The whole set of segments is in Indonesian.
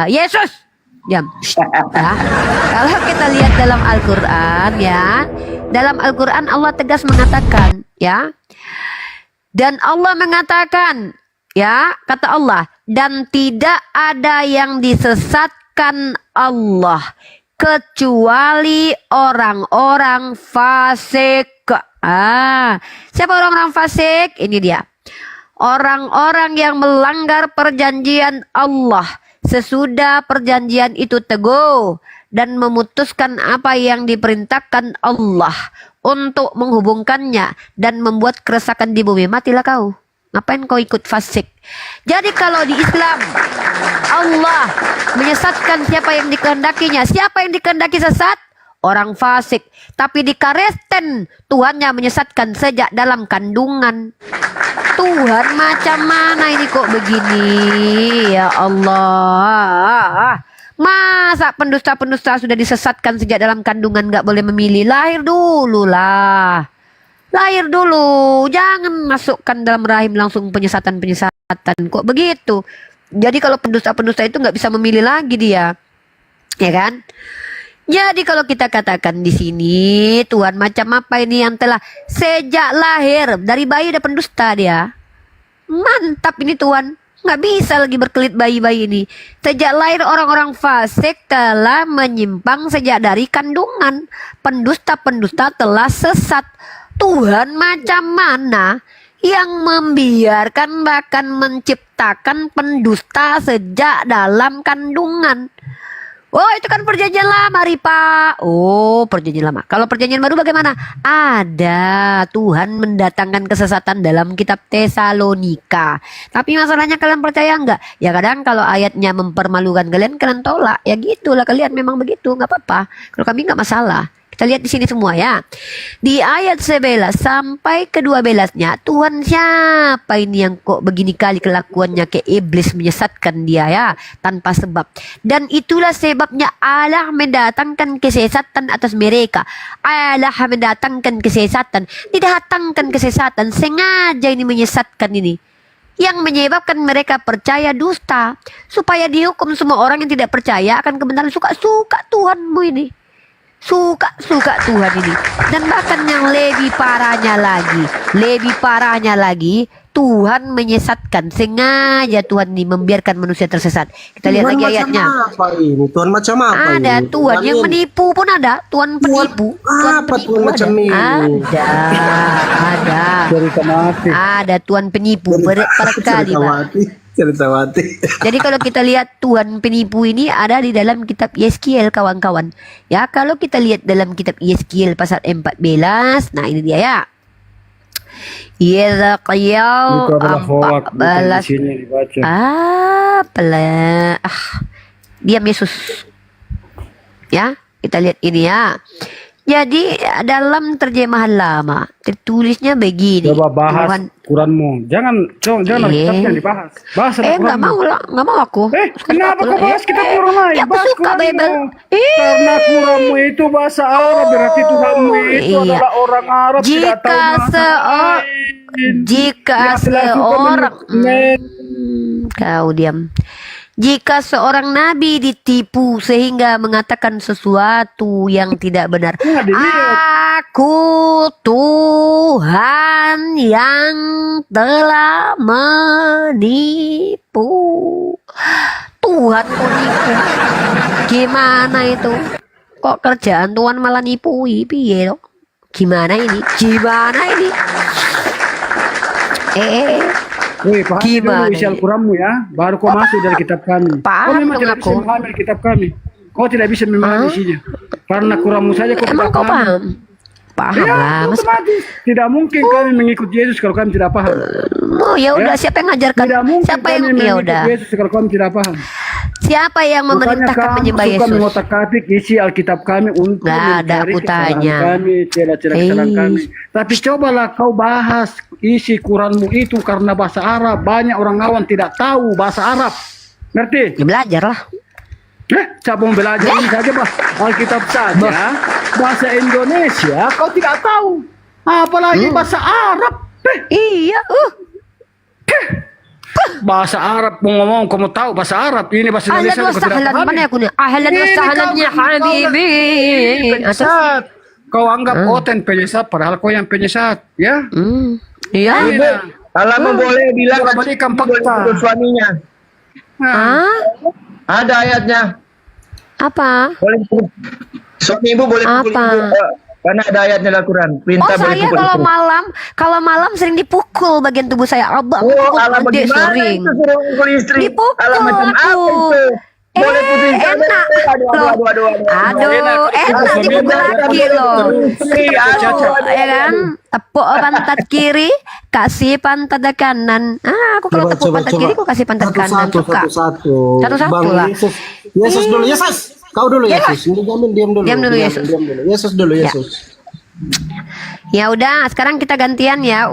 Yesus. Diam. Ya. Kalau kita lihat dalam Al-Quran ya, dalam Al-Quran Allah tegas mengatakan ya, dan Allah mengatakan ya, kata Allah, dan tidak ada yang disesatkan Allah kecuali orang-orang fasik. Siapa orang-orang fasik? Ini dia. Orang-orang yang melanggar perjanjian Allah sesudah perjanjian itu teguh dan memutuskan apa yang diperintahkan Allah untuk menghubungkannya dan membuat kerusakan di bumi. Matilah kau. Ngapain kau ikut fasik? Jadi kalau di Islam Allah menyesatkan siapa yang dikehendakinya. Siapa yang dikehendaki sesat? Orang fasik. Tapi di Kristen Tuhannya menyesatkan sejak dalam kandungan. Tuhan macam mana ini kok begini? Ya Allah. Masa pendusta-pendusta sudah disesatkan sejak dalam kandungan gak boleh memilih? Lahir dulu lah. Lahir dulu. Jangan masukkan dalam rahim langsung penyesatan-penyesatan. Kok begitu? Jadi kalau pendusta-pendusta itu gak bisa memilih lagi dia. Ya kan? Jadi kalau kita katakan di sini Tuhan macam apa ini yang telah sejak lahir dari bayi udah pendusta dia. Mantap ini Tuhan. Nggak bisa lagi berkelit bayi-bayi ini. Sejak lahir orang-orang fasik telah menyimpang sejak dari kandungan. Pendusta-pendusta telah sesat. Tuhan macam mana yang membiarkan bahkan menciptakan pendusta sejak dalam kandungan? Oh, itu kan perjanjian lama, Ripa. Oh, perjanjian lama. Kalau perjanjian baru bagaimana? Ada. Tuhan mendatangkan kesesatan dalam kitab Tesalonika. Tapi masalahnya kalian percaya enggak? Ya kadang kalau ayatnya mempermalukan kalian tolak. Ya gitulah kalian memang begitu, nggak apa-apa. Kalau kami nggak masalah. Kita lihat di sini semua ya. Di ayat 11 sampai ke 12-nya, Tuhan siapa ini yang kok begini kali kelakuannya, kayak iblis menyesatkan dia ya tanpa sebab. Dan itulah sebabnya Allah mendatangkan kesesatan atas mereka. Allah mendatangkan kesesatan, didatangkan kesesatan sengaja ini menyesatkan ini. Yang menyebabkan mereka percaya dusta, supaya dihukum semua orang yang tidak percaya akan kebenaran. Suka-suka Tuhanmu ini. Suka-suka Tuhan ini. Dan bahkan yang lebih parahnya lagi, Tuhan menyesatkan. Sengaja Tuhan ini membiarkan manusia tersesat. Kita lihat lagi ayatnya. Tuhan macam apa ada ini? Tuhan yang menipu pun ada. Tuhan penipu. Tuhan macam ini? Ada. Ada Tuhan penipu berkali. Cerita mati. Jadi kalau kita lihat Tuhan penipu ini ada di dalam kitab Yeskiel, kawan-kawan. Ya, kalau kita lihat dalam kitab Yeskiel pasal 14, nah ini dia ya. Yeskiel 14. Diam Yesus. Ya, kita lihat ini ya. Jadi dalam terjemahan lama tertulisnya begini. Coba bahas Quranmu. Jangan kitabnya dibahas. Bahas nggak mau lah, nggak mau aku. Kenapa kau bahas kitab orang lain? Ya, aku suka Bible. Karena Quranmu itu bahasa Arab, berarti Tuhanmu itu adalah orang Arab. Jika seorang kau diam. Jika seorang nabi ditipu sehingga mengatakan sesuatu yang tidak benar, aku Tuhan yang telah menipu. Tuhan menipu. Gimana itu? Kok kerjaan Tuhan malah nipu? Piye dong? Gimana ini? Gimana isi Al-Quranmu ya, baru kau masuk dari kitab kami. Kau memang tidak bisa memahami kitab kami. Kau tidak bisa memahami isinya. Karena Quranmu saja kau tidak paham. Paham lah, Mas. Tidak mungkin kami mengikut Yesus kalau kami tidak paham. Oh ya udah, siapa yang ngajarkan? Tidak mungkin Siapa yang mengikut Yesus kalau kami tidak paham. Siapa yang memerintahkan menyembah Yesus? Suka mengotak-atik isi Alkitab kami untuk mencari kesalahan kami, celah-celah kesalahan kami. Tapi cobalah kau bahas isi Quranmu itu, karena bahasa Arab. Banyak orang awam tidak tahu bahasa Arab. Ngerti? Ya, belajar lah. Siapa mau belajar ini saja, Alkitab saja. Bahasa Indonesia kau tidak tahu. Apalagi bahasa Arab. Iya. bahasa Arab mau ngomong, kamu tahu bahasa Arab, ini bahasa Ahlan Indonesia wa kau tidak sahlan, pahami. mana aku nih? Ahlan wa sahlan ya habibi. Penyesat. Kau anggap Oten penyesat, padahal kau yang penyesat, ya? Iya. Ini nah. Kalau mau boleh bilang Coba balikan fakta. untuk suaminya. Ah, Ada ayatnya. apa? Boleh suami ibu boleh pukul Apa? ibu. Karena ada ayatnya Al-Quran. Oh, Perintah boleh saya pukul istri. kalau malam sering dipukul bagian tubuh saya. Abang, Oh, ala gede bagaimana sering. itu suruh pukul istri? Dipukul Ala macam apa aku. itu? Boleh putus Enak. Aduh, enak dipukul lagi loh. Ya kan? Tepuk pantat kiri, kasih pantat kanan. Ah, aku kalau tepuk pantat kiri, aku kasih pantat kanan. Suka. Satu-satu Bang lah. Yesus. Yesus dulu, Yesus. Kau dulu Yesus. Diam dulu. Diam dulu, Yesus. Diam dulu. Yesus dulu, Yesus. Ya udah, sekarang kita gantian ya,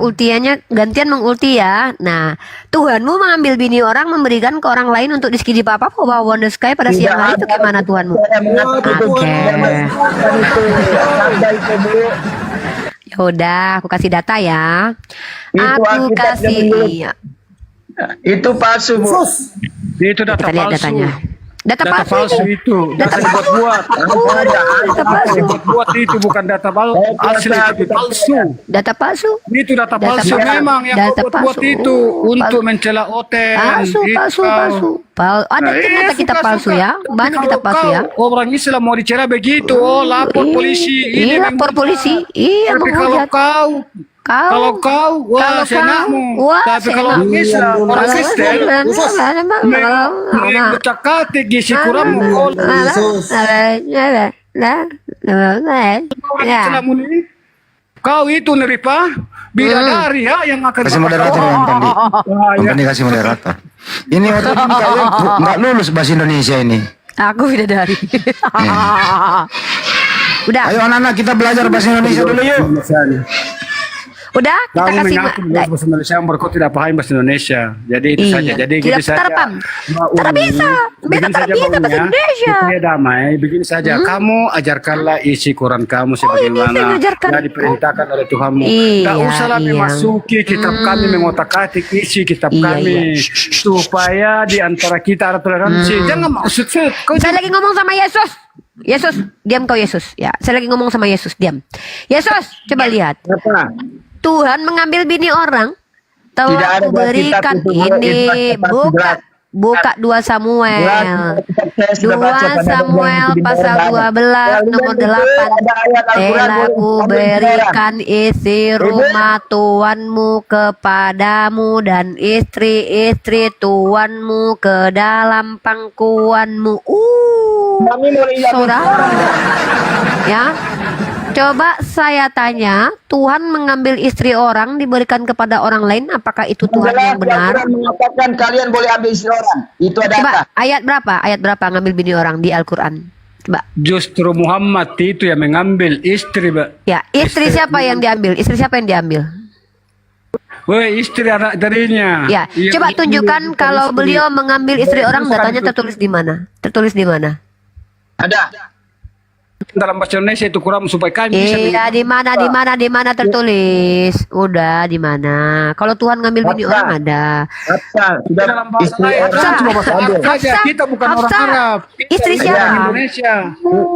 gantian mengulti ya. Nah, Tuhanmu mengambil bini orang, memberikan ke orang lain untuk diskidi papa bawa wonder sky pada siang hari itu gimana Tuhanmu? Oke. Ya udah, aku kasih data ya. Itu Aku Alkitab kasih yang menurut- iya. Itu palsu, Bu. Itu data Kita lihat palsu. datanya. Data Data palsu itu. itu. Data dibuat-buat. Data palsu. Dibuat itu bukan data palsu. Asli itu palsu. Data palsu. Itu data Data palsu palsu. memang yang Data kau buat palsu. itu untuk Palsu. mencela Oten. Palsu, Itu. palsu. Ada Nah, ternyata kita suka-suka. palsu ya. Tapi Banyak kita kalau palsu kau ya. Orang Islam mau dicela begitu, oh lapor polisi. Iya, lapor menghujat. polisi. Iya, Tapi kalau menghujat. kalau kau, wah senakmu. wah, Tapi kalau senang. orang Islam, orang Kristen, Nah, bercakati gisi kurang mau Ya. Islam ini. Kau itu neripa bidadari ya yang akan Kasih moderator Bang Pandi. Bang Pandi kasih moderator. Ini Oten ini kayaknya nggak lulus bahasa Indonesia ini. Aku bidadari. Udah, Ayo anak-anak kita belajar bahasa Indonesia dulu yuk. udah kita Kamu kasih mengaku bahasa Indonesia, kau tidak paham bahasa Indonesia. Jadi itu Iya, saja. Jadi tidak gitu saja. terpaham. Mbak Tidak Umi, bisa. begini Beta tidak saja, bisa Mbak bahasa Umi, ya. Indonesia. Supaya damai, begini saja. Kamu ajarkanlah isi Quran kamu ini saya sebagaimana mengajarkan. yang diperintahkan oleh Tuhanmu. Iya, Tak usahlah iya. memasuki kitab kami, mengotak-atik isi kitab Iya, kami. iya. Supaya di antara kita ada toleransi. Jangan maksud kau Saya lagi ngomong sama Yesus. Yesus, diam kau Yesus. Ya, saya lagi ngomong sama Yesus, diam. Yesus, coba lihat. Apa? Tuhan mengambil bini orang. Tidak Telah ada dalam kuberikan kitab itu, Bu. ini Itu buka 2 Samuel. 2 Samuel pasal 12 nomor 8. Telah kuberikan isi rumah tuanmu kepadamu dan istri-istri tuanmu ke dalam pangkuanmu. Kami mau lihat Saudara, ya. Coba saya tanya, Tuhan mengambil istri orang diberikan kepada orang lain, apakah itu Tuhan yang benar? Al-Quran mengatakan kalian boleh ambil istri orang. Itu ada Coba apa? ayat berapa? Ayat berapa ngambil bini orang di Al-Quran? Coba. justru Muhammad itu yang mengambil istri, Mbak. Ya, istri siapa yang diambil? Istri siapa yang diambil? Woi, istri anak darinya. Ya, Yang coba diambil tunjukkan bukan kalau istri. beliau mengambil istri orang, Bukan datanya itu. tertulis di mana? Tertulis di mana? Ada. Dalam bahasa Indonesia itu kurang supaya kami bisa Iya, di mana tertulis? Udah di mana? Kalau Tuhan ngambil bini Hafsa. orang ada. Hafsa. Sudah dalam bahasa istri lain. orang. Hafsa. Cuma bahasa Arab saja. Hafsa. Kita bukan orang Hafsa. Arab. Kita Istri ini siapa? orang Indonesia.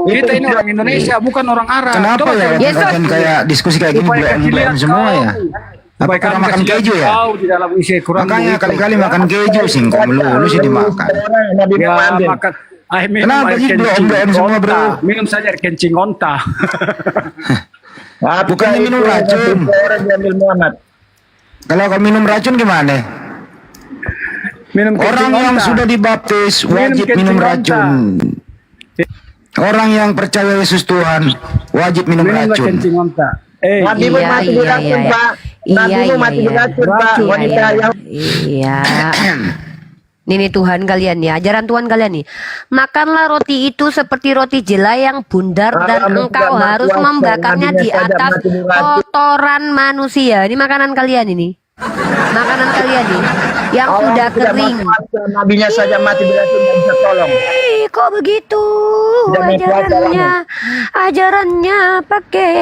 Kita ini orang Indonesia, bukan orang Arab. Kenapa Coba ya kalian- Yesus. Oten kayak diskusi kayak gini Supaya kasih lihat blem semua kau. ya? Apa Supaya karena kami makan kasih lihat keju ya? kau di dalam isi Quran. Makanya kali-kali makan keju singkong melulu sih dimakan. Nabi Ya, mengambil. makan. Minum Kenapa air sih kencing blem semua, onta. bro? Minum saja air kencing onta. Hafsa Bukannya minum itu racun. Orang diambil Muhammad. Kalau kau minum racun gimana? Minum kencing Orang yang onta. sudah dibaptis wajib kencing minum onta. racun. Orang yang percaya Yesus Tuhan wajib minum Minumlah racun. kencing onta. Nabi Iya, mati iya, diracun, iya. Pak. Iya, Nabi iya, mati iya. diracun, Pak. Iya, Wanita iya. yang Iya. Ini Tuhan kalian ya, ajaran Tuhan kalian nih. Makanlah roti itu seperti roti jelai yang bundar dan Kamu engkau tidak harus mati membakarnya Nabinya di saja atas mati diracun. kotoran manusia. Ini makanan kalian ini. Makanan kalian nih yang Allah sudah tidak kering. mati, nabinya saja mati diracun dan bisa tolong. Ih, kok begitu Jangan ajarannya? Ajarannya pakai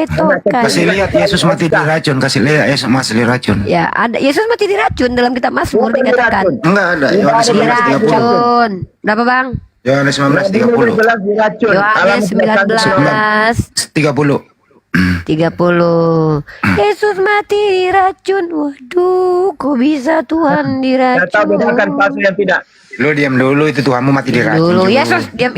tokai. Kasih lihat Yesus mati diracun, kasih lihat Yesus mati diracun. Ya, ada Yesus mati diracun dalam kitab Mazmur Bukan dikatakan. diracun. Enggak ada. Yohanes 19:30. Diracun. Berapa, Bang? Yohanes 19:30. diracun. Yohanes 30. 19:30. Yesus mati diracun. Waduh, kok bisa Tuhan Saya tahu diracun? bedakan palsu yang tidak. Lu diam dulu, itu Tuhanmu mati diracun. Dulu juga. Yesus diam.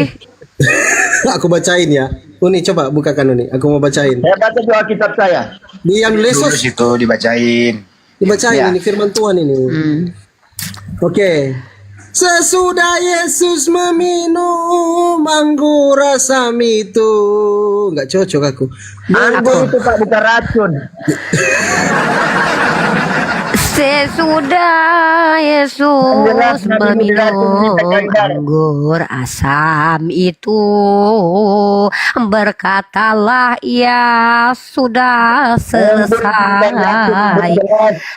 Aku bacain ya. Uni coba bukakan Uni. Aku mau bacain. Saya baca doa kitab saya. Diam dulu Dulu Yesus. situ dibacain. Dibacain Ya. ini firman Tuhan ini. Oke. Sesudah Yesus meminum anggur asam itu, nggak cocok aku. Anggur itu Pak bukan racun. Sesudah Yesus meminum anggur asam itu, berkatalah ia sudah selesai.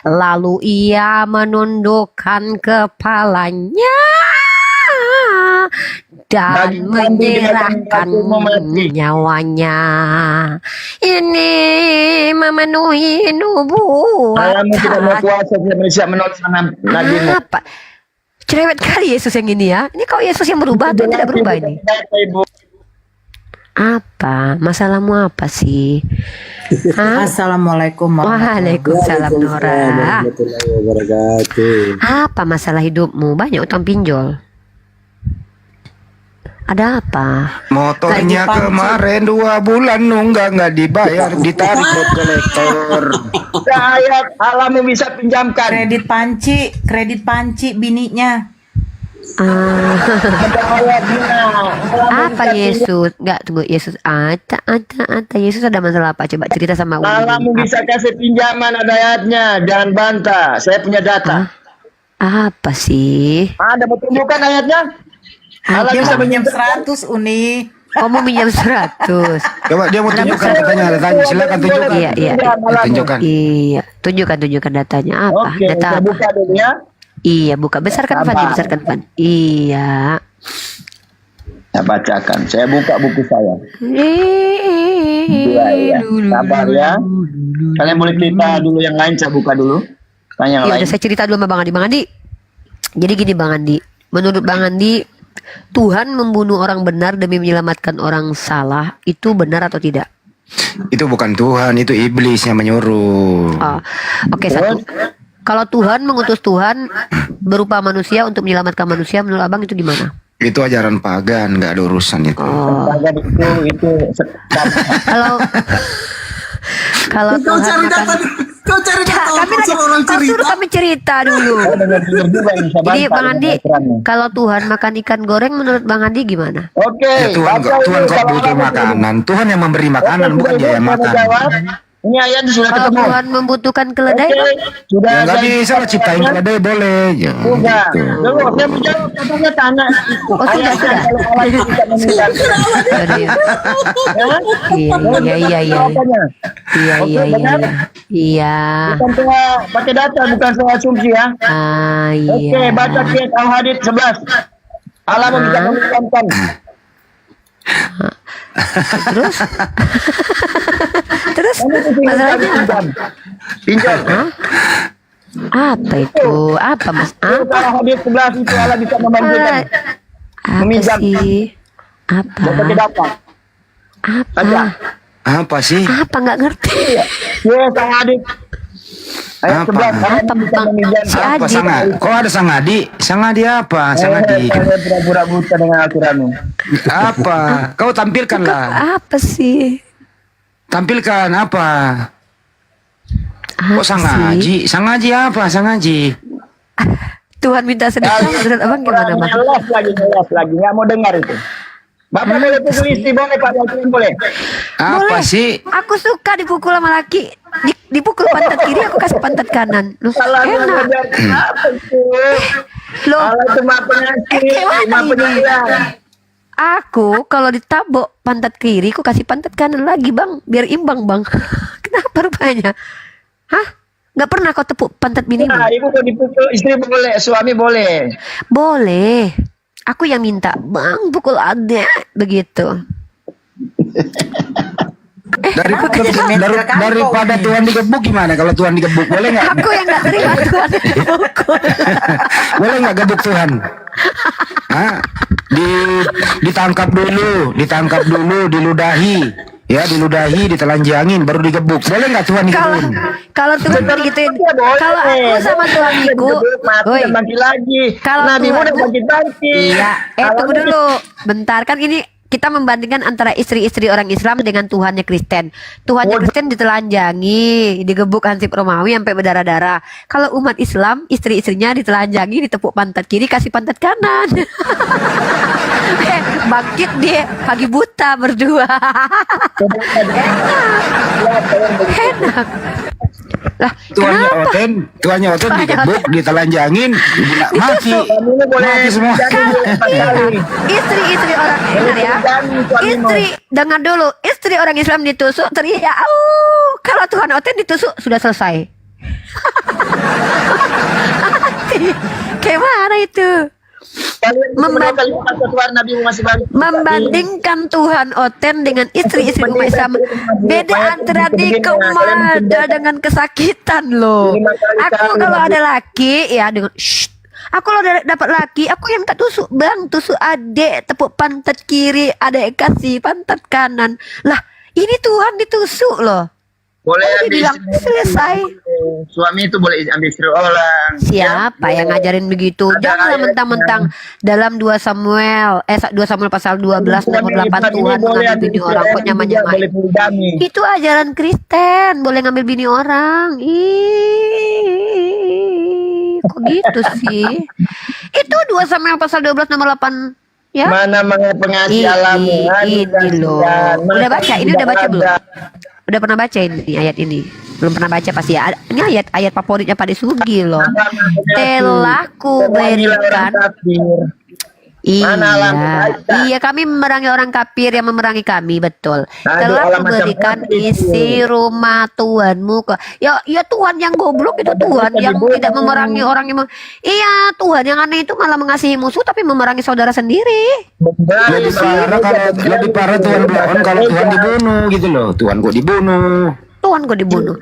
Lalu ia menundukkan kepalanya dan menyerahkan nyawanya. Ini memenuhi nubuat. Kamu tidak mau kuasa di Indonesia menolak lagi. Apa? Cerewet kali Yesus yang ini ya. Ini kau Yesus yang berubah atau yang tidak berubah ini? Apa? Masalahmu apa sih? Hah? Assalamualaikum Waalaikumsalam Nora. Warahmatullahi wabarakatuh. Apa masalah hidupmu? Banyak utang pinjol. Ada apa? Motornya kemarin 2 bulan nggak dibayar, ditarik buat kolektor. Saya alamu bisa pinjamkan. kredit panci bininya. Apa Yesus? Enggak, tunggu Yesus. Ada. Yesus ada masalah apa? Coba cerita sama Umi. Alamu bisa kasih pinjaman ada ayatnya. Jangan bantah. Saya punya data. Apa sih? Ada mau tunjukkan ayatnya? Allah Dia bisa mau minjem 100 Uni. Oh, mau minjam 100. Coba dia mau tunjukkan datanya, silakan tunjukkan. Iya. Tunjukkan. Iya, tunjukkan datanya apa? Oke, Data saya apa? buka dulu ya. Iya, buka. Besarkan Fan, dibesarkan Fan. Iya. Saya bacakan. Saya buka buku saya. Iya. Sabar ya. Kalian boleh cerita dulu yang lain, saya buka dulu. Tanya yang Ya lain. udah, saya cerita dulu sama Bang Andi. Bang Andi. Jadi gini Bang Andi. Menurut Bang Andi, Tuhan membunuh orang benar demi menyelamatkan orang salah, itu benar atau tidak? Itu bukan Tuhan, itu iblis yang menyuruh. Oh, oke, satu. Kalau Tuhan mengutus Tuhan berupa manusia untuk menyelamatkan manusia, menurut Abang itu gimana? Itu ajaran pagan, nggak ada urusan itu. Oh, Pagan itu kalau Kau Tuhan cari data, kau cari data. kami lagi, orang kau suruh cerita. kami cerita dulu. dengar juga yang bisa Jadi bantah Bang dengan Andi, aturannya. kalau Tuhan makan ikan goreng, menurut Bang Andi gimana? Oke, Ya, Tuhan baca Tuhan ini. kok Kalau butuh Allah makanan. Tuhan yang memberi makanan, Oke, bukan sudah dia yang jawab, makan. jawab. Ini ayat sudah Kalau ketemu. Tuhan membutuhkan keledai, Oke, Bang? sudah Ya nggak saya- bisa lah ciptain keledai boleh. Ya, Sudah. gitu. Dulu saya menjawab katanya tanya. Oh, sudah. Kalau Allah tidak meninggal. Aduh, ya. Iya. Jawabannya. Iya. Iya. Bukan saya pakai data, bukan saya asumsi ya. Iya. Oke, baca ayat Al-Hadid 11. Allah bisa meninggalkan. Terus? Terus? Masalahnya apa? Pinjam. Apa itu? Apa Mas? Apa? Al-Hadid 11 itu Allah bisa membantukan. Apa Meminjam. sih? Saya pakai Apa? data. Baca. Apa sih? Apa nggak ngerti? Yes, Al-Hadid. Ayat Apa? 11. Allah Apa, bisa Bang? meminjam. Si Apa Adi. sangat? Kok ada Sangadi? Sangadi apa? Sangadi. Kalian pura-pura buta dengan aturanmu. Apa? Kau tampilkanlah. Apa sih? Tampilkan apa? Apa Kok Sangaji? Sangaji apa? Sangaji. Tuhan minta sedekah, menurut abang gimana bang? Ngeles lagi, nggak mau dengar itu. Bapak boleh pukul istri, boleh Pak Yakin boleh. Apa Boleh. sih? Aku suka dipukul sama laki. Dipukul pantat kiri, aku kasih pantat kanan. Loh, Salah enak. ngajar apa itu? Loh, Allah itu maha penyakit, gimana maha ini? penyayang. aku kalau ditabok pantat kiri, aku kasih pantat kanan lagi bang, biar imbang bang. Kenapa rupanya? Hah? Gak pernah kau tepuk pantat bini? Nah, ibu kalau dipukul istri boleh, suami boleh. Boleh. Aku yang minta, bang pukul adek begitu. Daripada Tuhan digebuk gimana? Kalau Tuhan digebuk boleh nggak? Aku yang nggak terima Tuhan dipukul. Boleh nggak gebuk Tuhan? Hah? Ditangkap dulu, diludahi. Ya, diludahi, ditelanjangin, baru digebuk. Boleh nggak Tuhan Kalau digituin? kalau Tuhan digituin, kalau aku sama suamiku, woi, bangkit lagi. kalau Nabi Tuhan, udah bangkit-bangkit. iya, tunggu dulu, bentar kan ini kita membandingkan antara istri-istri orang Islam dengan Tuhannya Kristen. Tuhannya Kristen ditelanjangi, digebuk hansip Romawi sampai berdarah-darah. Kalau umat Islam, istri-istrinya ditelanjangi, ditepuk pantat kiri, kasih pantat kanan. Bangkit dia pagi buta berdua. Enak. Lah, kenapa? Tuhannya Oten digebuk, ditelanjangin, mati. Mati semua. Istri-istri orang dengar ya. Istri dengar dulu, istri orang Islam ditusuk teriak, kalau Tuhan Oten ditusuk sudah selesai. Kayak mana itu? Membandingkan Tuhan Oten dengan istri-istri umat Islam, beda antara dikemada dengan kesakitan loh. Aku kalau ada laki ya dengan aku kalau dapat laki, aku yang tak tusuk bang, tusuk adek, tepuk pantat kiri, adek kasih pantat kanan. Lah ini Tuhan ditusuk loh. Boleh dibilang selesai. Suami itu boleh ambil istri orang. Siapa yang ngajarin begitu? Janganlah mentang-mentang dalam 2 Samuel pasal 12 nomor 8 Tuhan mengambil bini orang kok nyaman-nyaman. Itu ajaran Kristen, boleh ngambil bini orang. Ih, kok gitu sih? Itu 2 Samuel pasal 12 nomor 8 ya. Mana pengasih alammu? Ini loh. Udah baca, ini udah baca belum? Udah pernah baca ini ayat ini? Belum pernah baca pasti ya. Ini ayat favoritnya Pak Sugi loh. Telah ku berikan. Iya, kami memerangi orang kafir yang memerangi kami, betul. Telah ku berikan isi rumah Tuhanmu ke. Ya Tuhan yang goblok itu Tuhan yang tidak memerangi orang yang iya, Tuhan yang aneh itu malah mengasihi musuh tapi memerangi saudara sendiri. Lebih parah Tuhan belakon kalau Tuhan dibunuh gitu loh. Tuhan kok dibunuh. Tuhan kok dibunuh.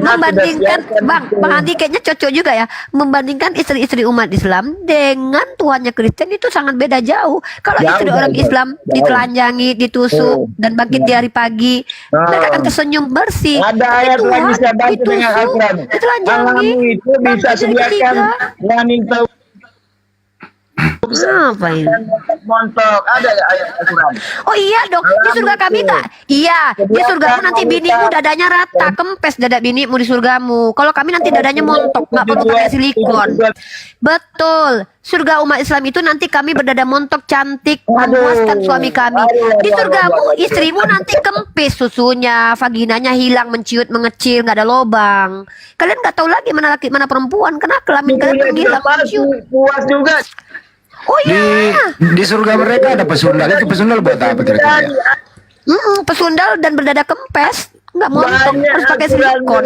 Membandingkan Bang Andi kayaknya cocok juga ya. Membandingkan istri-istri umat Islam dengan Tuhannya Kristen itu sangat beda jauh. Kalau istri orang Islam ditelanjangi, ditusuk dan bangkit di hari pagi, mereka akan tersenyum bersih. Ada ayat lagi saya baca dengan Al-Quran. Ditelanjangi. Itu bisa sediakan wanita. Apa ini? Montok, ada ya ayat Al-Quran. Oh iya dong, di surga kami enggak? Iya, di surgamu nanti binimu dadanya rata, kempes dada binimu di surgamu. Kalau kami nanti dadanya montok, nggak perlu pakai silikon. Betul. Surga umat Islam itu nanti kami berdada montok cantik, memuaskan suami kami. Di surgamu istrimu nanti kempis, susunya, vaginanya hilang, menciut, mengecil, nggak ada lobang. Kalian nggak tahu lagi mana laki mana perempuan, karena kelamin kalian hilang, menciut. Puas juga. Oh iya. Di surga mereka ada pesundal. Itu pesundal buat apa kira-kira? Pesundal dan berdada kempes, nggak montok, harus pakai silikon.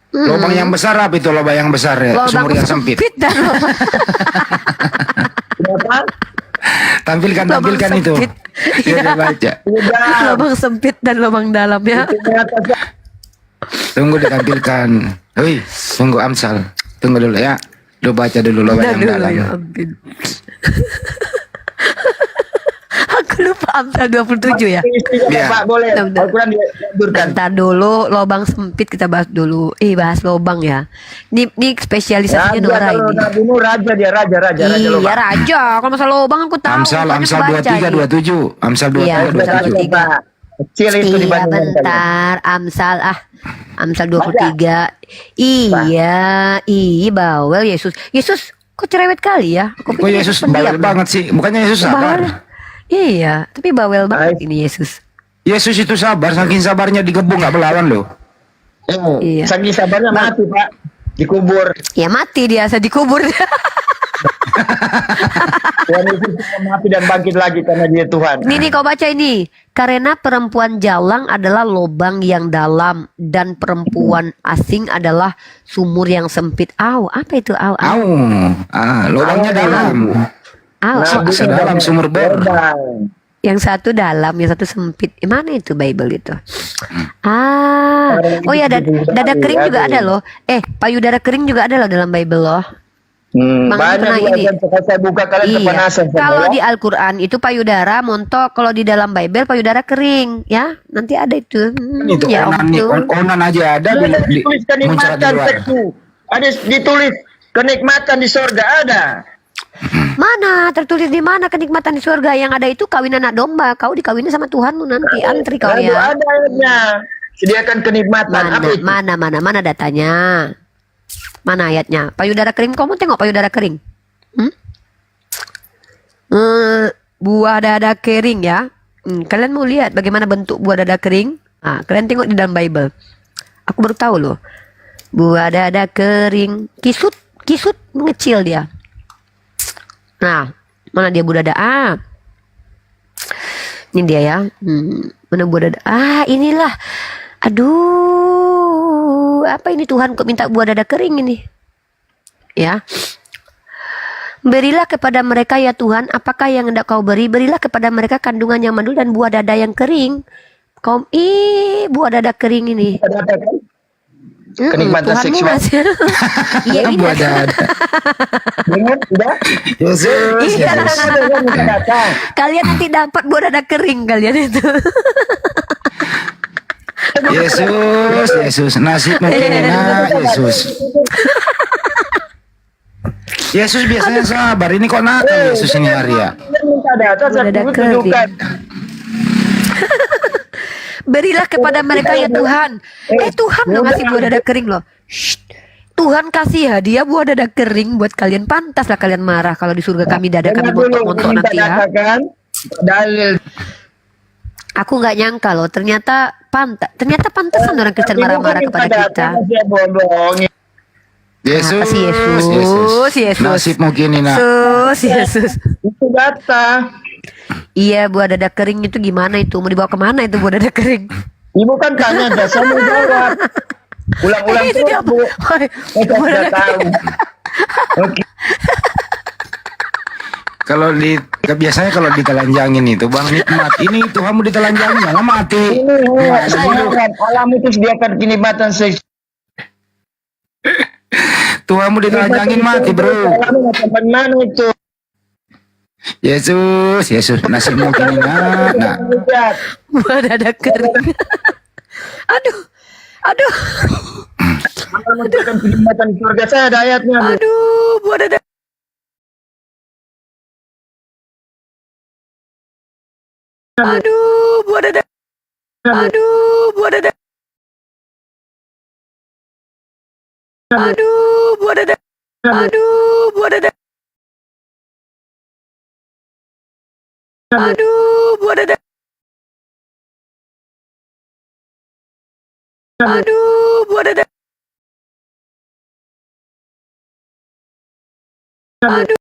Lubang yang besar apa itu? Lubang yang besar ya? Sumur yang sempit. Dan Tampilkan itu. Iya, baca. lubang sempit dan lubang dalam ya. Tunggu ditampilkan. Hei, tunggu Amsal. Tunggu dulu ya. Lu baca dulu lubang yang dalam. Ya ampun. Aku lupa Amsal 27 ya. Iya. Pak, boleh. Al-Quran diundurkan. Bentar dulu, lubang sempit kita bahas dulu. Bahas lubang ya. Ini spesialisasinya Nora ini. Raja dia, raja. Iya, raja. Kalau masalah lubang aku tahu. Amsal 23 27. Amsal 23 27. Kecil itu Iya, dibandingkan. bentar. Amsal 23. Iya, bawel Yesus. Yesus kok cerewet kali ya? Aku Kok pikir Yesus pendiam. bawel banget sih? Bukannya Yesus sabar? Iya, tapi bawel banget ini Yesus. Yesus itu sabar, saking sabarnya digebuk nggak melawan loh. Iya. Saking sabarnya mati, Pak. Dikubur. Ya mati dia, saya dikubur. Tuhan Yesus mati dan bangkit lagi karena dia Tuhan. Ini kau baca ini. Karena perempuan jalang adalah lubang yang dalam dan perempuan asing adalah sumur yang sempit. Apa itu? Lubangnya dalam. Ah, Nabi Sedalam sumur bor. terbang. yang satu dalam, yang satu sempit. Mana itu Bible itu? Orang Oh ya, itu dada dicari, kering juga aduh. ada loh. Payudara kering juga ada loh dalam Bible loh. Bang Haji Banyak pernah juga ini. kan saya buka kalian Iya. kepanasan sama Kalau ya. di Al-Quran itu payudara montok, kalau di dalam Bible payudara kering, ya. Nanti ada itu. Itu Ya onan nih, ampun. onan aja ada Ada ditulis muncrat di kenikmatan luar. seksu. Ada ditulis kenikmatan di surga ada. Mana tertulis di mana kenikmatan di surga? Yang ada itu kawin anak domba. Kau dikawinin sama Tuhanmu nanti, antri kau Aduh, ya. ada ayatnya. Sediakan kenikmatan. Apa itu? Mana datanya? Mana ayatnya? Payudara kering, kamu tengok payudara kering. Buah dada kering ya. Kalian mau lihat bagaimana bentuk buah dada kering? Kalian tengok di dalam Bible. Aku baru tahu loh. Buah dada kering, kisut mengecil dia. Nah, mana dia buah dada? Ini dia ya. Mana buah dada? Inilah. Aduh, apa ini Tuhan kok minta buah dada kering ini? Ya. Berilah kepada mereka ya Tuhan, apakah yang hendak kau beri? Berilah kepada mereka kandungan yang mandul dan buah dada yang kering. Buah dada kering ini. Ada apa kan? Kenikmatan Tuhanmu seksual. ngasih. Iya ini. Buat ada. Dengar sudah? Yesus. Iya. Ada kan bisa datang. Kalian nanti dapat buah dada kering kalian itu. Yesus, nasib mungkin enak, Yesus. Yesus biasanya sabar, ini kok nakal Yesus ini Maria. Minta data saya Udah ada tunjukkan. Berilah kepada mereka ya Tuhan. Tuhan loh ngasih buah dada kering loh. Shh. Tuhan kasih hadiah buah dada kering buat kalian. Pantaslah kalian marah kalau di surga kami dada kami montok-montok nanti ya. Kan? Dalil. Aku nggak nyangka loh, ternyata pantasan orang Kristen marah-marah kepada kita. Dia bohong. Yesus, Makasih Yesus. Nasib mungkin ini nak. Yesus. Itu data. Iya, buah dada kering itu gimana itu? Mau dibawa kemana itu buah dada kering? Ibu kan tanya, saya mau jawab. Ulang-ulang Itu terus, dia Bu. apa? Saya sudah tahu. Oke. Biasanya kalau ditelanjangin itu bang nikmat. Ini Tuhanmu ditelanjangin malah mati. Ini saya alam itu sediakan kenikmatan seks. Tuhanmu ditelanjangin mati bro. Alam macam mana itu? Yesus, nasib mungkin ini nak. Buah dada kering. Aduh. Alam menentukan kenikmatan surga saya ada ayatnya. Bu. Aduh, buah dada. Aduh, buah dada. Aduh, buah dada. Aduh, buah dada. Aduh, buah dada. Aduh, buah dada. Aduh, buah dada. Aduh.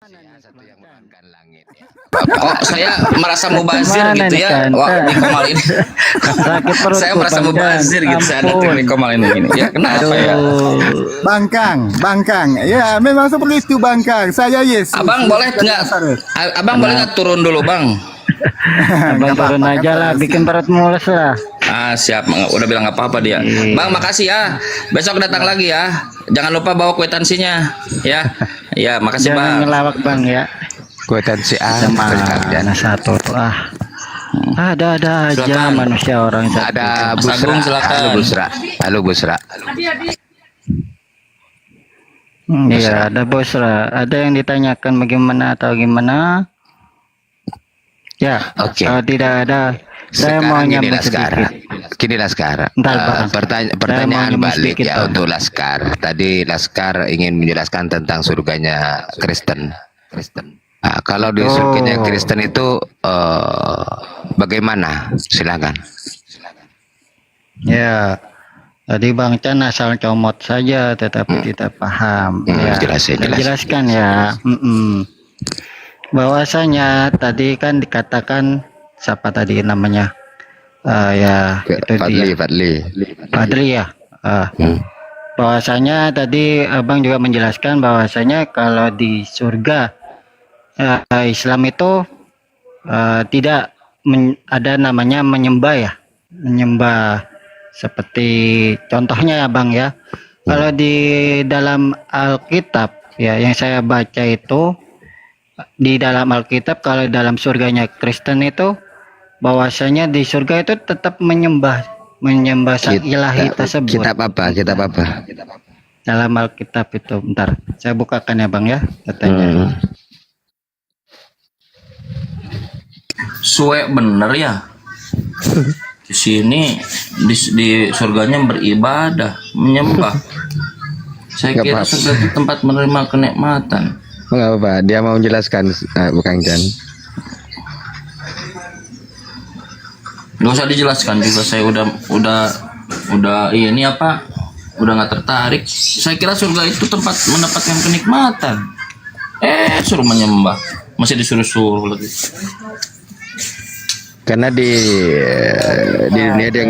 Satu yang memakan langit. Oh, saya merasa mubazir Mana gitu nih, ya. Kan? Wah, di Komal ini. Sakit perut Saya gua, merasa Bang Jan. mubazir gitu saya ada Ampun. di Komal ini gini. Ya, kenapa ya? Bangkang. Ya, memang seperti itu Bangkang. Saya Yesus. Abang boleh nggak? Abang boleh nggak turun dulu, Bang? Abang turun aja lah, bikin perut mulus lah. Ah, siap. Udah bilang nggak apa-apa dia. Bang, makasih ya. Besok datang lagi ya. Jangan lupa bawa kwitansinya. Ya. Ya, makasih, Jangan Bang. ngelawak Bang ya. Kwitansi Sama A. satu tuh Ada aja Silakan. manusia orang Ada Mas Agung, Busra. silakan. Halo Busra. Halo Busra. Iya, ada bos lah. Ada yang ditanyakan bagaimana atau gimana? Ya, Oke. kalau tidak ada, saya mau Sekarang nyambung gini Laskar. sedikit. Gini Laskar. Bentar, Bang. Pertanyaan Saya mau balik sedikit, ya Bang. untuk Laskar. Tadi Laskar ingin menjelaskan tentang surganya Kristen. Nah, kalau di surganya Kristen itu bagaimana? Silakan. Ya, tadi Bang Chan asal comot saja, tetapi tidak paham. Ya, Jelasin, saya jelasin. jelaskan ya. Bahwasanya tadi kan dikatakan siapa tadi namanya? Ya, itu dia. Fadli ya. Bahwasanya tadi Abang juga menjelaskan bahwasanya kalau di surga Islam itu tidak ada namanya menyembah ya, menyembah seperti contohnya ya Bang ya. Kalau di dalam Alkitab ya yang saya baca itu di dalam Alkitab kalau dalam surganya Kristen itu bahwasanya di surga itu tetap menyembah sang ilahi tersebut. Kitab apa? Dalam Alkitab itu, bentar, saya bukakan ya Bang ya katanya. Suwe bener ya. Di sini di surganya beribadah, menyembah. Saya Nggak kira apa-apa. surga itu tempat menerima kenikmatan. Enggak apa, dia mau menjelaskan bukan Jan. Nggak usah dijelaskan juga, saya udah ini apa? Udah nggak tertarik. Saya kira surga itu tempat mendapatkan kenikmatan. Suruh menyembah, masih disuruh-suruh lagi. Karena di dunia dia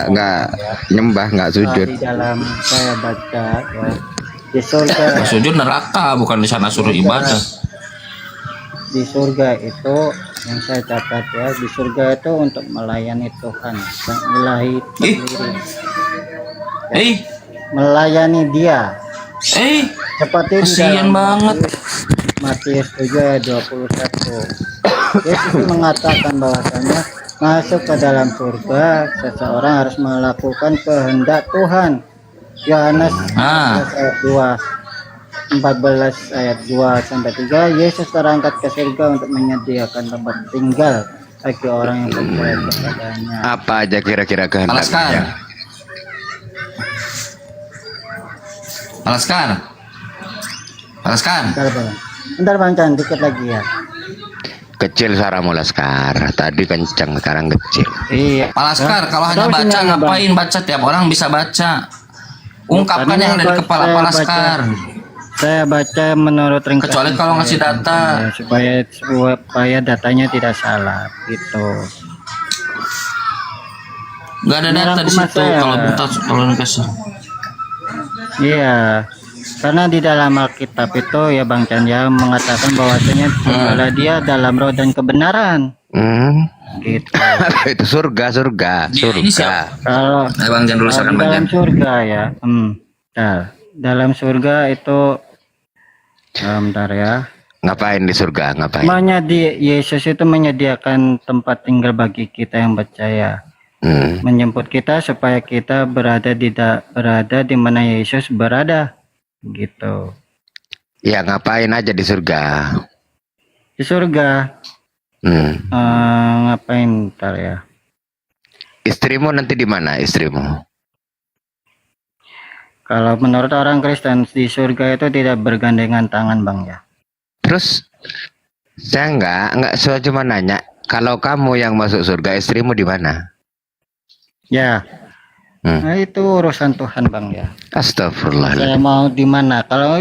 nggak nyembah, nggak sujud. Di dalam saya baca ya, di surga Sujud neraka, bukan di sana suruh ibadah. di surga itu yang saya catat ya, di surga itu untuk melayani Tuhan sang ilahi Ih. sendiri, melayani dia seperti di kasihan dalam banget. Matius 7 ayat 21. Yesus mengatakan bahwasanya masuk ke dalam surga seseorang harus melakukan kehendak Tuhan. Yohanes 14 ayat 2 sampai 3. Yesus terangkat ke surga untuk menyediakan tempat tinggal bagi orang yang percaya kepadanya. Apa aja kira-kira kehendaknya? Alaskar. Bentar Bang Chan, dikit lagi ya. Kecil suaramu Laskar. Tadi kencang, sekarang kecil. Iya. Pak Laskar, kalau hanya Tahu baca sinyalnya, Bang. ngapain baca, tiap orang bisa baca. Ungkapkan Tadi yang ada di kepala saya Pak baca. Laskar. Saya baca menurut ringkasan. Kecuali kalau ngasih saya, data. ya, supaya datanya tidak salah gitu. Nggak ada data di situ Saya. kalau dikasih. Iya. Karena di dalam Alkitab itu ya Bang Chan ya mengatakan bahwasanya segala dia dalam roh dan kebenaran. Gitu. Itu surga. Ini siapa? Kalau Bang Jan dulu, silakan Bang dalam Jan. surga ya. Dalam surga itu bentar ya. Ngapain di surga? Ngapain? Yesus itu menyediakan tempat tinggal bagi kita yang percaya. Menjemput kita supaya kita berada di mana Yesus berada. Gitu. Ya ngapain aja di surga? Di surga ngapain ntar ya? Istrimu nanti di mana istrimu? Kalau menurut orang Kristen di surga itu tidak bergandengan tangan Bang ya. Terus saya saya cuma nanya, kalau kamu yang masuk surga, istrimu di mana? Ya. Nah itu urusan Tuhan Bang ya. Saya Astagfirullahaladzim. mau di mana? Kalau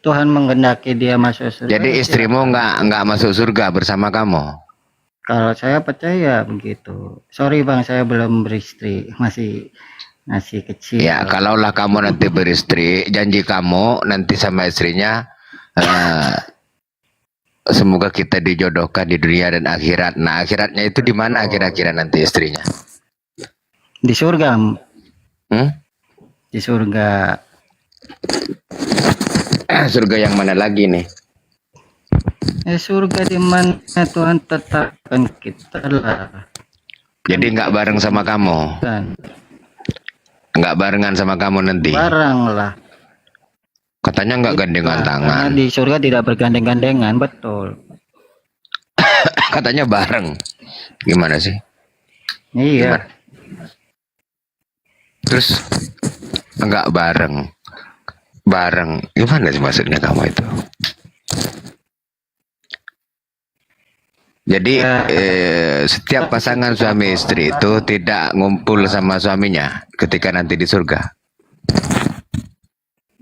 Tuhan menghendaki dia masuk surga. Jadi istrimu nggak masuk surga bersama kamu? Kalau saya percaya begitu. Sorry bang, saya belum beristri, masih kecil. Ya, kalaulah kamu nanti beristri, janji kamu nanti sama istrinya, semoga kita dijodohkan di dunia dan akhirat. Nah, akhiratnya itu di mana kira-kira nanti istrinya? Di surga. Di surga. Surga yang mana lagi nih? Surga di mana Tuhan tetapkan kita lah. Jadi nggak bareng sama kamu? Kan. Nggak barengan sama kamu nanti? Bareng lah. Katanya nggak gandengan tangan. Karena di surga tidak bergandeng-gandengan, betul. Katanya bareng. Gimana sih? Iya. Gimana? Terus nggak bareng. Bareng. Gimana sih maksudnya kamu itu? Jadi setiap pasangan suami istri itu tidak ngumpul sama suaminya ketika nanti di surga.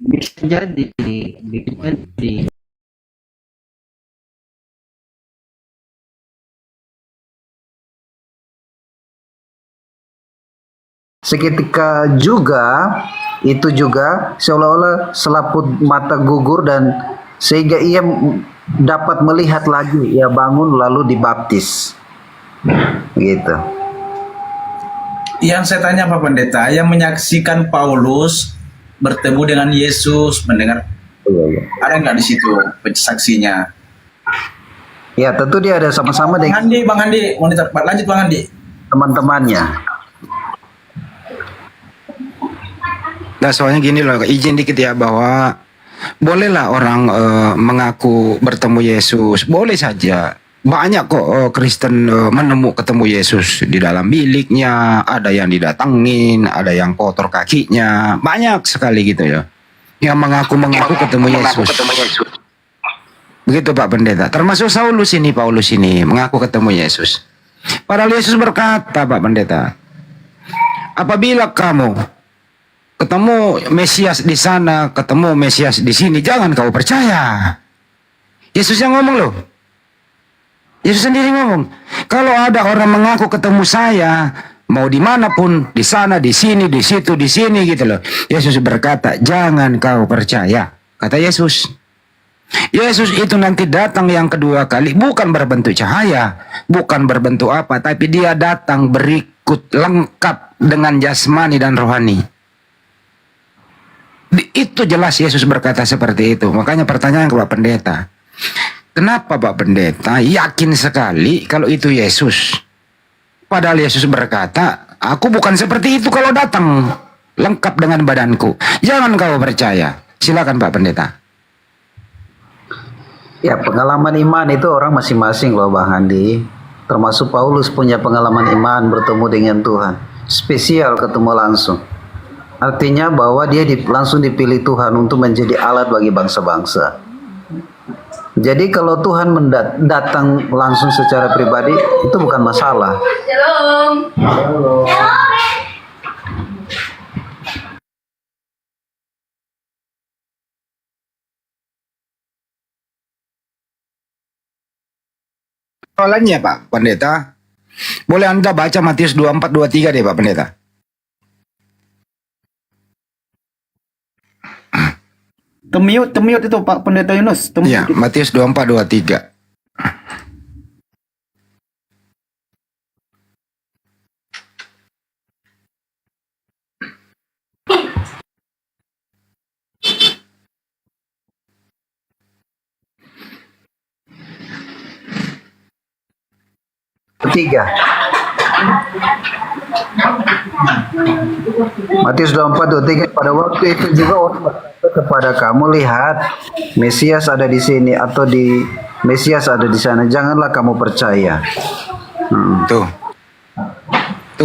Bisa jadi, bisa jadi. Seketika juga itu juga seolah-olah selaput mata gugur dan sehingga ia dapat melihat lagi, ia bangun lalu dibaptis gitu. Yang saya tanya Pak Pendeta, yang menyaksikan Paulus bertemu dengan Yesus, mendengar, ada nggak di situ saksinya? Ya tentu dia ada sama-sama dengan Bang Andi, lanjut Bang Andi. Teman-temannya. Nah soalnya gini loh, izin dikit ya, bahwa bolehlah orang mengaku bertemu Yesus, boleh saja. Banyak kok Kristen ketemu Yesus di dalam biliknya, ada yang didatangin, ada yang kotor kakinya, banyak sekali gitu ya. Yang mengaku ketemu Yesus. Begitu Pak Pendeta. Termasuk Paulus ini mengaku ketemu Yesus. Padahal Yesus berkata, Pak Pendeta, apabila kamu ketemu Mesias di sana, ketemu Mesias di sini, jangan kau percaya. Yesus yang ngomong loh. Yesus sendiri ngomong. Kalau ada orang mengaku ketemu saya, mau dimanapun, di sana, di sini, di situ, di sini gitu loh. Yesus berkata, jangan kau percaya. Kata Yesus. Yesus itu nanti datang yang kedua kali, bukan berbentuk cahaya, bukan berbentuk apa, tapi dia datang berikut lengkap dengan jasmani dan rohani. Itu jelas Yesus berkata seperti itu. Makanya pertanyaan ke Pak Pendeta, kenapa Pak Pendeta yakin sekali kalau itu Yesus? Padahal Yesus berkata, aku bukan seperti itu kalau datang lengkap dengan badanku. Jangan kau percaya. Silakan Pak Pendeta. Ya pengalaman iman itu orang masing-masing loh Bang Andi. Termasuk Paulus punya pengalaman iman bertemu dengan Tuhan. Spesial ketemu langsung. Artinya bahwa dia langsung dipilih Tuhan untuk menjadi alat bagi bangsa-bangsa. Jadi kalau Tuhan datang langsung secara pribadi itu bukan masalah. Shalom. Soalannya Pak Pendeta, boleh Anda baca Matius 24-23 deh Pak Pendeta. Temiut itu Pak Pendeta Yunus. Ya, Matius 24-23. Ketiga. Matius 24:23, pada waktu itu juga orang berkata kepada kamu, lihat Mesias ada di sini atau di Mesias ada di sana, janganlah kamu percaya. Tuh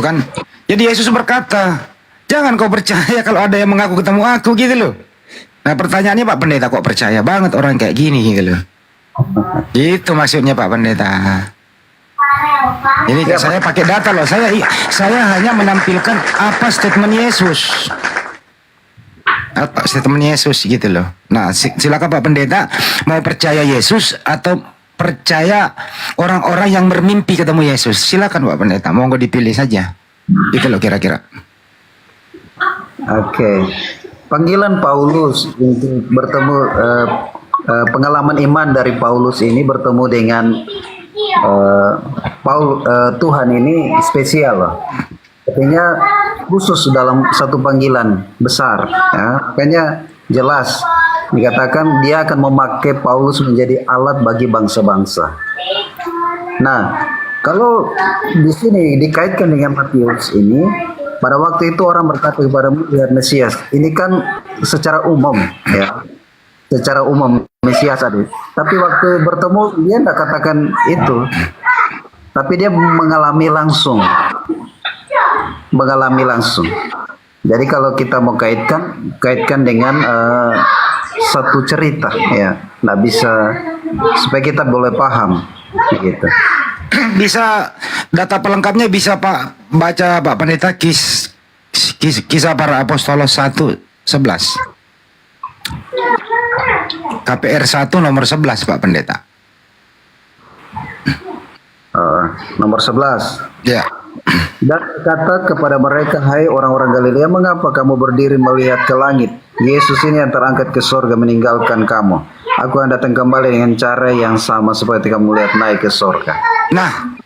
kan. Jadi Yesus berkata, jangan kau percaya kalau ada yang mengaku ketemu aku gitu loh. Nah pertanyaannya Pak Pendeta, kok percaya banget orang kayak gini gitu loh. Itu maksudnya Pak Pendeta. Ini saya pakai data loh. Saya hanya menampilkan apa statement Yesus. statement Yesus gitu loh. Nah, silakan Pak Pendeta, mau percaya Yesus atau percaya orang-orang yang bermimpi ketemu Yesus? Silakan Pak Pendeta, monggo dipilih saja. Itu loh kira-kira. Oke. Panggilan Paulus untuk bertemu pengalaman iman dari Paulus ini bertemu dengan Tuhan ini spesial loh. Artinya khusus dalam satu panggilan besar ya. Makanya jelas dikatakan dia akan memakai Paulus menjadi alat bagi bangsa-bangsa. Nah, kalau di sini dikaitkan dengan Matius ini, pada waktu itu orang berkata kepadamu lihat Mesias. Ini kan secara umum ya. Secara umum Mesias ada. Tapi waktu bertemu dia tidak katakan itu. Tapi dia mengalami langsung. Jadi kalau kita mau kaitkan dengan satu cerita ya, nggak bisa, supaya kita boleh paham gitu. Bisa data pelengkapnya bisa Pak baca Pak Pendeta kisah para apostolos 1:11. KPR 1 nomor 11 Pak Pendeta. Nomor 11. Ya. Dan kata kepada mereka, hai orang-orang Galilea, mengapa kamu berdiri melihat ke langit? Yesus ini yang terangkat ke sorga meninggalkan kamu. Aku akan datang kembali dengan cara yang sama seperti kamu lihat naik ke sorga. Nah,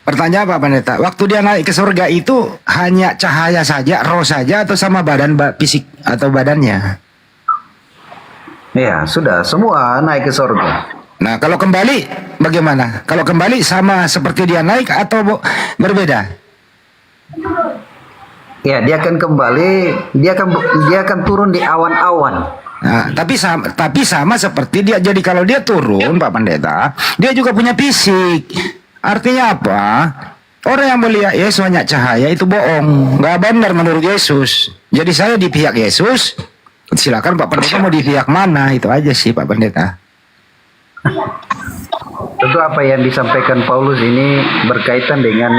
pertanyaan Pak Pendeta, waktu dia naik ke surga itu hanya cahaya saja, roh saja, atau sama badan fisik atau badannya? Ya, sudah, semua naik ke surga. Nah, kalau kembali bagaimana? Kalau kembali sama seperti dia naik atau berbeda? Ya, dia akan kembali, dia akan turun di awan-awan. Nah, tapi sama seperti dia. Jadi kalau dia turun, Pak Pendeta, dia juga punya fisik. Artinya apa? Orang yang melihat Yesus hanya cahaya itu bohong, nggak benar menurut Yesus. Jadi saya di pihak Yesus. Silakan Pak Pendeta mau di pihak mana, itu aja sih Pak Pendeta. Tentu apa yang disampaikan Paulus ini berkaitan dengan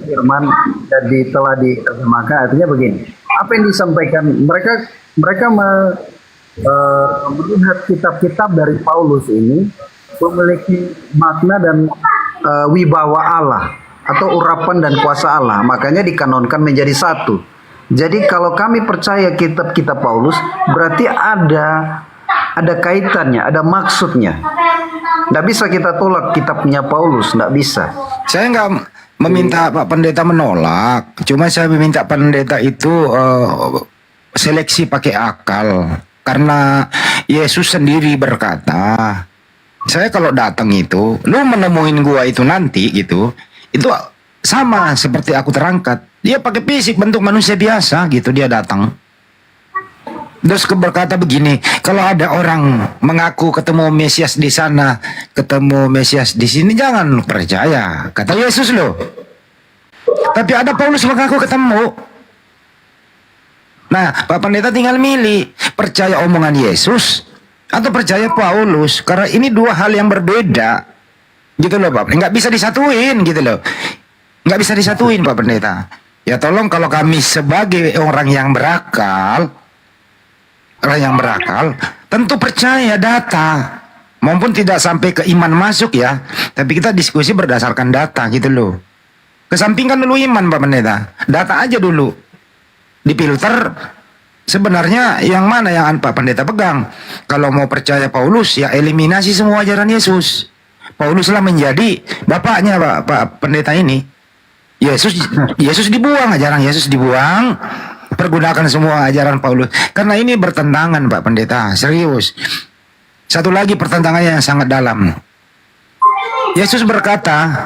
firman jadi telah diterjemahkan. Artinya begini, apa yang disampaikan mereka melihat kitab-kitab dari Paulus ini memiliki makna dan wibawa Allah atau urapan dan kuasa Allah, makanya dikanonkan menjadi satu. Jadi kalau kami percaya kitab-kitab Paulus, berarti ada kaitannya, ada maksudnya. Nggak bisa kita tolak kitabnya Paulus, nggak bisa. Saya nggak meminta Pak Pendeta menolak, cuma saya meminta Pendeta itu seleksi pakai akal. Karena Yesus sendiri berkata, saya kalau datang itu, lu menemuin gua itu nanti gitu, itu sama seperti aku terangkat. Dia pakai fisik bentuk manusia biasa gitu, dia datang. Terus berkata begini, kalau ada orang mengaku ketemu Mesias di sana, ketemu Mesias di sini, jangan percaya. Kata Yesus loh. Tapi ada Paulus mengaku ketemu. Nah, Pak Pendeta tinggal milih, percaya omongan Yesus atau percaya Paulus. Karena ini dua hal yang berbeda. Gitu loh Pak, nggak bisa disatuin gitu loh. Nggak bisa disatuin Pak Pendeta. Ya tolong kalau kami sebagai orang yang berakal, tentu percaya data, maupun tidak sampai ke iman masuk ya, tapi kita diskusi berdasarkan data gitu loh. Kesampingkan dulu iman Pak Pendeta, data aja dulu, difilter sebenarnya yang mana yang Pak Pendeta pegang. Kalau mau percaya Paulus ya eliminasi semua ajaran Yesus. Pauluslah menjadi bapaknya Pak Pendeta ini. Yesus dibuang, ajaran Yesus dibuang. Pergunakan semua ajaran Paulus. Karena ini bertentangan Pak Pendeta, serius. Satu lagi pertentangannya yang sangat dalam. Yesus berkata,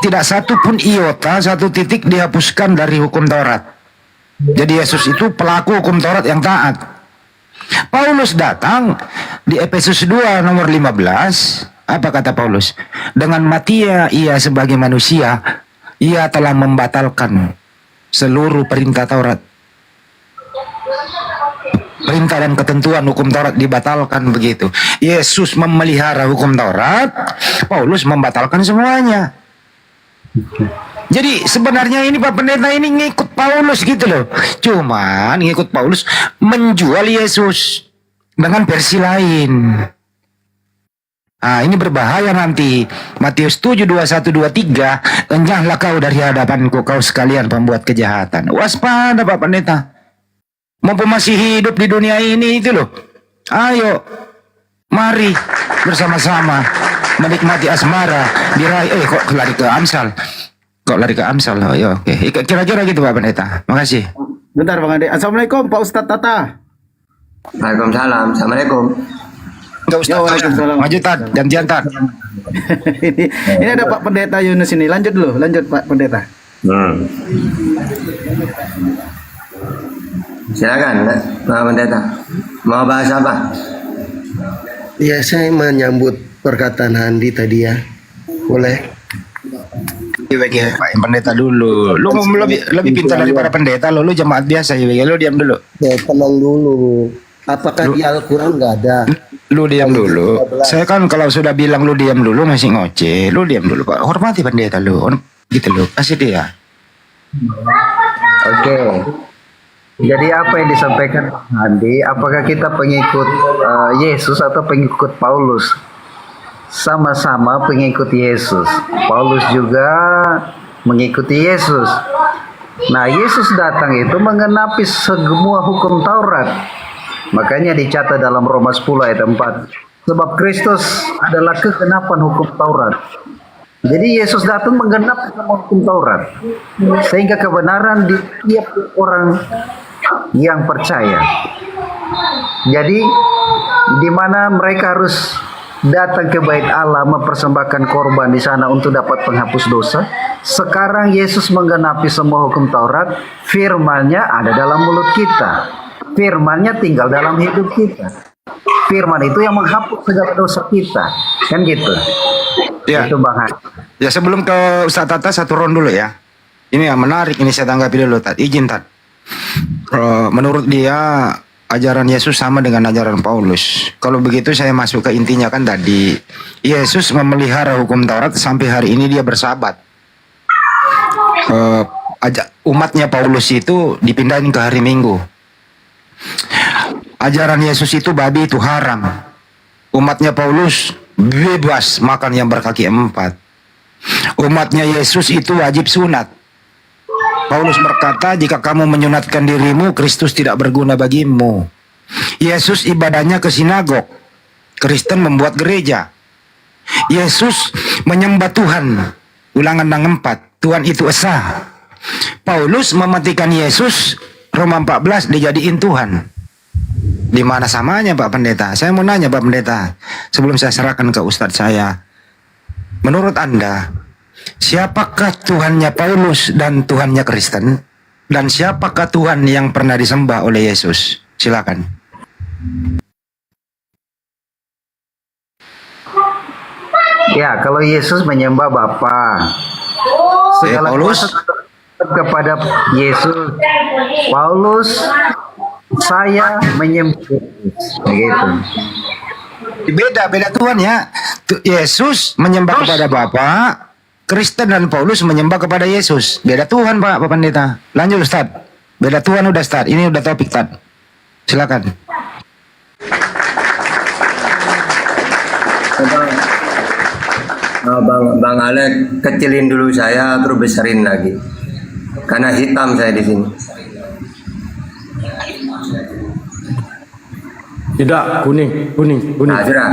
tidak satu pun iota, satu titik dihapuskan dari hukum Taurat. Jadi Yesus itu pelaku hukum Taurat yang taat. Paulus datang di Efesus 2 nomor 15. Apa kata Paulus? Dengan matinya ia sebagai manusia, ia telah membatalkan seluruh perintah Taurat. Perintah dan ketentuan hukum Taurat dibatalkan begitu. Yesus memelihara hukum Taurat, Paulus membatalkan semuanya. Jadi sebenarnya ini Pak Pendeta ini ngikut Paulus gitu loh. Cuman ngikut Paulus menjual Yesus dengan versi lain. Ah, ini berbahaya nanti. Matius 7, 21, 23. Enyahlah kau dari hadapanku, kau sekalian pembuat kejahatan. Waspada Pak Pendeta. Mumpung masih hidup di dunia ini itu loh. Ayo, mari bersama-sama menikmati asmara. Diraih, kok lari ke Amsal? Kok lari ke Amsal? Oh, ya, oke. Kira-kira gitu Pak Pendeta. Makasih. Bentar Bang Ade. Assalamualaikum Pak Ustadz Tata. Waalaikumsalam. Assalamualaikum. Enggak Ustaz. Maju Tad, gantian Tad. ini ada Pak Pendeta Yunus ini. Lanjut dulu, lanjut Pak Pendeta. Silakan Pak Pendeta. Mau bahas apa? Ya, saya menyambut perkataan Handi tadi ya. Boleh? Ya, Pak Pendeta dulu. Lu lebih pintar daripada pendeta lo. Lu jemaat biasa ya. Lu diam dulu. Ya, tenang dulu. Apakah di Al-Quran nggak ada? Lu diam dulu. Saya kan kalau sudah bilang lu diam dulu masih ngoceh. Lu diam dulu Pak. Hormati pendeta lu. Gitu lu. Kasih dia. Oke. Jadi apa yang disampaikan Andi? Apakah kita pengikut Yesus atau pengikut Paulus? Sama-sama pengikut Yesus. Paulus juga mengikuti Yesus. Nah, Yesus datang itu menggenapi semua hukum Taurat. Makanya dicatat dalam Roma 10 ayat 4. Sebab Kristus adalah kegenapan hukum Taurat. Jadi Yesus datang menggenapi semua hukum Taurat. Sehingga kebenaran di tiap orang yang percaya. Jadi di mana mereka harus datang ke bait Allah mempersembahkan korban di sana untuk dapat penghapus dosa. Sekarang Yesus menggenapi semua hukum Taurat. Firman-Nya ada dalam mulut kita. Firman-Nya tinggal dalam hidup kita. Firman itu yang menghapus segala dosa kita. Kan gitu. Ya. Itu Bang Han. Ya, sebelum ke Ustaz Tata satu round dulu ya. Ini yang menarik, ini saya tanggapi dulu Tad. Izin Tad. Menurut dia ajaran Yesus sama dengan ajaran Paulus. Kalau begitu saya masuk ke intinya kan tadi. Yesus memelihara hukum Taurat sampai hari ini dia bersahabat. Umatnya Paulus itu dipindahin ke hari Minggu. Ajaran Yesus itu babi itu haram. Umatnya Paulus bebas makan yang berkaki 4. Umatnya Yesus itu wajib sunat. Paulus berkata, jika kamu menyunatkan dirimu, Kristus tidak berguna bagimu. Yesus ibadahnya ke sinagog. Kristen membuat gereja. Yesus menyembah Tuhan. Ulangan 6:4. Tuhan itu esa. Paulus mematikan Yesus. Roma 14 dijadiin Tuhan. Di mana samanya Pak Pendeta? Saya mau nanya Pak Pendeta. Sebelum saya serahkan ke Ustadz saya. Menurut Anda, siapakah Tuhannya Paulus dan Tuhannya Kristen? Dan siapakah Tuhan yang pernah disembah oleh Yesus? Silakan. Ya, kalau Yesus menyembah Bapa, segala kuasa kepada Yesus. Paulus, saya menyembah Yesus. Begitu. Beda Tuhan ya. Yesus menyembah kepada Bapa. Kristen dan Paulus menyembah kepada Yesus. Beda Tuhan Pak Pendeta. Lanjut Ustaz. Beda Tuhan udah Ustaz. Ini udah topik Ustaz. Silakan. Bang Alek kecilin dulu saya terus besarin lagi. Karena hitam saya di sini. Tidak, kuning. Nah, sudah.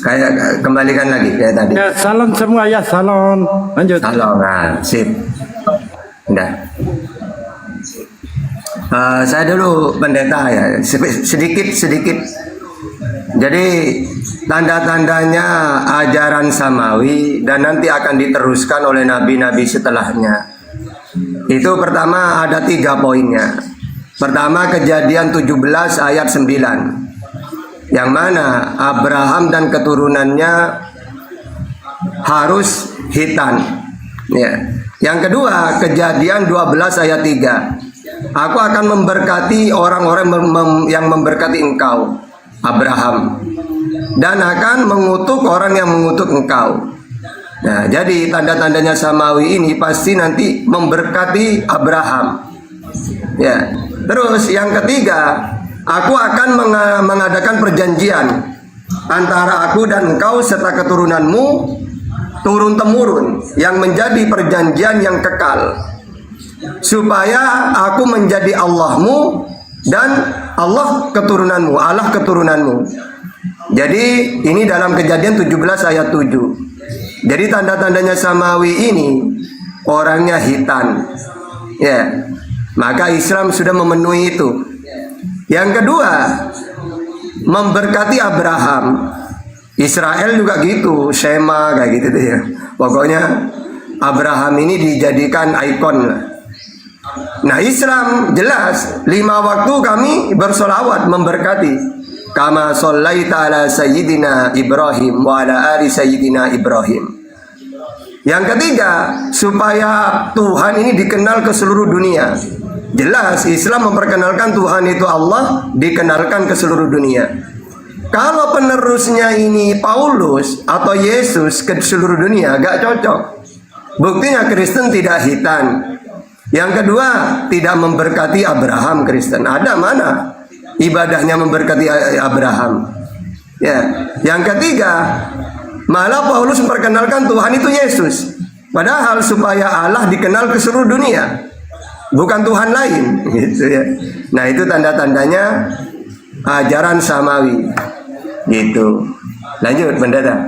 Kayak kembalikan lagi kayak tadi. Ya, salon semua ya, salon. Lanjut. Salon, nah, sip. Udah. Saya dulu pendeta ya, sedikit. Jadi tanda-tandanya ajaran samawi dan nanti akan diteruskan oleh nabi-nabi setelahnya. Itu pertama ada 3 poinnya. Pertama Kejadian 17 ayat 9. Yang mana Abraham dan keturunannya harus hitan. Ya. Yang kedua Kejadian 12 ayat 3. Aku akan memberkati orang-orang yang memberkati engkau, Abraham, dan akan mengutuk orang yang mengutuk engkau. Nah, jadi tanda-tandanya samawi ini pasti nanti memberkati Abraham. Ya. Terus yang ketiga, aku akan mengadakan perjanjian antara aku dan engkau serta keturunanmu turun temurun yang menjadi perjanjian yang kekal, supaya aku menjadi Allahmu dan Allah keturunanmu, Allah keturunanmu. Jadi ini dalam Kejadian 17 ayat 7. Jadi tanda-tandanya samawi ini orangnya hitam. Ya. Maka Islam sudah memenuhi itu. Yang kedua, memberkati Abraham. Israel juga gitu, Shema kayak gitu tuh ya. Pokoknya Abraham ini dijadikan ikon lah. Nah, Islam jelas 5 waktu kami bersolawat memberkati. Kama shallaita ala sayyidina Ibrahim wa ala ali sayyidina Ibrahim. Yang ketiga, supaya Tuhan ini dikenal ke seluruh dunia. Jelas Islam memperkenalkan Tuhan itu Allah, dikenalkan ke seluruh dunia. Kalau penerusnya ini Paulus atau Yesus ke seluruh dunia, gak cocok. Buktinya Kristen tidak hitam. Yang kedua, tidak memberkati Abraham Kristen. Ada mana ibadahnya memberkati Abraham? Ya. Yang ketiga, malah Paulus memperkenalkan Tuhan itu Yesus. Padahal supaya Allah dikenal ke seluruh dunia, bukan Tuhan lain, gitu ya. Nah, itu tanda-tandanya ajaran samawi, gitu. Lanjut, Pendeta.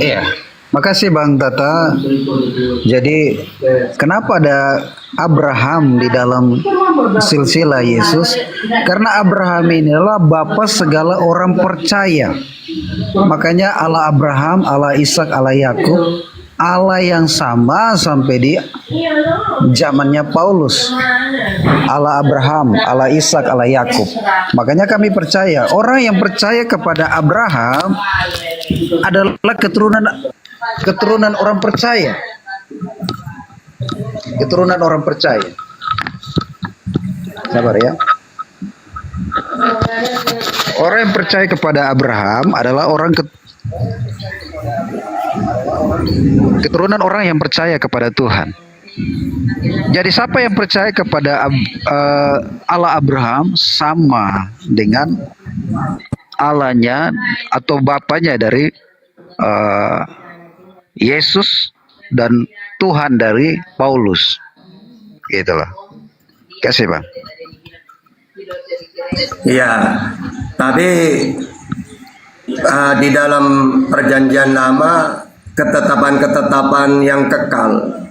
Iya. Makasih Bang Tata. Jadi kenapa ada Abraham di dalam silsilah Yesus? Karena Abraham inilah bapa segala orang percaya. Makanya Allah Abraham, Allah Ishak, Allah Yakub, Allah yang sama sampai di zamannya Paulus. Allah Abraham, Allah Ishak, Allah Yakub. Makanya kami percaya orang yang percaya kepada Abraham adalah keturunan orang percaya. Keturunan orang percaya. Sabar ya. Orang yang percaya kepada Abraham adalah orang keturunan orang yang percaya kepada Tuhan. Jadi siapa yang percaya kepada Allah Abraham sama dengan Allahnya atau bapaknya dari Yesus dan Tuhan dari Paulus. Gitulah. Kasih Bang. Iya, tapi di dalam perjanjian lama ketetapan-ketetapan yang kekal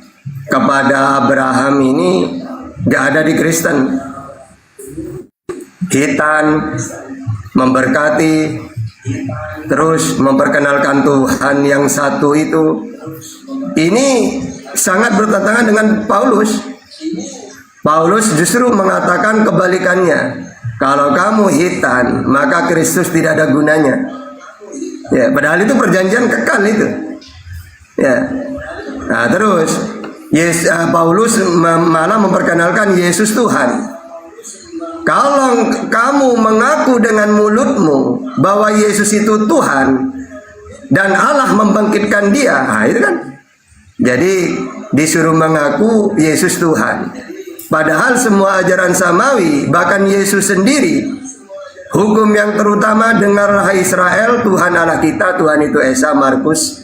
kepada Abraham ini gak ada di Kristen. Hitam, memberkati, terus memperkenalkan Tuhan yang satu itu. Ini sangat bertentangan dengan Paulus. Paulus justru mengatakan kebalikannya. Kalau kamu hitam, maka Kristus tidak ada gunanya. Ya, padahal itu perjanjian kekal itu. Ya. Nah, terus Paulus malah memperkenalkan Yesus Tuhan. Kalau kamu mengaku dengan mulutmu bahwa Yesus itu Tuhan dan Allah membangkitkan dia, nah itu kan. Jadi disuruh mengaku Yesus Tuhan. Padahal semua ajaran samawi, bahkan Yesus sendiri, hukum yang terutama, dengarlah Israel, Tuhan Allah kita, Tuhan itu Esa, Markus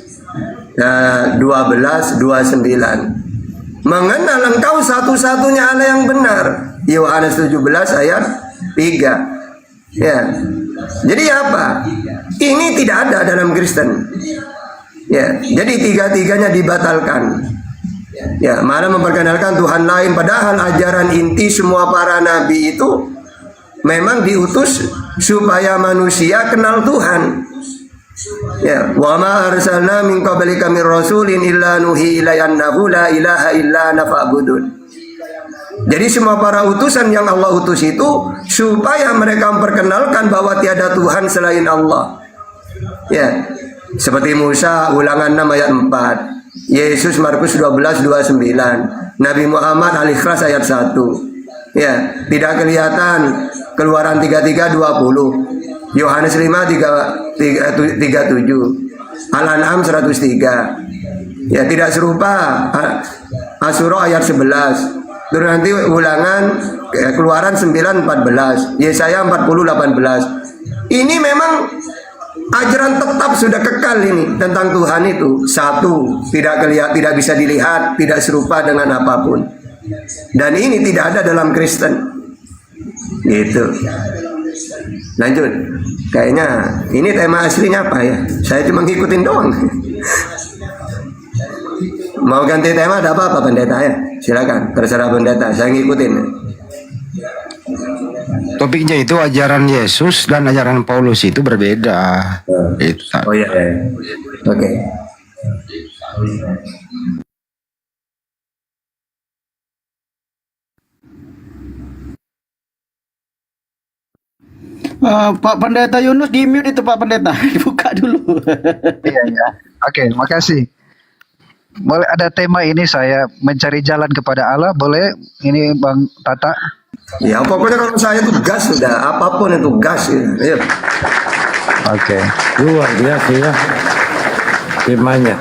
12:29. Mengenal engkau satu-satunya Allah yang benar, Yohanes 17 ayat 3. Ya. Jadi apa? Ini tidak ada dalam Kristen. Ya, jadi tiga-tiganya dibatalkan. Ya, malah memperkenalkan Tuhan lain, padahal ajaran inti semua para nabi itu memang diutus supaya manusia kenal Tuhan. Ya, wa ma arsalna min qablika mir rasulin illa nuhi ilaihi annahu la ilaha illa ana fa'budun. Jadi semua para utusan yang Allah utus itu supaya mereka memperkenalkan bahwa tiada Tuhan selain Allah. Ya, seperti Musa Ulangan 6 ayat 4. Yesus Markus 12:29, Nabi Muhammad Al-Ikhlas ayat 1. Ya, tidak kelihatan Keluaran 33:20, Yohanes 5:37, Al-An'am 103. Ya tidak serupa Asyura ayat 11. Terus nanti ulangan Keluaran 9:14, Yesaya 40:18. Ini memang ajaran tetap sudah kekal ini tentang Tuhan itu satu, tidak bisa dilihat, tidak serupa dengan apapun. Dan ini tidak ada dalam Kristen. Gitu. Lanjut. Kayaknya ini tema aslinya apa ya? Saya cuma ngikutin doang. Mau ganti tema ada apa pendeta ya? Silakan, terserah pendeta, saya ngikutin. Topiknya itu ajaran Yesus dan ajaran Paulus itu berbeda. Oh iya. Oke. Pak Pendeta Yunus di mute itu Pak Pendeta. Dibuka dulu. Iya, iya. Oke, makasih. Boleh ada tema ini saya mencari jalan kepada Allah, boleh? Ini Bang Tata. Ya pokoknya kalau saya tuh gas sudah, apapun itu gas ya. Ayo. Oke. Luar biasa ya temanya.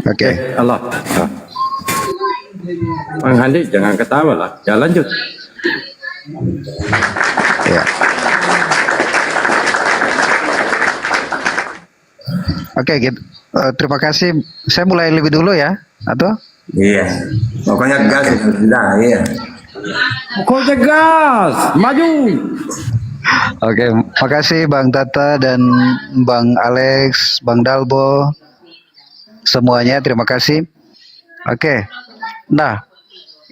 Oke. Allah. Bang Handi jangan ketawa lah. Ya lanjut. Ya. Oke, gitu. Terima kasih. Saya mulai lebih dulu ya, atau? Iya. Pokoknya gas sudah, iya. Pokoknya gas, maju. Oke, makasih Bang Tata dan Bang Alex, Bang Dalbo, semuanya terima kasih. Oke, nah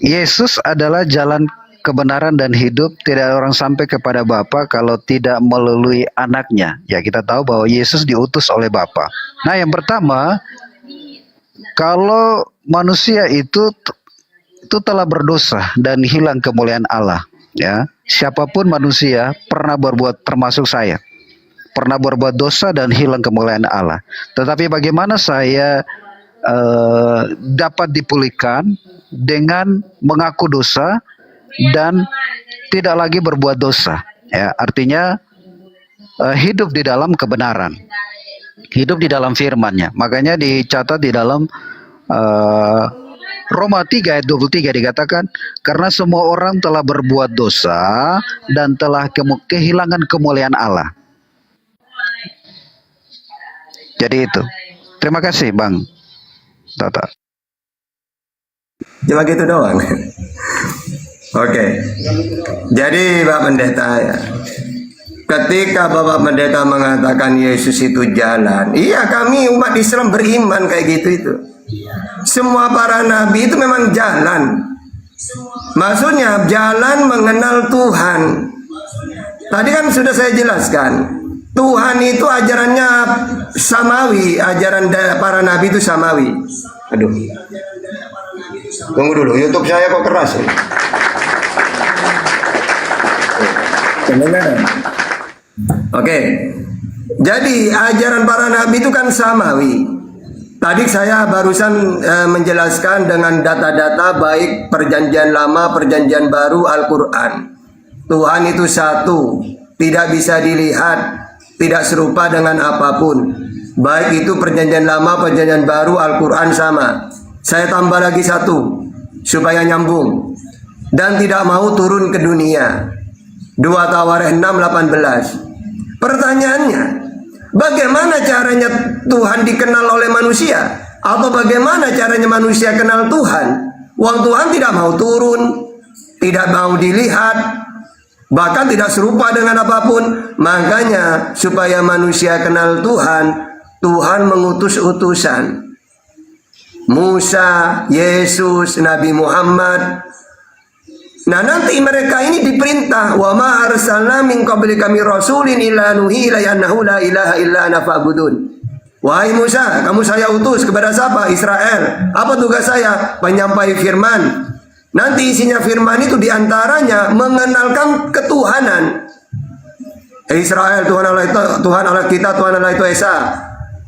Yesus adalah jalan kebenaran dan hidup. Tidak ada orang sampai kepada Bapa kalau tidak melalui anaknya. Ya kita tahu bahwa Yesus diutus oleh Bapa. Nah yang pertama, kalau manusia itu telah berdosa dan hilang kemuliaan Allah. Ya, siapapun manusia pernah berbuat, termasuk saya, pernah berbuat dosa dan hilang kemuliaan Allah. Tetapi bagaimana saya dapat dipulihkan dengan mengaku dosa dan tidak lagi berbuat dosa? Ya, artinya hidup di dalam kebenaran, hidup di dalam firman-Nya. Makanya dicatat di dalam Roma 3 ayat 23 dikatakan, karena semua orang telah berbuat dosa dan telah kehilangan kemuliaan Allah. Jadi itu. Terima kasih Bang Tata. Cuma gitu doang. Oke. Jadi Pak Pendeta ya, ketika Bapak Pendeta mengatakan Yesus itu jalan, iya kami umat Islam beriman kayak gitu itu. Semua para nabi itu memang jalan. Maksudnya jalan mengenal Tuhan. Tadi kan sudah saya jelaskan, Tuhan itu ajarannya samawi, ajaran para nabi itu samawi. Aduh, tunggu dulu, YouTube saya kok keras ya? Oke, jadi ajaran para nabi itu kan samawi. Tadi saya barusan menjelaskan dengan data-data baik perjanjian lama, perjanjian baru, Al-Quran. Tuhan itu satu, tidak bisa dilihat, tidak serupa dengan apapun. Baik itu perjanjian lama, perjanjian baru, Al-Quran sama. Saya tambah lagi satu, supaya nyambung. Dan tidak mau turun ke dunia. 2 Tawarikh 6:18. Pertanyaannya, bagaimana caranya Tuhan dikenal oleh manusia? Atau bagaimana caranya manusia kenal Tuhan? Wong Tuhan tidak mau turun, tidak mau dilihat, bahkan tidak serupa dengan apapun. Makanya supaya manusia kenal Tuhan, Tuhan mengutus utusan. Musa, Yesus, Nabi Muhammad. Nah nanti mereka ini diperintah, wa ma arsalna min qablika min rasulin illa nuhi ilaihi annahu la ilaha illa ana fa'budun. Wahai Musa, kamu saya utus kepada siapa? Israel. Apa tugas saya? Penyampai firman. Nanti isinya firman itu diantaranya mengenalkan ketuhanan. Israel, Tuhan Allah itu, Tuhan Allah kita, Tuhan Allah itu Esa.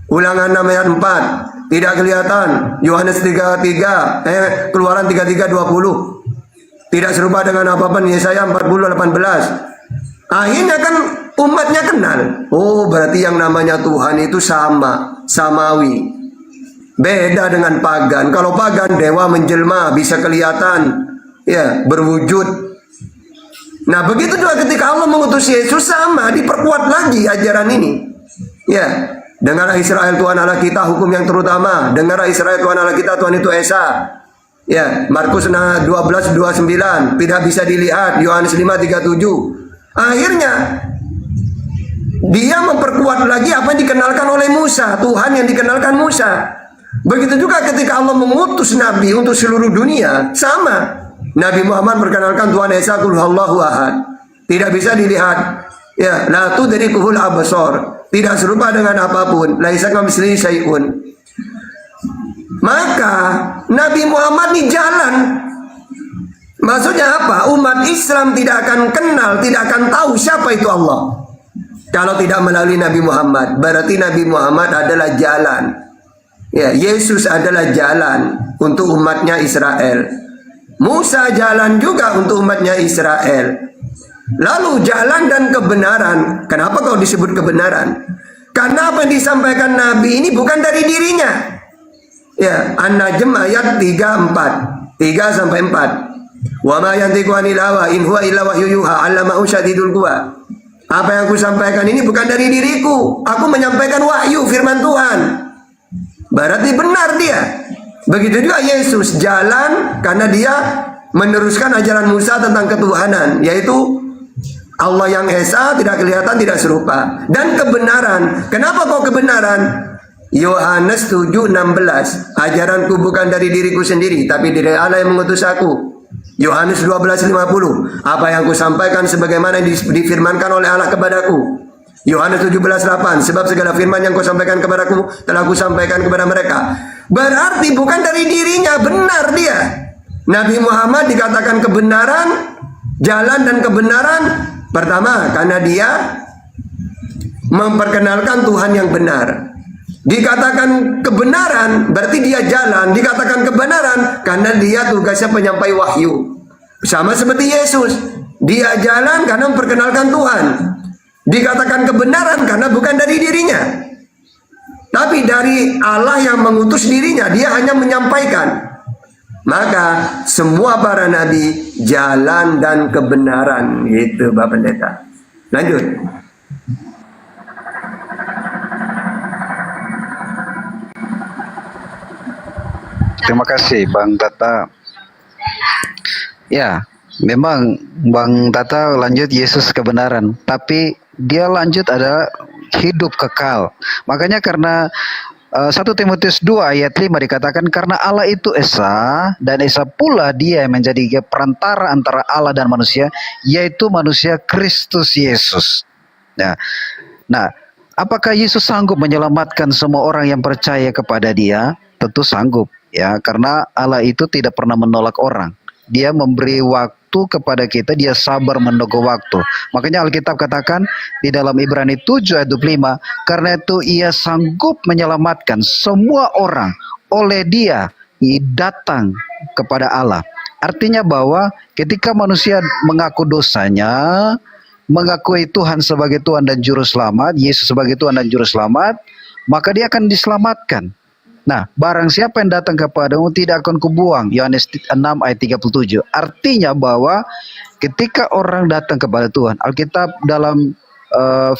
Ulangan 6 ayat 4. Tidak kelihatan. Yohanes 3:3, Keluaran 33:20. Tidak serupa dengan apapun. Yesaya 40:18. Akhirnya kan umatnya kenal. Oh, berarti yang namanya Tuhan itu sama, samawi. Beda dengan pagan. Kalau pagan dewa menjelma, bisa kelihatan, ya, berwujud. Nah, begitu juga ketika Allah mengutus Yesus, sama, diperkuat lagi ajaran ini. Ya, dengarlah Israel, Tuhan Allah kita hukum yang terutama. Dengarlah Israel, Tuhan Allah kita, Tuhan itu Esa. Ya, Markus 12:29 tidak bisa dilihat. Yohanes 5:37. Akhirnya dia memperkuat lagi apa yang dikenalkan oleh Musa, Tuhan yang dikenalkan Musa. Begitu juga ketika Allah mengutus Nabi untuk seluruh dunia, sama. Nabi Muhammad perkenalkan Tuhan Esa, Qul huwallahu ahad. Tidak bisa dilihat. Ya, la tudrikuhul absar. Tidak serupa dengan apapun. Laisa kamitslihi syai'un. Maka Nabi Muhammad ini jalan. Maksudnya apa? Umat Islam tidak akan kenal, tidak akan tahu siapa itu Allah kalau tidak melalui Nabi Muhammad. Berarti Nabi Muhammad adalah jalan. Ya, Yesus adalah jalan untuk umatnya Israel. Musa jalan juga untuk umatnya Israel. Lalu jalan dan kebenaran. Kenapa kau disebut kebenaran? Karena apa yang disampaikan Nabi ini bukan dari dirinya. Ya, An-Najm ayat 3-4. Wa ma yantiqu anil hawa in huwa illa wahyu yuha 'allamahu syadidul quwa. Apa yang aku sampaikan ini bukan dari diriku. Aku menyampaikan wahyu firman Tuhan. Berarti benar dia. Begitu juga Yesus jalan karena dia meneruskan ajaran Musa tentang ketuhanan, yaitu Allah yang Esa, tidak kelihatan, tidak serupa. Dan kebenaran. Kenapa kok kebenaran? Yohanes 7:16. Ajaranku bukan dari diriku sendiri, tapi dari Allah yang mengutus aku. Yohanes 12:50. Apa yang kusampaikan sebagaimana difirmankan oleh Allah kepadaku. Yohanes 17:8. Sebab segala firman yang kau sampaikan kepadaku telah kusampaikan kepada mereka. Berarti bukan dari dirinya, benar dia. Nabi Muhammad dikatakan kebenaran, jalan dan kebenaran. Pertama, karena dia memperkenalkan Tuhan yang benar. Dikatakan kebenaran, berarti dia jalan. Dikatakan kebenaran, karena dia tugasnya penyampai wahyu. Sama seperti Yesus. Dia jalan karena memperkenalkan Tuhan. Dikatakan kebenaran karena bukan dari dirinya. Tapi dari Allah yang mengutus dirinya. Dia hanya menyampaikan. Maka semua para nabi jalan dan kebenaran. Gitu Bapak Pendeta. Lanjut. Terima kasih Bang Tata. Ya, memang Bang Tata lanjut Yesus kebenaran, tapi dia lanjut ada hidup kekal. Makanya karena 1 Timotius 2 ayat 5 dikatakan karena Allah itu Esa dan Esa pula dia yang menjadi perantara antara Allah dan manusia, yaitu manusia Kristus Yesus. Ya. Nah, apakah Yesus sanggup menyelamatkan semua orang yang percaya kepada Dia? Tentu sanggup. Ya, karena Allah itu tidak pernah menolak orang. Dia memberi waktu kepada kita, dia sabar menunggu waktu. Makanya Alkitab katakan di dalam Ibrani 7 ayat 25, karena itu ia sanggup menyelamatkan semua orang oleh dia datang kepada Allah. Artinya bahwa ketika manusia mengaku dosanya, mengakui Tuhan sebagai Tuhan dan Juru Selamat, Yesus sebagai Tuhan dan Juru Selamat, maka dia akan diselamatkan. Nah, barang siapa yang datang kepadamu tidak akan kubuang. Yohanes 6 ayat 37. Artinya bahwa ketika orang datang kepada Tuhan, Alkitab dalam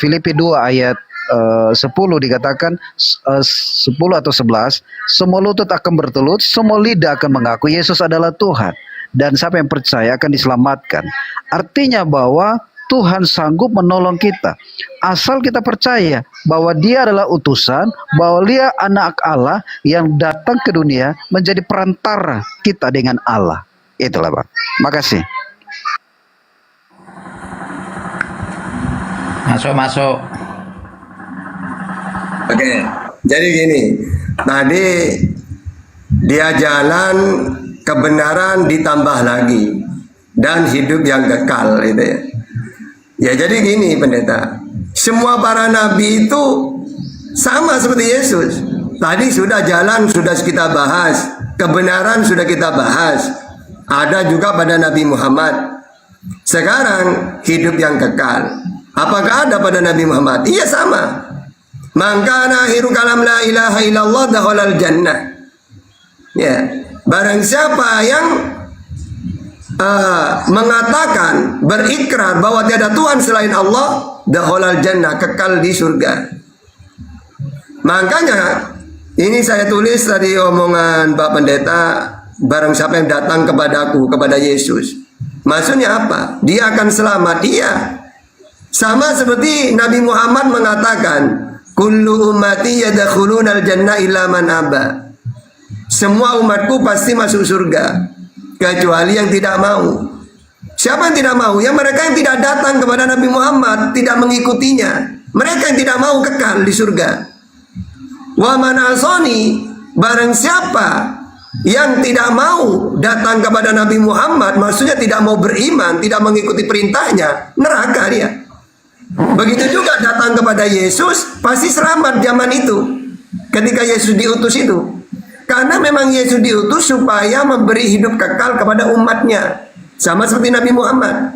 Filipi 2 ayat 10 dikatakan 10 atau 11, semua lutut akan bertelut, semua lidah akan mengaku Yesus adalah Tuhan. Dan siapa yang percaya akan diselamatkan. Artinya bahwa Tuhan sanggup menolong kita. Asal kita percaya bahwa Dia adalah utusan, bahwa Dia anak Allah yang datang ke dunia menjadi perantara kita dengan Allah. Itulah Pak. Makasih. Masuk. Oke, jadi gini. Tadi dia jalan kebenaran ditambah lagi dan hidup yang kekal itu ya. Ya jadi gini pendeta, semua para nabi itu sama seperti Yesus. Tadi sudah jalan, sudah kita bahas. Kebenaran sudah kita bahas. ada juga pada Nabi Muhammad. Sekarang hidup yang kekal, apakah ada pada Nabi Muhammad? Iya, sama. Mangkana akhiru kalam la ilaha illallah dakhalal jannah. Ya, barang siapa yang mengatakan, berikrar bahwa tiada Tuhan selain Allah, dakhalal jannah, kekal di surga. Makanya ini saya tulis tadi omongan Pak Pendeta, barang siapa yang datang kepadaku, kepada Yesus, maksudnya apa? Dia akan selamat. Iya. Sama seperti Nabi Muhammad mengatakan, kullu ummati yadkhulunal jannah illa man aba. Semua umatku pasti masuk surga kecuali yang tidak mau. Siapa yang tidak mau? Ya mereka yang tidak datang kepada Nabi Muhammad, tidak mengikutinya. Mereka yang tidak mau kekal di surga. Wa man asani, barang siapa yang tidak mau datang kepada Nabi Muhammad, maksudnya tidak mau beriman, tidak mengikuti perintahnya, neraka dia. Begitu juga datang kepada Yesus, pasti selamat zaman itu. Ketika Yesus diutus itu. Karena memang Yesus diutus supaya memberi hidup kekal kepada umatnya. Sama seperti Nabi Muhammad.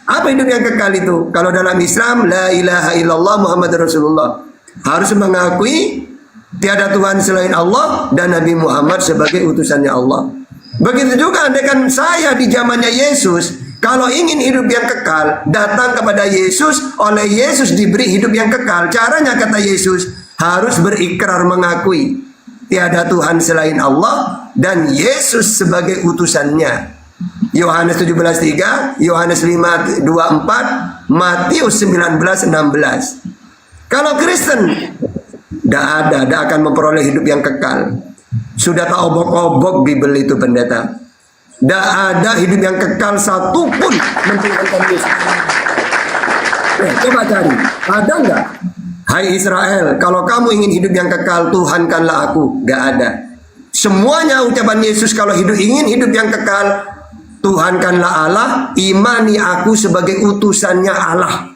Apa hidup yang kekal itu? Kalau dalam Islam, la ilaha illallah Muhammad Rasulullah. Harus mengakui tiada Tuhan selain Allah dan Nabi Muhammad sebagai utusannya Allah. Begitu juga andaikan saya di zamannya Yesus, kalau ingin hidup yang kekal, datang kepada Yesus, oleh Yesus diberi hidup yang kekal. Caranya kata Yesus, harus berikrar mengakui tiada Tuhan selain Allah dan Yesus sebagai utusannya. Yohanes 17:3, Yohanes 5:24, Matius 19:16. Kalau Kristen, tidak akan memperoleh hidup yang kekal. Sudah tak obok-obok Bible itu pendeta. Tidak ada hidup yang kekal satupun mentuhankan Yesus. Coba cari, ada nggak? Hai Israel, kalau kamu ingin hidup yang kekal, Tuhankanlah aku. Nggak ada. Semuanya ucapan Yesus kalau ingin hidup yang kekal, Tuhankanlah Allah, imani aku sebagai utusannya Allah.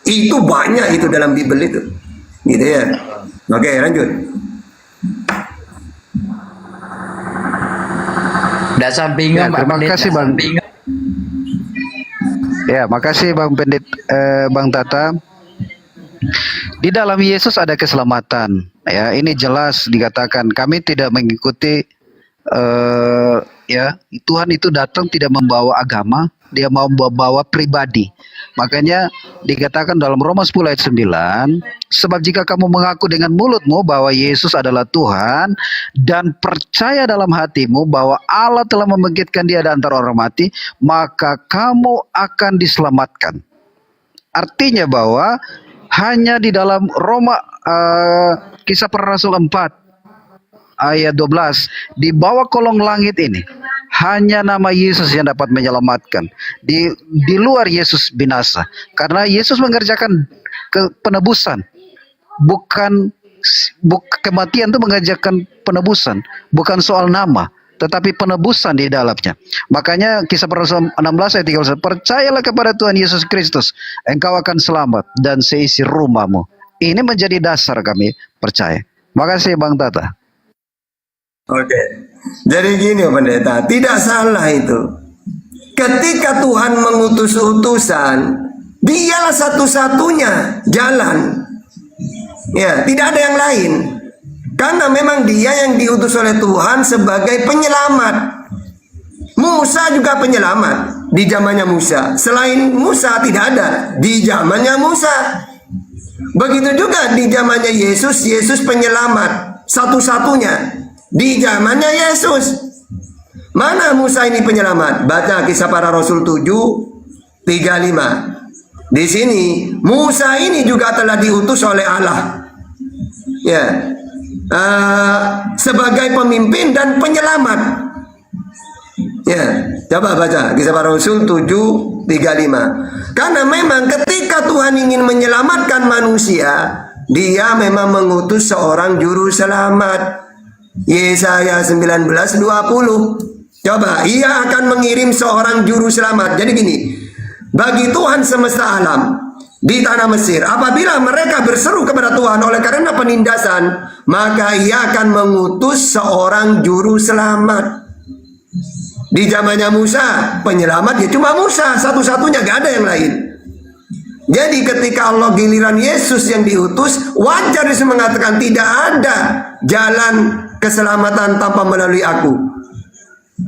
Itu banyak itu dalam Bible itu. Gitu ya. Oke, lanjut. Tidak sampingan, ya, terima kasih Bang. Ya, makasih Bang Bang Tata. Di dalam Yesus ada keselamatan. Ya, ini jelas dikatakan kami tidak mengikuti ya, Tuhan itu datang tidak membawa agama, dia mau membawa pribadi. Makanya dikatakan dalam Roma 10 ayat 9, sebab jika kamu mengaku dengan mulutmu bahwa Yesus adalah Tuhan dan percaya dalam hatimu bahwa Allah telah membangkitkan dia dari antara orang mati, maka kamu akan diselamatkan. Artinya bahwa hanya di dalam Roma Kisah Para Rasul 4 ayat 12, di bawah kolong langit ini hanya nama Yesus yang dapat menyelamatkan. Di luar Yesus binasa. Karena Yesus mengerjakan penebusan. Bukan kematian itu mengerjakan penebusan. Bukan soal nama, tetapi penebusan di dalamnya. Makanya Kisah Para Rasul 16 ayat 31, percayalah kepada Tuhan Yesus Kristus, engkau akan selamat dan seisi rumahmu. Ini menjadi dasar kami percaya. Makasih Bang Tata. Oke, jadi gini pendeta, tidak salah itu. Ketika Tuhan mengutus utusan, dialah satu-satunya jalan. Ya, tidak ada yang lain. Karena memang dia yang diutus oleh Tuhan sebagai penyelamat. Musa juga penyelamat di zamannya Musa. Selain Musa tidak ada di zamannya Musa. Begitu juga di zamannya Yesus, Yesus penyelamat satu-satunya. Di zamannya Yesus. Mana Musa ini penyelamat? Baca Kisah Para Rasul 7:35. Di sini Musa ini juga telah diutus oleh Allah. Ya. Sebagai pemimpin dan penyelamat. Ya, coba baca Kisah Para Rasul 7:35. Karena memang ketika Tuhan ingin menyelamatkan manusia, dia memang mengutus seorang juru selamat. Yesaya 19:20. Coba, ia akan mengirim seorang juru selamat. Jadi gini, bagi Tuhan semesta alam di tanah Mesir, apabila mereka berseru kepada Tuhan oleh karena penindasan, maka ia akan mengutus seorang juru selamat. Di zamannya Musa, penyelamat ya cuma Musa satu-satunya, gak ada yang lain. Jadi ketika Allah giliran Yesus yang diutus, wajar Yesus mengatakan tidak ada jalan keselamatan tanpa melalui aku.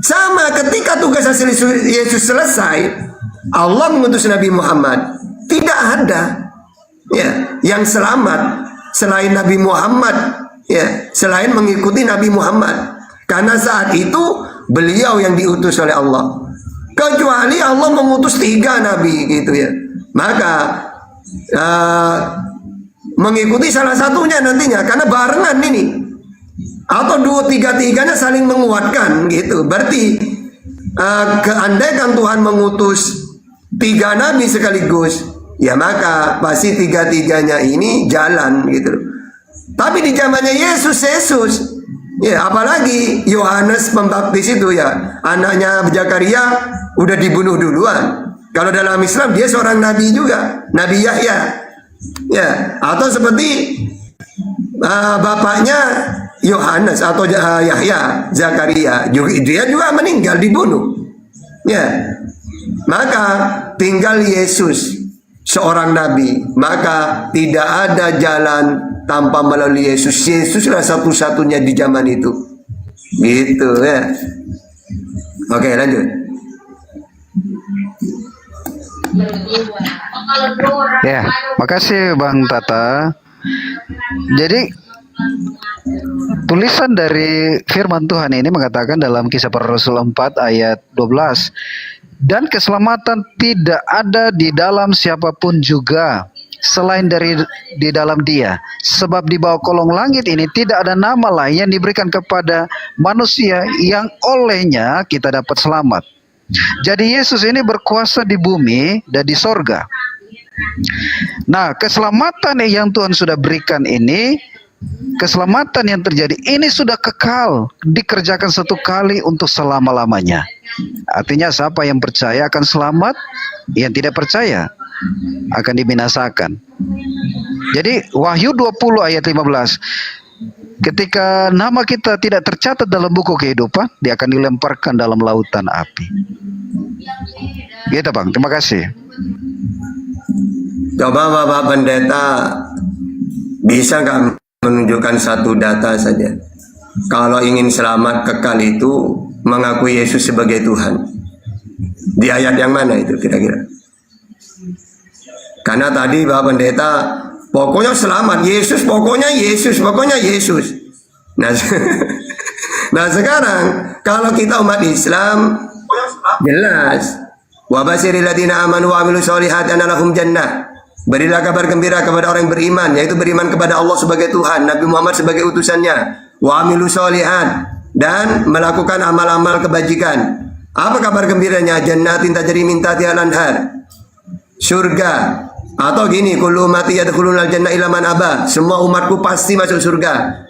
Sama ketika tugas Yesus selesai, Allah mengutus Nabi Muhammad. Tidak ada ya yang selamat selain Nabi Muhammad, ya, selain mengikuti Nabi Muhammad. Karena saat itu beliau yang diutus oleh Allah. Kecuali Allah mengutus 3 nabi gitu ya. Maka mengikuti salah satunya nantinya, karena barengan ini. Atau 2-3-3-nya saling menguatkan gitu. Berarti keandaikan Tuhan mengutus 3 nabi sekaligus, ya maka pasti 3-3-nya ini jalan gitu. Tapi di zamannya Yesus, ya apalagi Yohanes Pembaptis itu ya, anaknya Zakaria udah dibunuh duluan. Kalau dalam Islam dia seorang nabi juga, Nabi Yahya. Ya, atau seperti bapaknya Yohanes atau Yahya, Zakaria, dia juga meninggal dibunuh. Ya. Maka tinggal Yesus, seorang nabi. Maka tidak ada jalan tanpa melalui Yesus. Yesuslah satu-satunya di zaman itu. Gitu ya. Oke, lanjut. Ya, makasih Bang Tata. Jadi tulisan dari firman Tuhan ini mengatakan dalam Kisah Para Rasul 4 ayat 12, dan keselamatan tidak ada di dalam siapapun juga selain di dalam Dia, sebab di bawah kolong langit ini tidak ada nama lain yang diberikan kepada manusia yang olehnya kita dapat selamat. Jadi Yesus ini berkuasa di bumi dan di sorga. Nah, keselamatan yang Tuhan sudah berikan ini, keselamatan yang terjadi ini sudah kekal, dikerjakan satu kali untuk selama-lamanya. Artinya siapa yang percaya akan selamat, yang tidak percaya akan dibinasakan. Jadi Wahyu 20 ayat 15, ketika nama kita tidak tercatat dalam buku kehidupan, dia akan dilemparkan dalam lautan api. Gitu Bang, terima kasih. Coba Bapak Pendeta bisa nggak menunjukkan satu data saja, kalau ingin selamat kekal itu mengakui Yesus sebagai Tuhan. Di ayat yang mana itu kira-kira? Karena tadi Bapak Pendeta pokoknya selamat Yesus, pokoknya Yesus, pokoknya Yesus. Nah, nah sekarang kalau kita umat Islam jelas, wa basyiril ladzina amanu wa amilus solihati anna lahum jannah. Berilah kabar gembira kepada orang yang beriman, yaitu beriman kepada Allah sebagai Tuhan, Nabi Muhammad sebagai utusannya, wa amilus solihat, dan melakukan amal-amal kebajikan. Apa kabar gembiranya? Jannatin tajri min tahtiha al-anhar. Surga. Atau gini, kullu ummati yadkhulunal jannah illa man aba. Semua umatku pasti masuk surga.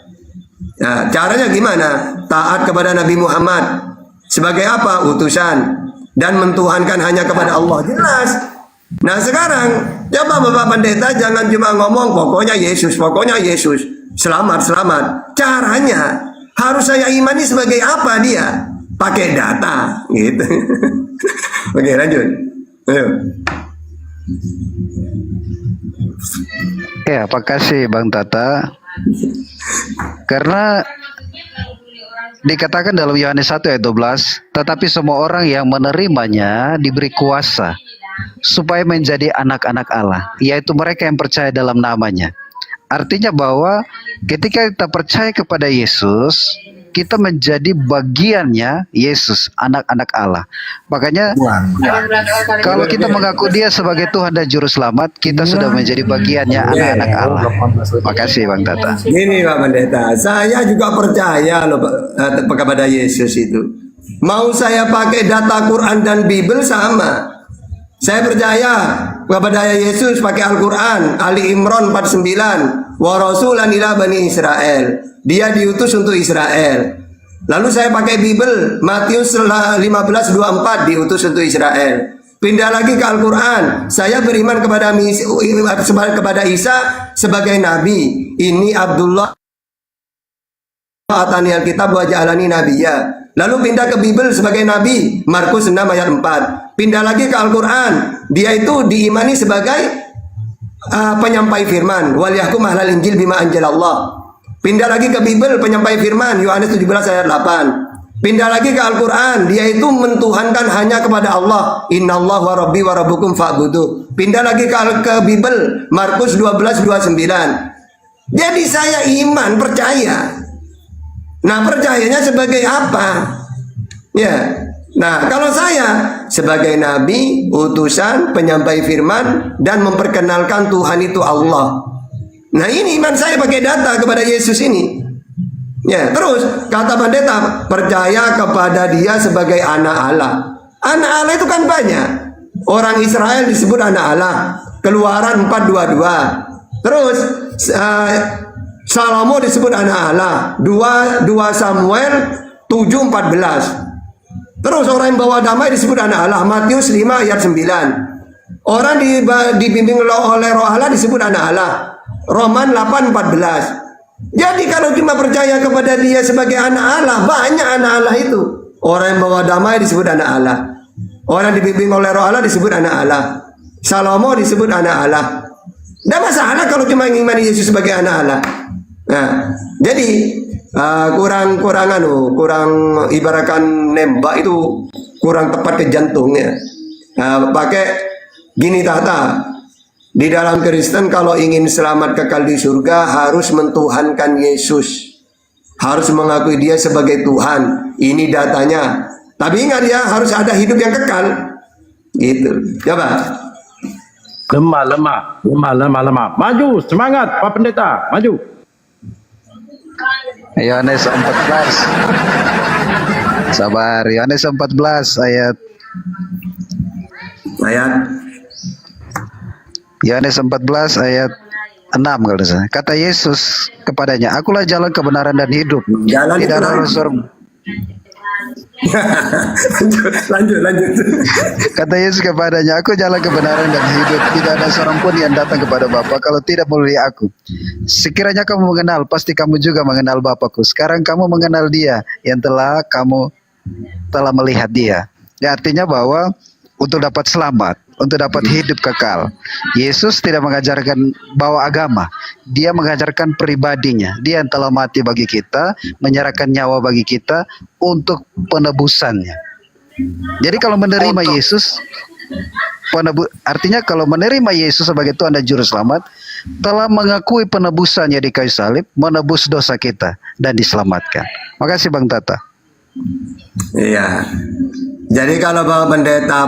Nah, caranya gimana? Taat kepada Nabi Muhammad. Sebagai apa? Utusan. Dan mentuhankan hanya kepada Allah. Jelas. Nah sekarang, coba Bapak Pendeta jangan cuma ngomong pokoknya Yesus, pokoknya Yesus. Selamat, selamat. Caranya, harus saya imani sebagai apa dia? Pakai data. Gitu. Oke, lanjut. Ayo. Ya, makasih Bang Tata. Karena dikatakan dalam Yohanes 1 ayat 12, tetapi semua orang yang menerimanya diberi kuasa supaya menjadi anak-anak Allah, yaitu mereka yang percaya dalam namanya. Artinya bahwa ketika kita percaya kepada Yesus, kita menjadi bagiannya Yesus, anak-anak Allah. Makanya kalau kita mengaku Dia sebagai Tuhan dan Juru Selamat, kita sudah menjadi bagiannya anak-anak Allah. Makasih Bang Tata. Ini Pak Pendeta, saya juga percaya loh kepada Yesus itu. Mau saya pakai data Quran dan Bible sama. Saya percaya kepada Yesus pakai Al-Quran, Ali Imran 49, wa rasulan ila bani Israel. Dia diutus untuk Israel. Lalu saya pakai Bible, Matius 15:24, diutus untuk Israel. Pindah lagi ke Al-Quran, saya beriman kepada Isa sebagai nabi. Ini Abdullah atani alkitab wa ja'alani nabiyya. Lalu pindah ke Bible sebagai nabi, Markus 6 ayat 4. Pindah lagi ke Al-Qur'an, dia itu diimani sebagai penyampai firman, wal yahkum ahlal injil bima anjalallah. Pindah lagi ke Bible, penyampai firman, Yohanes 17 ayat 8. Pindah lagi ke Al-Quran, dia itu mentuhankan hanya kepada Allah. Innallah wa rabbi wa rabbukum fa'budu. Pindah lagi ke Bible, Markus 12:29. Jadi saya iman, percaya. Nah, percayanya sebagai apa? Ya. Nah, kalau saya sebagai nabi, utusan, penyampai firman, dan memperkenalkan Tuhan itu Allah. Nah, ini iman saya pakai data kepada Yesus ini. Ya, terus kata pendeta, percaya kepada dia sebagai anak Allah. Anak Allah itu kan banyak. Orang Israel disebut anak Allah. Keluaran 4:22. Terus Salomo disebut anak Allah. 2 Samuel 7:14. Terus orang yang bawa damai disebut anak Allah. Matius 5 ayat 9. Orang dibimbing oleh Roh Allah disebut anak Allah. Roman 8:14. Jadi kalau cuma percaya kepada dia sebagai anak Allah, banyak anak Allah itu. Orang yang bawa damai disebut anak Allah. Orang dibimbing oleh Roh Allah disebut anak Allah. Salomo disebut anak Allah. Tidak masalah kalau cuma mengimani Yesus sebagai anak Allah. Nah, jadi kurang ibaratkan nembak itu kurang tepat ke jantungnya. Pakai gini tata. Di dalam Kristen kalau ingin selamat kekal di surga harus mentuhankan Yesus. Harus mengakui dia sebagai Tuhan. Ini datanya. Tapi ingat ya, harus ada hidup yang kekal. Gitu. Coba. Lemah. Maju, semangat Pak Pendeta, maju. Yohanes 14. Sabar, Yohanes 14 ayat Yohanes 14 ayat 6 kalau saya. Kata Yesus kepadanya, akulah jalan kebenaran dan hidup. Tidak ada seorang. lanjut. Kata Yesus kepadanya, aku jalan kebenaran dan hidup. Tidak ada seorang pun yang datang kepada Bapa kalau tidak melalui aku. Sekiranya kamu mengenal, pasti kamu juga mengenal Bapakku. Sekarang kamu mengenal dia yang kamu telah melihat dia. Ya, artinya bahwa untuk dapat selamat, untuk dapat hidup kekal, Yesus tidak mengajarkan bawa agama. Dia mengajarkan pribadinya. Dia yang telah mati bagi kita, menyerahkan nyawa bagi kita untuk penebusannya. Jadi kalau menerima Yesus, artinya kalau menerima Yesus sebagai Tuhan dan Juru Selamat, telah mengakui penebusannya di kayu salib, menebus dosa kita dan diselamatkan. Makasih Bang Tata. Iya. Jadi kalau Bapak Pendeta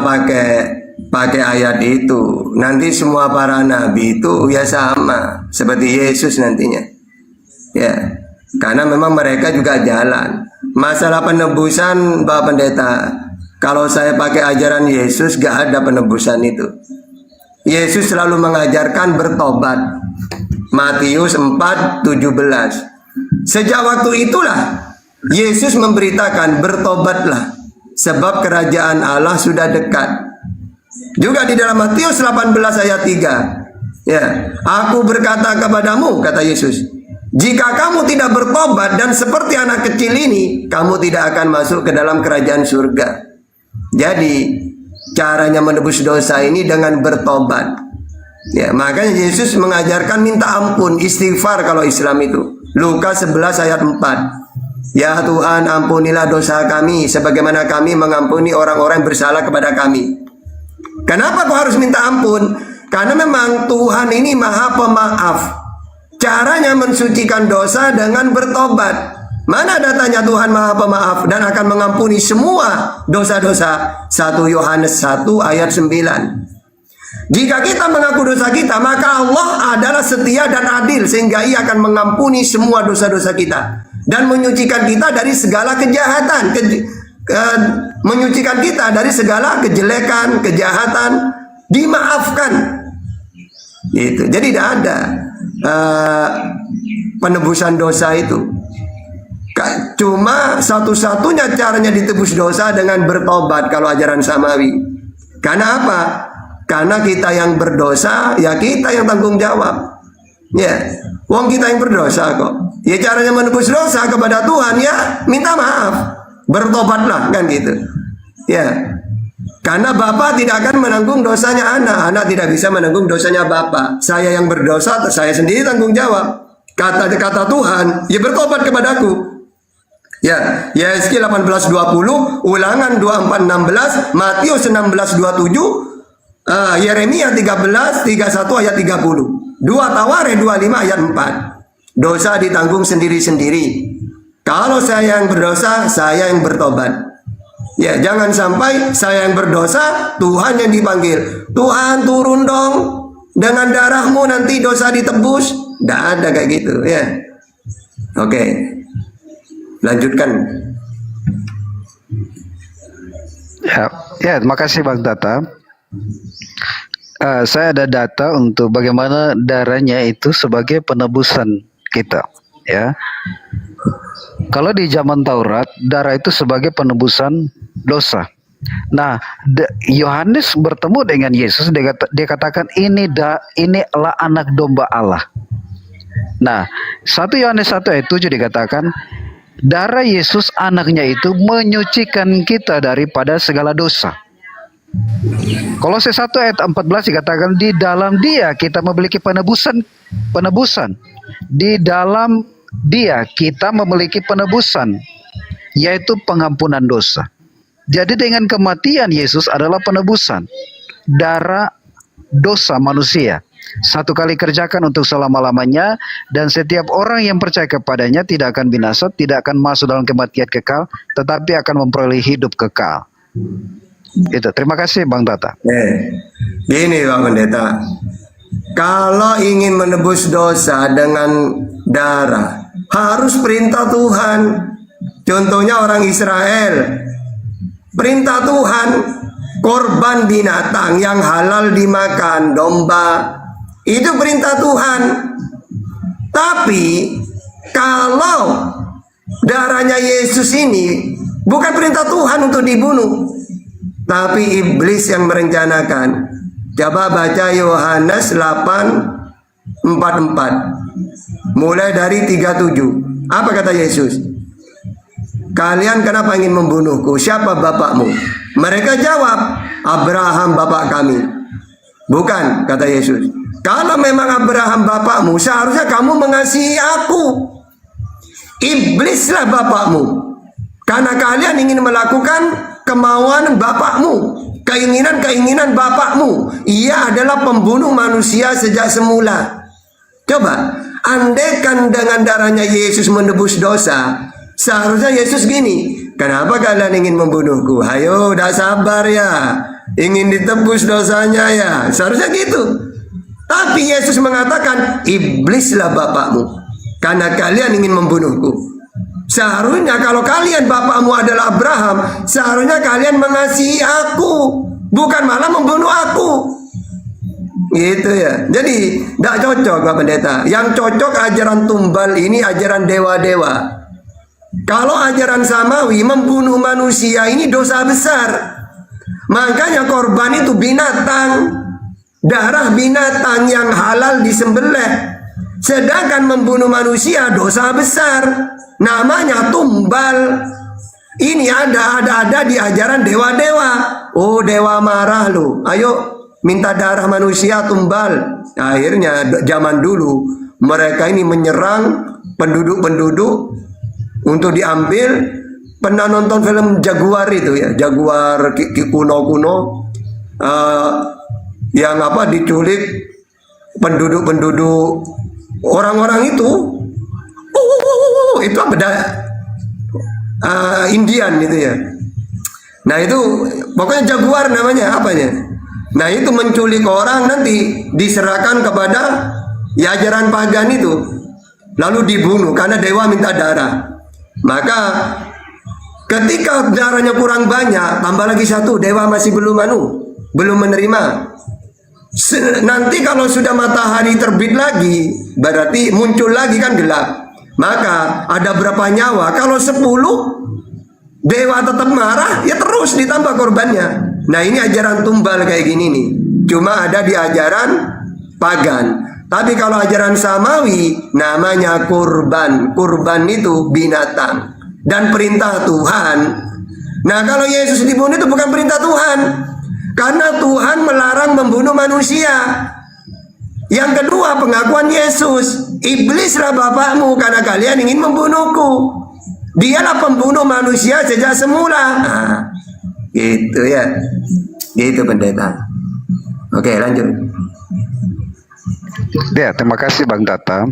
pakai ayat itu, nanti semua para nabi itu ya sama seperti Yesus nantinya. Ya. Karena memang mereka juga jalan. Masalah penebusan Bapak Pendeta, kalau saya pakai ajaran Yesus gak ada penebusan itu. Yesus selalu mengajarkan bertobat. Matius 4:17. Sejak waktu itulah Yesus memberitakan bertobatlah sebab kerajaan Allah sudah dekat. Juga di dalam Matius 18 ayat 3. Ya, aku berkata kepadamu, kata Yesus, jika kamu tidak bertobat dan seperti anak kecil ini, kamu tidak akan masuk ke dalam kerajaan surga. Jadi, caranya menebus dosa ini dengan bertobat. Ya, makanya Yesus mengajarkan minta ampun, istighfar kalau Islam itu. Lukas 11 ayat 4. Ya Tuhan, ampunilah dosa kami sebagaimana kami mengampuni orang-orang yang bersalah kepada kami. Kenapa kau harus minta ampun? Karena memang Tuhan ini Maha Pemaaf. Caranya mensucikan dosa dengan bertobat. Mana datanya Tuhan Maha Pemaaf dan akan mengampuni semua dosa-dosa? 1 Yohanes 1 ayat 9. Jika kita mengaku dosa kita, maka Allah adalah setia dan adil sehingga Ia akan mengampuni semua dosa-dosa kita dan menyucikan kita dari segala kejahatan, menyucikan kita dari segala kejelekan, kejahatan, dimaafkan. Gitu. Jadi tidak ada penebusan dosa itu. Cuma satu-satunya caranya ditebus dosa dengan bertobat kalau ajaran samawi. Karena apa? Karena kita yang berdosa, ya kita yang tanggung jawab. Ya, wong kita yang berdosa kok. Ya caranya menebus dosa kepada Tuhan ya minta maaf, bertobatlah kan gitu. Ya, karena Bapak tidak akan menanggung dosanya anak tidak bisa menanggung dosanya Bapak. Saya yang berdosa, saya sendiri tanggung jawab. Kata Tuhan, ya bertobat kepadaku. Ya, Yeskiel 18:20, Ulangan 24:16, Matius 16:27, Yeremia 13:31 ayat 30. 2 Tawarikh 25 ayat 4. Dosa ditanggung sendiri-sendiri. Kalau saya yang berdosa, saya yang bertobat. Ya, jangan sampai saya yang berdosa, Tuhan yang dipanggil. Tuhan turun dong, dengan darahmu nanti dosa ditebus. Tidak ada kayak gitu ya. Oke, lanjutkan. Ya, terima kasih Bang Tata. Saya ada data untuk bagaimana darahnya itu sebagai penebusan kita, ya. Kalau di zaman Taurat, darah itu sebagai penebusan dosa. Nah, Yohanes bertemu dengan Yesus, dia katakan ini adalah anak domba Allah. Nah, 1 Yohanes 1 ayat 7 dikatakan darah Yesus anaknya itu menyucikan kita daripada segala dosa. Kolose 1 ayat 14 dikatakan di dalam Dia kita memiliki penebusan. Di dalam Dia kita memiliki penebusan, yaitu pengampunan dosa. Jadi dengan kematian Yesus adalah penebusan darah dosa manusia. Satu kali kerjakan untuk selama-lamanya, dan setiap orang yang percaya kepadanya tidak akan binasa, tidak akan masuk dalam kematian kekal, tetapi akan memperoleh hidup kekal. Itu. Terima kasih Bang Tata. Gini Bang Pendeta, kalau ingin menebus dosa dengan darah, harus perintah Tuhan. Contohnya orang Israel, perintah Tuhan, korban binatang yang halal dimakan, domba, itu perintah Tuhan. Tapi kalau darahnya Yesus ini bukan perintah Tuhan untuk dibunuh, tapi iblis yang merencanakan. Coba baca Yohanes 8:44 mulai dari 37. Apa kata Yesus? Kalian kenapa ingin membunuhku? Siapa bapakmu? Mereka jawab, Abraham bapak kami. Bukan, kata Yesus. Kalau memang Abraham bapakmu, seharusnya kamu mengasihi aku. Iblislah bapakmu, karena kalian ingin melakukan kemauan bapakmu, keinginan-keinginan bapakmu. Ia adalah pembunuh manusia sejak semula. Coba, andaikan dengan darahnya Yesus menebus dosa, seharusnya Yesus gini, kenapa kalian ingin membunuhku? Ayo, udah sabar ya, ingin ditebus dosanya ya, seharusnya gitu. Tapi Yesus mengatakan, iblislah bapakmu, karena kalian ingin membunuhku. Seharusnya kalau kalian bapakmu adalah Abraham, seharusnya kalian mengasihi aku, bukan malah membunuh aku. Gitu ya. Jadi tidak cocok Pak Pendeta. Yang cocok ajaran tumbal ini ajaran dewa-dewa. Kalau ajaran samawi membunuh manusia ini dosa besar. Makanya korban itu binatang, darah binatang yang halal disembelih. Sedangkan membunuh manusia dosa besar, namanya tumbal. Ini ada di ajaran dewa-dewa. Oh, dewa marah lu, ayo minta darah manusia tumbal. Akhirnya zaman dulu mereka ini menyerang penduduk-penduduk untuk diambil. Pernah nonton film Jaguar itu ya, Jaguar kuno-kuno, yang apa diculik penduduk-penduduk, orang-orang itu, itu apa Indian itu ya. Nah itu pokoknya Jaguar namanya apanya. Nah itu menculik orang, nanti diserahkan kepada ya ajaran pagan itu, lalu dibunuh karena dewa minta darah. Maka ketika darahnya kurang banyak, tambah lagi satu, dewa masih belum menerima. Nanti kalau sudah matahari terbit lagi, berarti muncul lagi kan gelap. Maka ada berapa nyawa? Kalau 10, dewa tetap marah, ya terus ditambah korbannya. Nah ini ajaran tumbal kayak gini nih. Cuma ada di ajaran pagan. Tapi kalau ajaran samawi namanya kurban. Kurban itu binatang dan perintah Tuhan. Nah, kalau Yesus dibunuh itu bukan perintah Tuhan, karena Tuhan melarang membunuh manusia. Yang kedua, pengakuan Yesus, iblislah bapakmu karena kalian ingin membunuhku. Dialah pembunuh manusia sejak semula. Nah, gitu ya. Gitu pendeta. Oke, lanjut. Ya, terima kasih Bang Tata.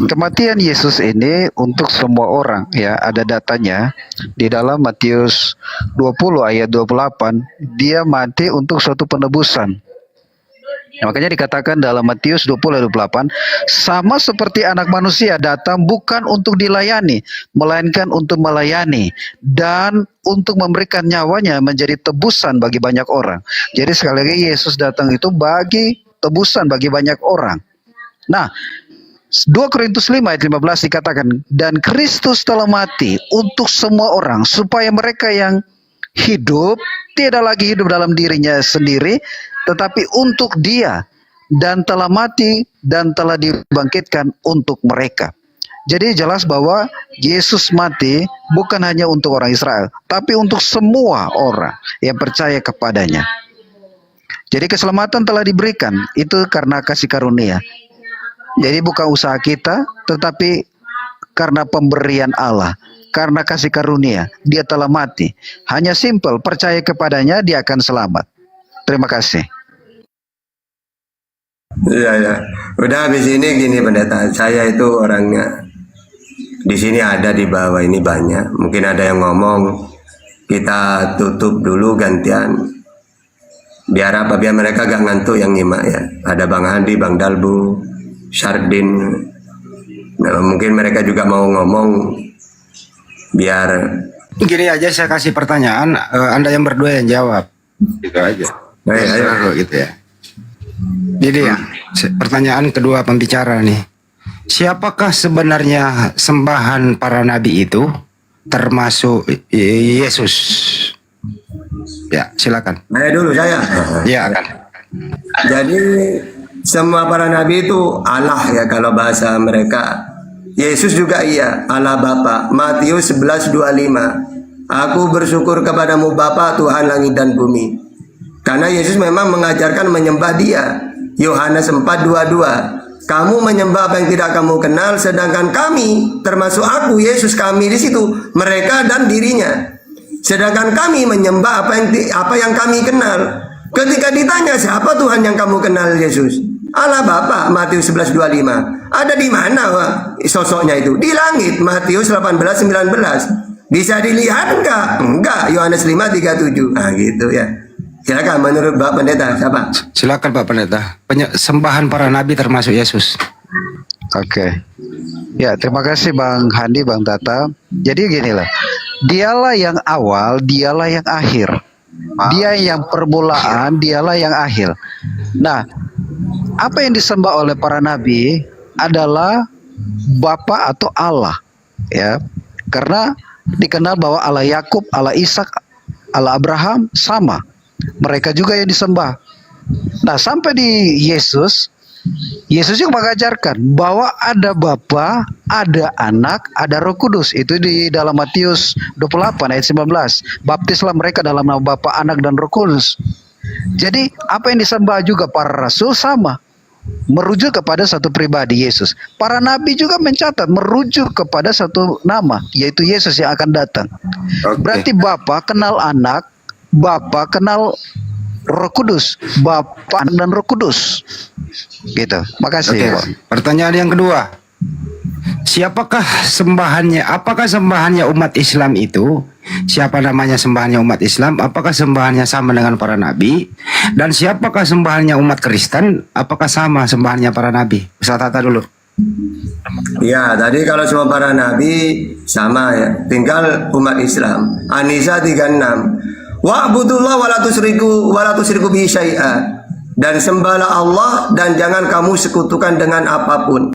Kematian Yesus ini untuk semua orang, ya, ada datanya di dalam Matius 20 ayat 28, dia mati untuk suatu penebusan. Ya, makanya dikatakan dalam Matius 20 ayat 28, sama seperti anak manusia datang bukan untuk dilayani, melainkan untuk melayani dan untuk memberikan nyawanya menjadi tebusan bagi banyak orang. Jadi sekali lagi Yesus datang itu bagi tebusan bagi banyak orang. Nah, 2 Korintus 5 ayat 15 dikatakan, dan Kristus telah mati untuk semua orang, supaya mereka yang hidup tidak lagi hidup dalam dirinya sendiri, tetapi untuk Dia, dan telah mati dan telah dibangkitkan untuk mereka. Jadi jelas bahwa Yesus mati bukan hanya untuk orang Israel, tapi untuk semua orang yang percaya kepadanya. Jadi keselamatan telah diberikan, itu karena kasih karunia. Jadi bukan usaha kita, tetapi karena pemberian Allah, karena kasih karunia, Dia telah mati. Hanya simpel, percaya kepadanya, Dia akan selamat. Terima kasih. Ya. Udah habis ini gini pendeta, saya itu orangnya di sini ada, di bawah ini banyak. Mungkin ada yang ngomong, kita tutup dulu gantian. Biar apa? Biar mereka gak ngantuk yang nyimak ya. Ada Bang Handi, Bang Dalbu, Syardin. Nah, mungkin mereka juga mau ngomong. Biar gini aja, saya kasih pertanyaan, Anda yang berdua yang jawab. Gitu aja. Ayo. Gitu ya. Jadi ya, pertanyaan kedua pembicara nih. Siapakah sebenarnya sembahan para nabi itu, termasuk Yesus? Ya, silakan. Dulu saya. Ya, akan. Jadi semua para nabi itu Allah ya, kalau bahasa mereka. Yesus juga iya, Allah Bapa. Matius 11:25. Aku bersyukur kepadamu Bapa, Tuhan langit dan bumi. Karena Yesus memang mengajarkan menyembah Dia. Yohanes 4:22. Kamu menyembah apa yang tidak kamu kenal, sedangkan kami, termasuk aku, Yesus, kami di situ, mereka dan dirinya. Sedangkan kami menyembah apa yang kami kenal. Ketika ditanya siapa Tuhan yang kamu kenal, Yesus? Allah Bapa, Matius 11:25. Ada di mana sosoknya itu? Di langit, Matius 18:19. Bisa dilihat enggak? Enggak, Yohanes 5:37. Nah gitu ya. Silakan menurut Bapak Pendeta siapa? Silakan Pak Pendeta. Sembahan para nabi termasuk Yesus. Oke. Ya, terima kasih Bang Handi, Bang Tata. Jadi ginilah. Dialah yang awal, dialah yang akhir. Dia yang permulaan, dialah yang akhir. Nah, apa yang disembah oleh para nabi adalah Bapa atau Allah, ya. Karena dikenal bahwa Allah Yakub, Allah Ishak, Allah Abraham sama. Mereka juga yang disembah. Nah, sampai di Yesus juga mengajarkan bahwa ada Bapa, ada Anak, ada Roh Kudus. Itu di dalam Matius 28 ayat 19. Baptislah mereka dalam nama Bapa, Anak, dan Roh Kudus. Jadi apa yang disembah juga para rasul sama, merujuk kepada satu pribadi, Yesus. Para nabi juga mencatat merujuk kepada satu nama, yaitu Yesus yang akan datang. Berarti Bapa kenal Anak, Bapa kenal Roh Kudus, Bapa dan Roh Kudus. Gitu. Makasih. Pertanyaan yang kedua. Siapakah sembahannya? Apakah sembahannya umat Islam itu? Siapa namanya sembahannya umat Islam? Apakah sembahannya sama dengan para nabi? Dan siapakah sembahannya umat Kristen? Apakah sama sembahannya para nabi? Ustaz Tata dulu. Ya, tadi kalau semua para nabi sama ya. Tinggal umat Islam. An-Nisa 36. Wa'budullah wa la tusyriku bihi syai'a. Dan sembahlah Allah dan jangan kamu sekutukan dengan apapun.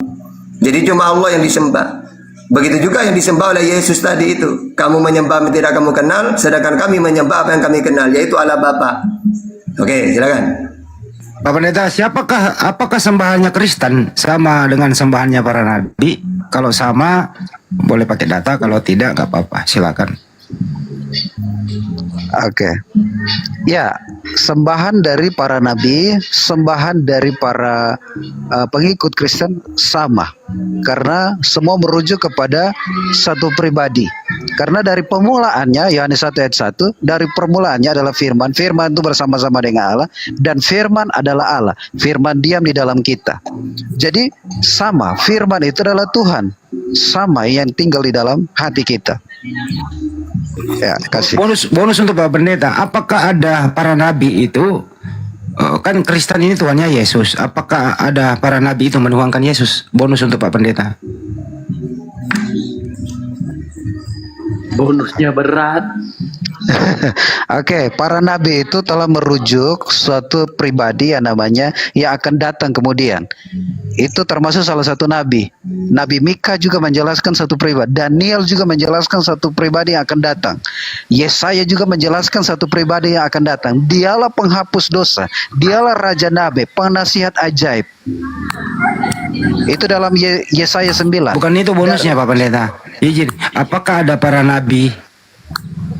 Jadi cuma Allah yang disembah. Begitu juga yang disembah oleh Yesus tadi itu. Kamu menyembah yang tidak kamu kenal, sedangkan kami menyembah apa yang kami kenal, yaitu Allah Bapa. Oke, silakan. Pak Pendeta, apakah sembahannya Kristen sama dengan sembahannya para nabi? Kalau sama, boleh pakai data. Kalau tidak, nggak apa-apa. Silakan. Oke. Ya, sembahan dari para nabi, sembahan dari para pengikut Kristen sama. Karena semua merujuk kepada satu pribadi. Karena dari permulaannya, Yohanes 1 ayat 1, dari permulaannya adalah firman. Firman itu bersama-sama dengan Allah, dan firman adalah Allah. Firman diam di dalam kita. Jadi sama, firman itu adalah Tuhan. Sama yang tinggal di dalam hati kita. Ya, kasih. Bonus untuk Pak Pendeta. Apakah ada para nabi itu, kan Kristen ini Tuhannya Yesus. Apakah ada para nabi itu menuhankan Yesus? Bonus untuk Pak Pendeta. Bonusnya berat. Oke, para nabi itu telah merujuk suatu pribadi yang namanya yang akan datang kemudian. Itu termasuk salah satu nabi. Nabi Mika juga menjelaskan satu pribadi. Daniel juga menjelaskan satu pribadi yang akan datang. Yesaya juga menjelaskan satu pribadi yang akan datang. Dialah penghapus dosa. Dialah Raja Nabi, penasihat ajaib. Itu dalam Yesaya 9. Bukan itu bonusnya Pak Pendeta. Izin, apakah ada para nabi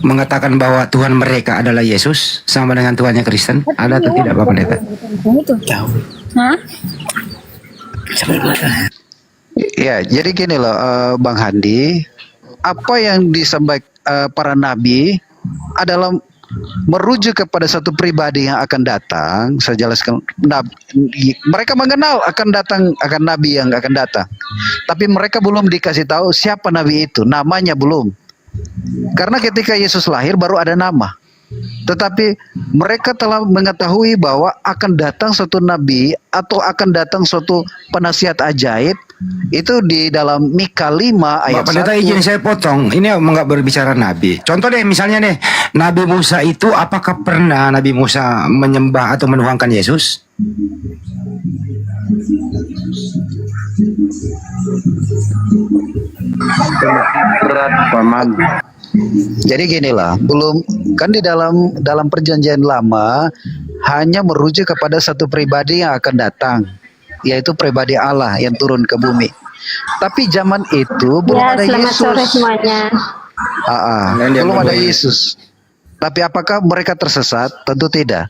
mengatakan bahwa Tuhan mereka adalah Yesus sama dengan Tuhannya Kristen? Ada atau tidak Pak Pendeta? Hah? Ya, jadi gini loh, Bang Handi, apa yang disampaikan para nabi adalah merujuk kepada satu pribadi yang akan datang. Saya jelaskan, mereka mengenal akan nabi yang akan datang, tapi mereka belum dikasih tahu siapa nabi itu, namanya belum. Karena ketika Yesus lahir baru ada nama. Tetapi mereka telah mengetahui bahwa akan datang suatu nabi atau akan datang suatu penasihat ajaib. Itu di dalam Mika 5 ayat 1. Pak Pendeta izin saya potong. Ini nggak berbicara nabi. Contoh deh misalnya nih, Nabi Musa itu apakah pernah Nabi Musa menyembah atau menuhankan Yesus? Berat paman. Jadi ginilah, belum kan di dalam perjanjian lama hanya merujuk kepada satu pribadi yang akan datang, yaitu pribadi Allah yang turun ke bumi. Tapi zaman itu belum ada Selamat Yesus. sore semuanya. Belum ada Yesus. Tapi apakah mereka tersesat? Tentu tidak.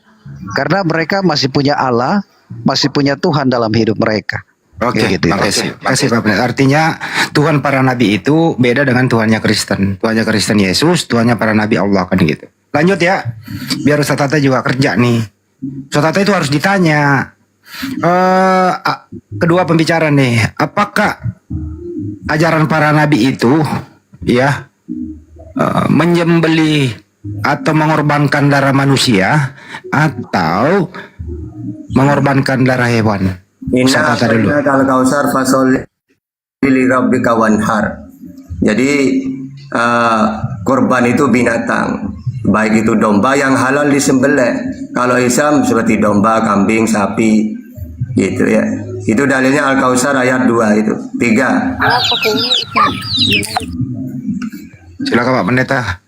Karena mereka masih punya Allah, masih punya Tuhan dalam hidup mereka. Oke, gitu. makasih Pak Pendeta. Artinya Tuhan para nabi itu beda dengan Tuhannya Kristen. Tuhannya Kristen Yesus, Tuhannya para nabi Allah, kan gitu. Lanjut ya, biar Ustaz Tata juga kerja nih. Ustaz Tata itu harus ditanya. Kedua pembicara nih, apakah ajaran para nabi itu ya menyembelih atau mengorbankan darah manusia atau mengorbankan darah hewan? Inna kal kausar fasol li rabbika wanhar. Jadi korban itu binatang, baik itu domba yang halal disembelih. Kalau Islam seperti domba, kambing, sapi, gitu ya. Itu dalilnya Al-Kausar ayat 2 itu. 3. Silakan Pak Pendeta.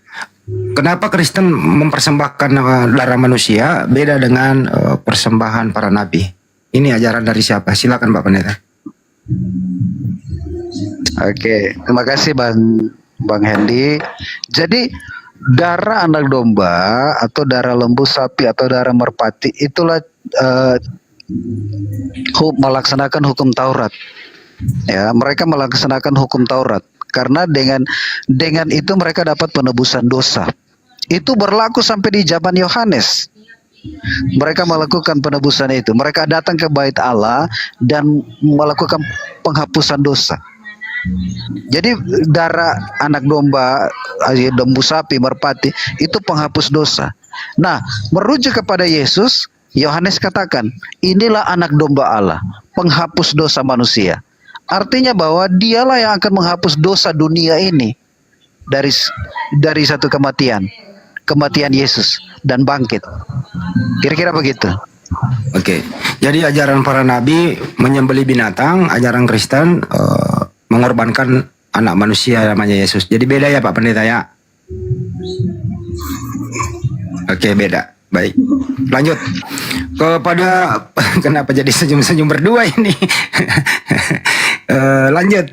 Kenapa Kristen mempersembahkan darah manusia beda dengan persembahan para nabi? Ini ajaran dari siapa? Silakan Pak Pendeta. Oke, terima kasih Bang Hendy. Jadi darah anak domba atau darah lembu sapi atau darah merpati itulah melaksanakan hukum Taurat. Ya, mereka melaksanakan hukum Taurat karena dengan itu mereka dapat penebusan dosa. Itu berlaku sampai di zaman Yohanes. Mereka melakukan penebusan itu. Mereka datang ke bait Allah dan melakukan penghapusan dosa. Jadi darah anak domba, lembu sapi, merpati itu penghapus dosa. Nah, merujuk kepada Yesus, Yohanes katakan, inilah anak domba Allah, penghapus dosa manusia. Artinya bahwa dialah yang akan menghapus dosa dunia ini dari satu kematian Yesus dan bangkit. Kira-kira begitu. Oke. Jadi ajaran para nabi menyembelih binatang, ajaran Kristen mengorbankan anak manusia namanya Yesus. Jadi beda ya Pak Pendeta ya? Oke, beda. Baik. Lanjut. kepada kenapa jadi senyum-senyum berdua ini? Lanjut.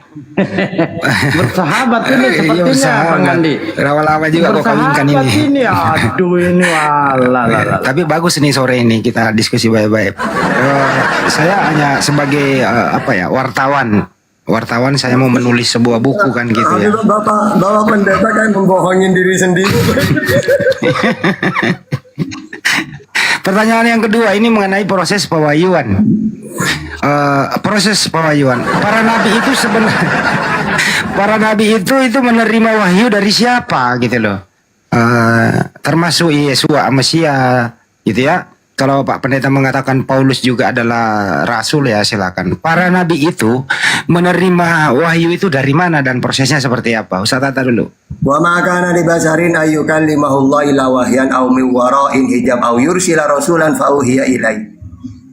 Bersahabat ini Iya, sepertinya bersahabat. Bang Andi. Lama-lama juga kok kawinkan Bersahabat ini. aduh ini walah. Tapi bagus nih sore ini kita diskusi baik-baik. Saya hanya sebagai wartawan saya mau menulis sebuah buku kan gitu ya. Aduh, Bapak pendeta kan membohongin diri sendiri. Pertanyaan yang kedua ini mengenai proses pewahyuan. Proses pewahyuan. Para nabi itu menerima wahyu dari siapa gitu loh. Termasuk Yesus Mesia gitu ya. Kalau Pak Pendeta mengatakan Paulus juga adalah rasul ya silakan. Para nabi itu menerima wahyu itu dari mana dan prosesnya seperti apa? Ustaz Tata dulu. Wa ma kana li basarin ayyukallimahullah illa wahyan aw min wara'in hijab aw yursila rasulan fa uhiya ilai.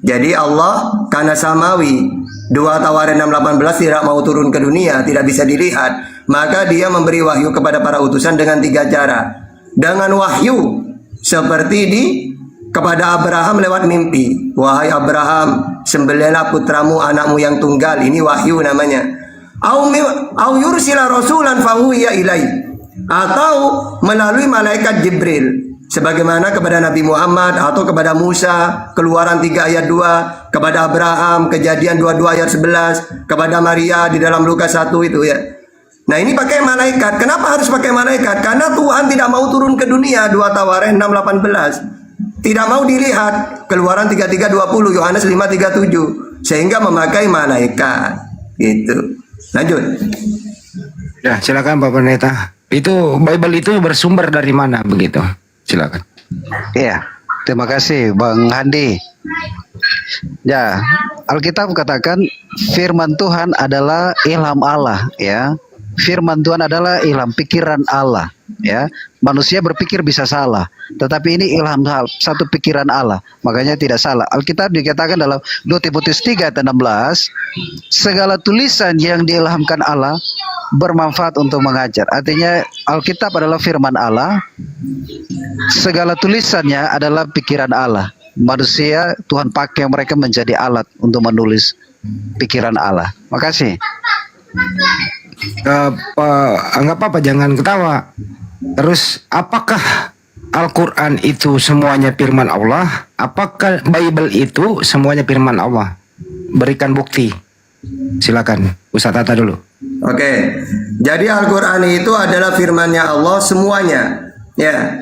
Jadi Allah karena samawi 2 Tawarin 6:18 tidak mau turun ke dunia, tidak bisa dilihat, maka dia memberi wahyu kepada para utusan dengan 3 cara. Dengan wahyu seperti kepada Abraham lewat mimpi. Wahai Abraham, sembelihlah putramu, anakmu yang tunggal. Ini wahyu namanya. Au yursila rasulan fahuya ilai. Atau melalui malaikat Jibril. Sebagaimana kepada Nabi Muhammad atau kepada Musa, Keluaran 3 ayat 2, kepada Abraham, Kejadian 22 ayat 11, kepada Maria di dalam Lukas 1 itu ya. Nah ini pakai malaikat. Kenapa harus pakai malaikat? Karena Tuhan tidak mau turun ke dunia. 2 Tawarin 6:18. Tidak mau dilihat. Keluaran 33:20, Yohanes 5:37. Sehingga memakai malaikat. Gitu. Lanjut. Ya, silakan Pak Pendeta. Itu Bible itu bersumber dari mana begitu? Silakan. Iya, terima kasih Bang Handi. Ya, Alkitab katakan firman Tuhan adalah ilham Allah, ya. Firman Tuhan adalah ilham pikiran Allah, ya. Manusia berpikir bisa salah, tetapi ini ilham satu pikiran Allah, makanya tidak salah. Alkitab dikatakan dalam 2 Timotius 3 ayat 16, segala tulisan yang diilhamkan Allah bermanfaat untuk mengajar. Artinya Alkitab adalah firman Allah, segala tulisannya adalah pikiran Allah. Manusia Tuhan pakai mereka menjadi alat untuk menulis pikiran Allah. Makasih. Enggak apa-apa, jangan ketawa. Terus apakah Al-Quran itu semuanya firman Allah? Apakah Bible itu semuanya firman Allah? Berikan bukti. Silakan Ustaz Tata dulu. Oke. Jadi Al-Quran itu adalah firman-Nya Allah semuanya, ya.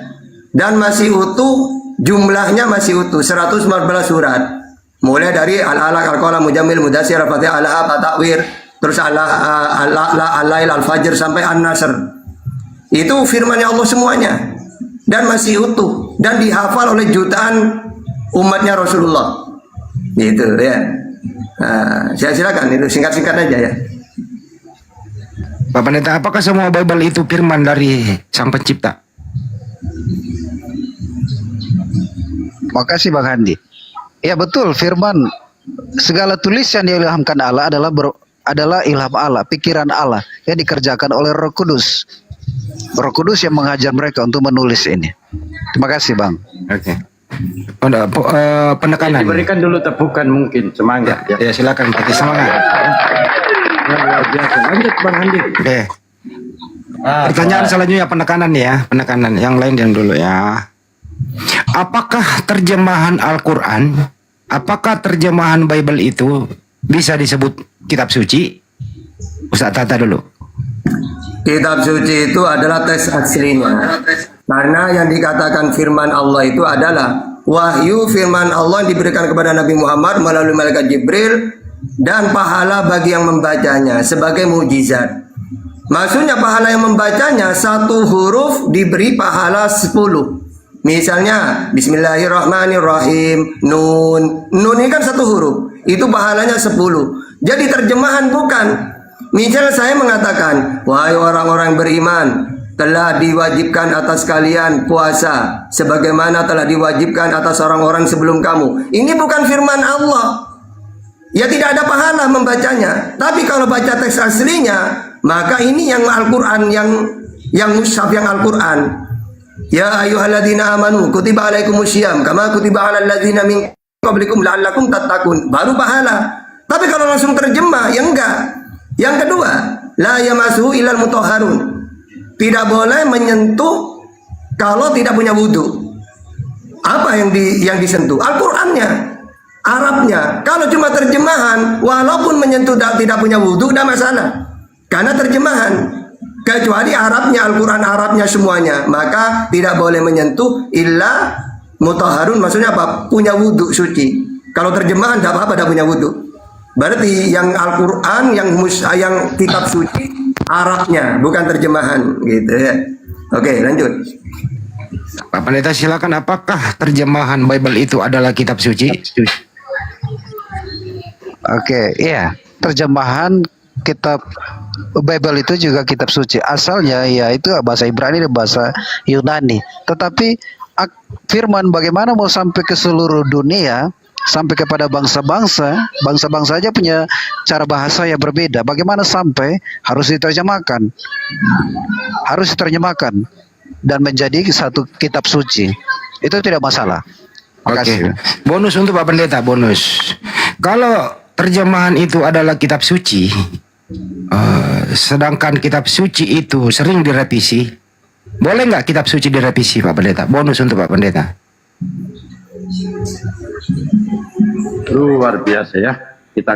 Dan masih utuh, jumlahnya masih utuh 114 surat. Mulai dari Al-Alaq, Al-Qalam, Mujammil, Mudassir, Al-Fatihah, Al-Haq, At-Takwir, terus Al-Lail, Al-Fajr sampai An-Nasr. Itu firman-Nya Allah semuanya dan masih utuh dan dihafal oleh jutaan umatnya Rasulullah. Gitu ya. Saya silakan itu singkat-singkat aja ya. Pak Pendeta, apakah semua Bible itu firman dari Sang Pencipta? Makasih Bang Handi. Ya betul, firman segala tulisan yang diilhamkan Allah adalah ilham Allah, pikiran Allah yang dikerjakan oleh Roh Kudus. Roh Kudus yang mengajar mereka untuk menulis ini. Terima kasih Bang. Oke. Penekanan. Diberikan dulu tepukan mungkin semangat ya. Ya silakan Pak, semangat. Luar biasa. Lanjut Bang Handi. Oke. Pertanyaan selanjutnya penekanan ya, penekanan. Yang lain yang dulu ya. Apakah terjemahan Al-Quran, apakah terjemahan Bible itu bisa disebut kitab suci? Ustaz Tata dulu. Kitab suci itu adalah teks aslinya. Karena yang dikatakan firman Allah itu adalah wahyu firman Allah yang diberikan kepada Nabi Muhammad melalui malaikat Jibril dan pahala bagi yang membacanya sebagai mujizat. Maksudnya pahala yang membacanya satu huruf diberi pahala 10. Misalnya Bismillahirrahmanirrahim, Nun. Nun ini kan satu huruf, itu pahalanya 10. Jadi terjemahan bukan. Misal saya mengatakan, wahai orang-orang beriman, telah diwajibkan atas kalian puasa sebagaimana telah diwajibkan atas orang-orang sebelum kamu. Ini bukan firman Allah. Ya tidak ada pahala membacanya. Tapi kalau baca teks aslinya, maka ini yang Al-Quran, yang mushaf yang Al-Quran. Ya ayyuhalladzina amanu kutiba alaikumusiyam kama kutiba alal ladzina min qablikum la'allakum tattaqun, baru pahala. Tapi kalau langsung terjemah, ya enggak. Yang kedua, la yamassuhu illal mutahharun. Tidak boleh menyentuh kalau tidak punya wudu. Apa yang disentuh? Al-Qur'annya, Arabnya. Kalau cuma terjemahan, walaupun menyentuh tidak punya wudu, tidak masalah. Karena terjemahan. Kecuali Arabnya, Al-Quran Arabnya semuanya, maka tidak boleh menyentuh illa mutahharun, maksudnya apa? Punya wudhu suci. Kalau terjemahan tidak apa-apa, tidak punya wudhu. Berarti yang Al-Quran, yang kitab suci Arabnya, bukan terjemahan, gitu ya. Oke, lanjut. Pak Pendeta silakan, apakah terjemahan Bible itu adalah kitab suci? Oke, iya. Terjemahan kitab Bible itu juga kitab suci. Asalnya ya itu bahasa Ibrani dan bahasa Yunani. Tetapi firman bagaimana mau sampai ke seluruh dunia, sampai kepada bangsa-bangsa, bangsa-bangsa aja punya cara bahasa yang berbeda. Bagaimana sampai harus diterjemahkan? Harus diterjemahkan dan menjadi satu kitab suci. Itu tidak masalah. Oke. Bonus untuk Pak Pendeta, bonus. Kalau terjemahan itu adalah kitab suci, sedangkan kitab suci itu sering direvisi, boleh nggak kitab suci direvisi, Pak Pendeta? Bonus untuk Pak Pendeta. Luar biasa ya. Kita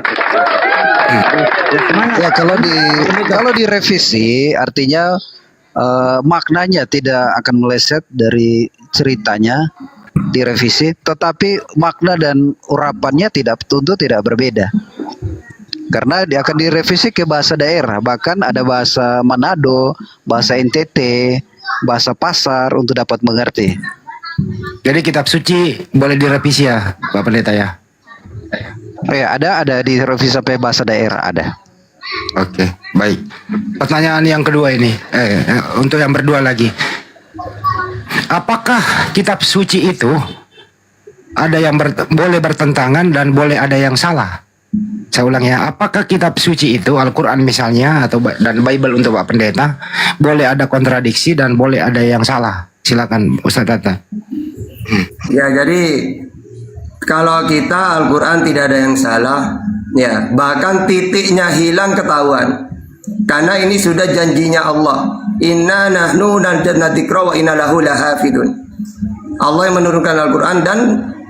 ya kalau direvisi artinya maknanya tidak akan meleset dari ceritanya, direvisi, tetapi makna dan urapannya tidak berbeda. Karena dia akan direvisi ke bahasa daerah, bahkan ada bahasa Manado, bahasa NTT, bahasa Pasar untuk dapat mengerti. Jadi kitab suci boleh direvisi ya, Pak Pendeta ya? Ya, ada direvisi sampai bahasa daerah ada. Oke, baik. Pertanyaan yang kedua ini, untuk yang berdua lagi. Apakah kitab suci itu ada yang boleh bertentangan dan boleh ada yang salah? Saya ulang ya, apakah kitab suci itu Al-Quran misalnya dan Bible untuk Pak Pendeta boleh ada kontradiksi dan boleh ada yang salah? Silakan Ustaz Tata. Ya, jadi kalau kita Al-Quran tidak ada yang salah, ya bahkan titiknya hilang ketahuan. Karena ini sudah janjinya Allah. Inna nahnu nazzalna dzikra wa inna lahu lahafidun. Allah yang menurunkan Al-Quran dan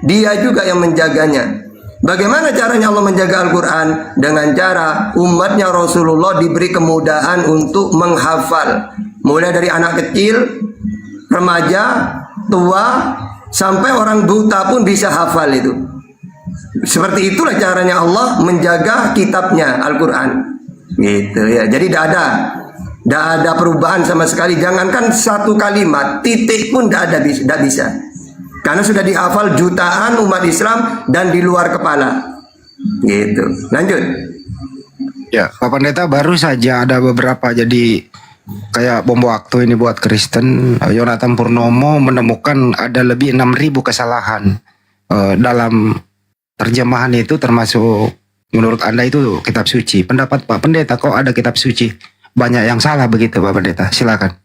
Dia juga yang menjaganya. Bagaimana caranya Allah menjaga Al-Quran? Dengan cara umatnya Rasulullah diberi kemudahan untuk menghafal. Mulai dari anak kecil, remaja, tua, sampai orang buta pun bisa hafal itu. Seperti itulah caranya Allah menjaga kitabnya Al-Quran. Gitu ya. Jadi tidak ada perubahan sama sekali. Jangankan satu kalimat, titik pun tidak bisa. Karena sudah dihafal jutaan umat Islam dan di luar kepala. Gitu. Lanjut. Ya, Pak Pendeta, baru saja ada beberapa jadi kayak bom waktu ini buat Kristen. Yonatan Purnomo menemukan ada lebih 6.000 kesalahan dalam terjemahan itu, termasuk menurut Anda itu kitab suci. Pendapat Pak Pendeta, kok ada kitab suci banyak yang salah begitu, Pak Pendeta? Silakan.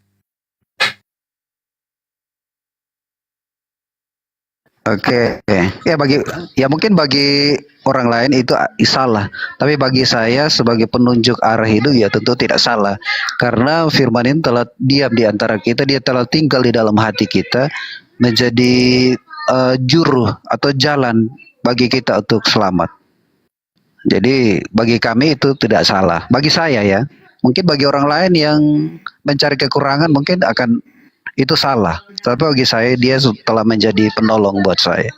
Oke, ya mungkin bagi orang lain itu salah, tapi bagi saya sebagai penunjuk arah hidup ya tentu tidak salah, karena firman ini telah diam di antara kita, dia telah tinggal di dalam hati kita, menjadi juru atau jalan bagi kita untuk selamat. Jadi bagi kami itu tidak salah, bagi saya ya. Mungkin bagi orang lain yang mencari kekurangan mungkin akan itu salah, tapi bagi saya dia telah menjadi penolong buat saya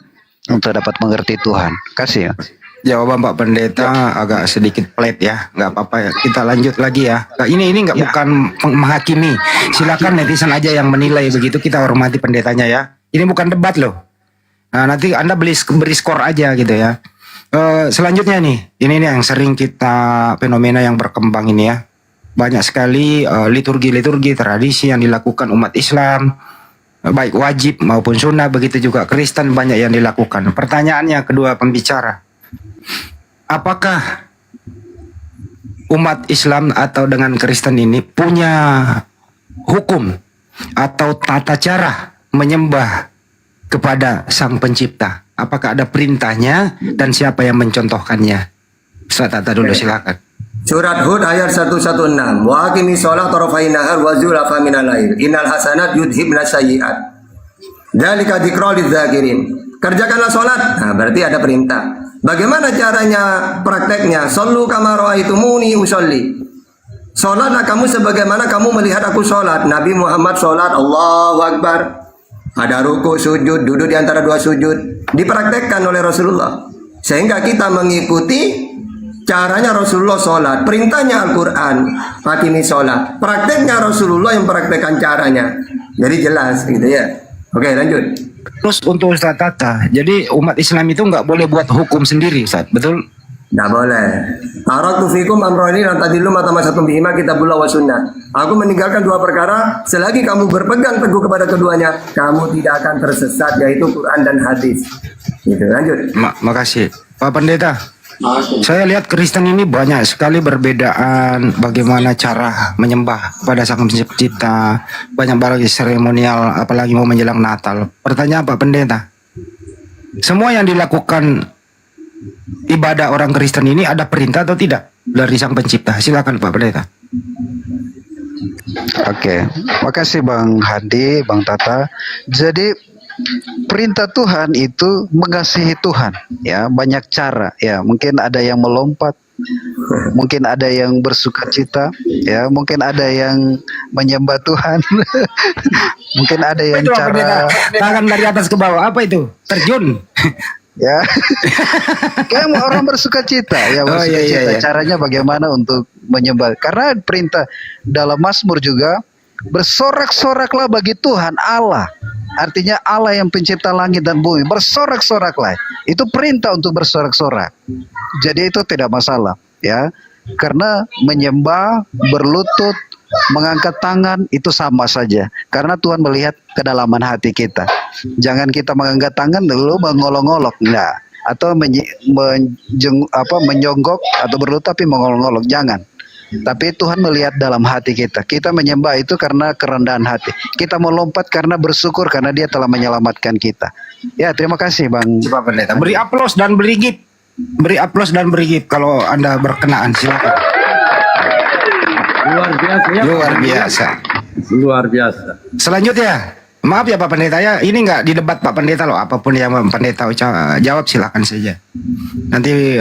untuk dapat mengerti Tuhan. Kasih ya. Jawaban Pak Pendeta agak sedikit pelit ya, nggak apa-apa ya. Kita lanjut lagi ya. Nah, ini nggak bukan menghakimi. Silakan netizen aja yang menilai begitu. Kita hormati pendetanya ya. Ini bukan debat loh. Nah, nanti Anda beri skor aja gitu ya. Selanjutnya nih, ini yang sering kita fenomena yang berkembang ini ya. Banyak sekali liturgi-liturgi tradisi yang dilakukan umat Islam, baik wajib maupun sunnah, begitu juga Kristen banyak yang dilakukan. Pertanyaannya kedua pembicara, apakah umat Islam atau dengan Kristen ini punya hukum atau tata cara menyembah kepada Sang Pencipta? apakah ada perintahnya dan siapa yang mencontohkannya? Ustaz Tata dulu silakan. Surat Hud ayat 116. Wa aqimi sholat tarafai nahar wa zulafa minal lail. Innal hasanat yudhibna sayyi'at. Dzalika dzikra lidzakirin. Kerjakanlah sholat. Nah, berarti ada perintah. Bagaimana caranya prakteknya? Shollu kama ra'aitumuni usolli. Sholatlah kamu sebagaimana kamu melihat aku sholat. Nabi Muhammad sholat, Allahu Akbar. Ada ruku, sujud, duduk di antara dua sujud. Dipraktekkan oleh Rasulullah. Sehingga kita mengikuti caranya Rasulullah sholat, perintahnya Al-Quran, hakimi sholat, prakteknya Rasulullah yang praktekkan caranya. Jadi jelas gitu ya. Oke, lanjut. Terus untuk Ustaz Tata, jadi umat Islam itu nggak boleh buat hukum sendiri, Ustaz, betul? Nggak boleh. Taraktu fikum amroni lan tadillu ma tamassaktum bihima kitabullah wa sunnah. Aku meninggalkan dua perkara, selagi kamu berpegang teguh kepada keduanya, kamu tidak akan tersesat, yaitu Quran dan hadis. Gitu, lanjut. Makasih. Pak Pendeta, saya lihat Kristen ini banyak sekali perbedaan bagaimana cara menyembah pada Sang Pencipta, banyak banget seremonial, apalagi mau menjelang Natal. Pertanyaan Pak Pendeta, semua yang dilakukan ibadah orang Kristen ini ada perintah atau tidak dari Sang Pencipta? Silakan Pak Pendeta. Oke, makasih Bang Hadi, Bang Tata. Jadi perintah Tuhan itu mengasihi Tuhan, ya, banyak cara, ya, mungkin ada yang melompat, mungkin ada yang bersukacita, ya, mungkin ada yang menyembah Tuhan, mungkin ada yang Itu cara tangan dari atas ke bawah, apa itu? Terjun. Ya, kayak orang bersukacita, ya, bersukacita. Iya. Caranya bagaimana untuk menyembah? Karena perintah dalam Mazmur juga, bersorak-soraklah bagi Tuhan Allah. Artinya Allah yang pencipta langit dan bumi, bersorak-soraklah. Itu perintah untuk bersorak-sorak. Jadi itu tidak masalah, ya. Karena menyembah, berlutut, mengangkat tangan itu sama saja. Karena Tuhan melihat kedalaman hati kita. Jangan kita mengangkat tangan lalu mengolok-olok, enggak. Atau menyonggok atau berlutut tapi mengolok-olok, jangan. Tapi Tuhan melihat dalam hati kita. Kita menyembah itu karena kerendahan hati. Kita mau lompat karena bersyukur karena Dia telah menyelamatkan kita. Ya, terima kasih Bang. Pak Pendeta. Beri aplaus dan beri gift. Beri aplaus dan beri gift kalau Anda berkenaan. Silakan. Luar biasa ya. Luar biasa. Luar biasa. Selanjutnya, maaf ya Pak Pendeta ya, ini nggak di debat Pak Pendeta loh. Apapun yang Pendeta jawab silakan saja. Nanti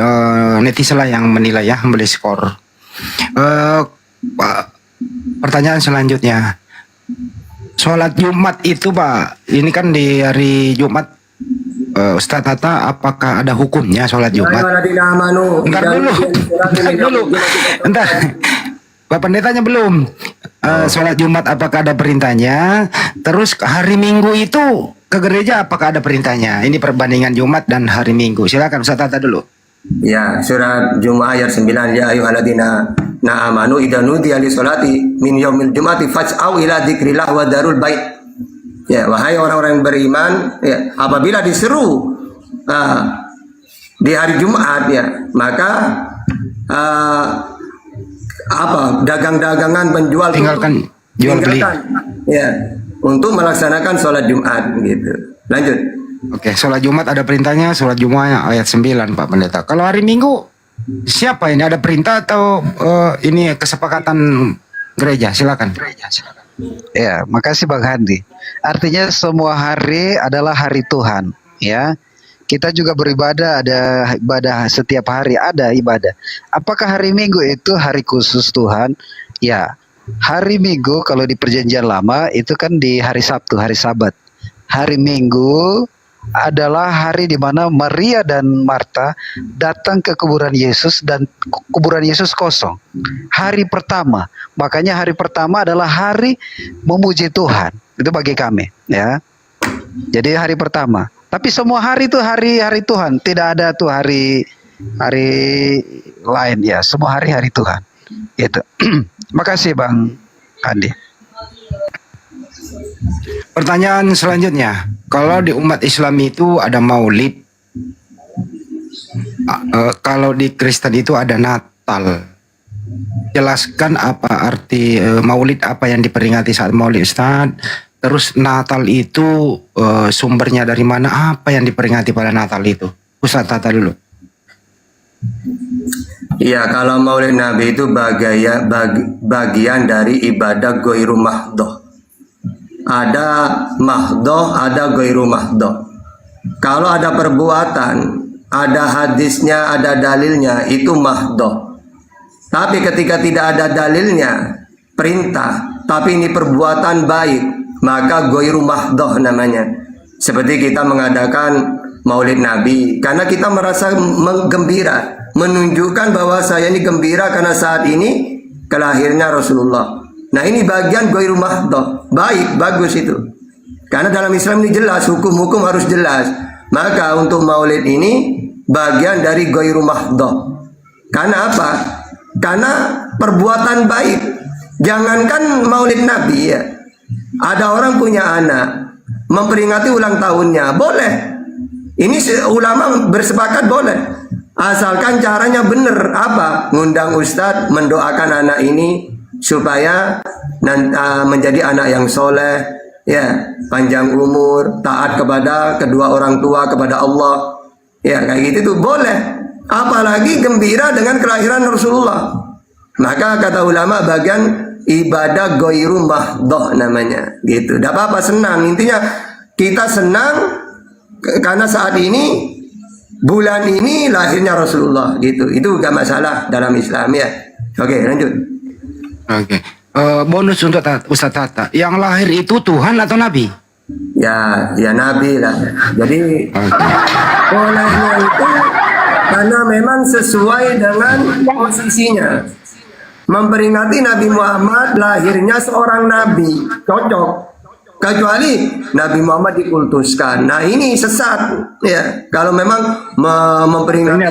netizen lah yang menilai ya, memberi skor. Pertanyaan selanjutnya, sholat Jumat itu Pak, ini kan di hari Jumat, Ustaz Tata, apakah ada hukumnya sholat Jumat? Entar Pak Pendetanya belum. Sholat Jumat apakah ada perintahnya? Terus hari Minggu itu ke gereja apakah ada perintahnya? Ini perbandingan Jumat dan hari Minggu. Silakan Ustaz Tata dulu. Ya, surat Jumat ayat 9, ya ayyuhalladzina amanu idza nudiya lis-sholati min yaumil jumati fas'au ila dzikrillah wa darul bait. Ya, wahai orang-orang yang beriman, ya, apabila diseru di hari Jumat, ya, maka dagang-dagangan penjual tinggalkan jual beli, ya, untuk melaksanakan sholat Jumat gitu. Lanjut. Oke, sholat Jumat ada perintahnya, sholat Jumat ayat 9 Pak Pendeta. Kalau hari Minggu siapa ini, ada perintah atau ini kesepakatan gereja? Silakan. Ya, makasih Bang Handi. Artinya semua hari adalah hari Tuhan, ya. Kita juga beribadah, ada ibadah setiap hari, ada ibadah. Apakah hari Minggu itu hari khusus Tuhan? Ya, hari Minggu kalau di Perjanjian Lama itu kan di hari Sabtu, hari Sabat. Hari Minggu adalah hari di mana Maria dan Marta datang ke kuburan Yesus dan kuburan Yesus kosong. Hari pertama, makanya hari pertama adalah hari memuji Tuhan. Itu bagi kami, ya. Jadi hari pertama. Tapi semua hari itu hari Tuhan, tidak ada tuh hari lain, ya. Semua hari Tuhan. Itu. Makasih Bang Andi. Pertanyaan selanjutnya, kalau di umat Islam itu ada Maulid, kalau di Kristen itu ada Natal. Jelaskan apa arti Maulid, apa yang diperingati saat Maulid, Ustaz, Terus Natal itu sumbernya dari mana? Apa yang diperingati pada Natal itu? Ustaz Tata dulu. Iya, kalau Maulid Nabi itu bagian dari ibadah Ghairu Mahdoh. Ada mahdoh, ada Ghairu Mahdoh. Kalau ada perbuatan, ada hadisnya, ada dalilnya, itu mahdoh. Tapi ketika tidak ada dalilnya, perintah, tapi ini perbuatan baik, maka Ghairu Mahdoh namanya. Seperti kita mengadakan Maulid Nabi, karena kita merasa gembira, menunjukkan bahwa saya ini gembira karena saat ini kelahirnya Rasulullah. Nah, ini bagian Ghairu Mahdoh. Baik, bagus itu. Karena dalam Islam ini jelas, hukum-hukum harus jelas. Maka untuk Maulid ini bagian dari Ghairu Mahdoh. Karena apa? Karena perbuatan baik. Jangankan Maulid Nabi ya. Ada orang punya anak, memperingati ulang tahunnya, boleh. Ini ulama bersepakat boleh. Asalkan caranya benar. Apa? Ngundang ustadz, mendoakan anak ini supaya menjadi anak yang soleh, ya, panjang umur, taat kepada kedua orang tua, kepada Allah, ya, kayak gitu tuh boleh. Apalagi gembira dengan kelahiran Rasulullah. Maka kata ulama bagian ibadah Ghairu Mahdoh namanya, gitu. Tidak apa-apa, senang. Intinya kita senang karena saat ini bulan ini lahirnya Rasulullah, gitu. Itu gak masalah dalam Islam ya. Oke, lanjut. Oke. Bonus untuk Ustaz Tata. Yang lahir itu Tuhan atau Nabi? Ya Nabi lah. Jadi olehnya itu karena memang sesuai dengan posisinya. Memperingati Nabi Muhammad lahirnya seorang Nabi, cocok. Kecuali Nabi Muhammad dikultuskan. Nah, ini sesat ya. Kalau memang memperingati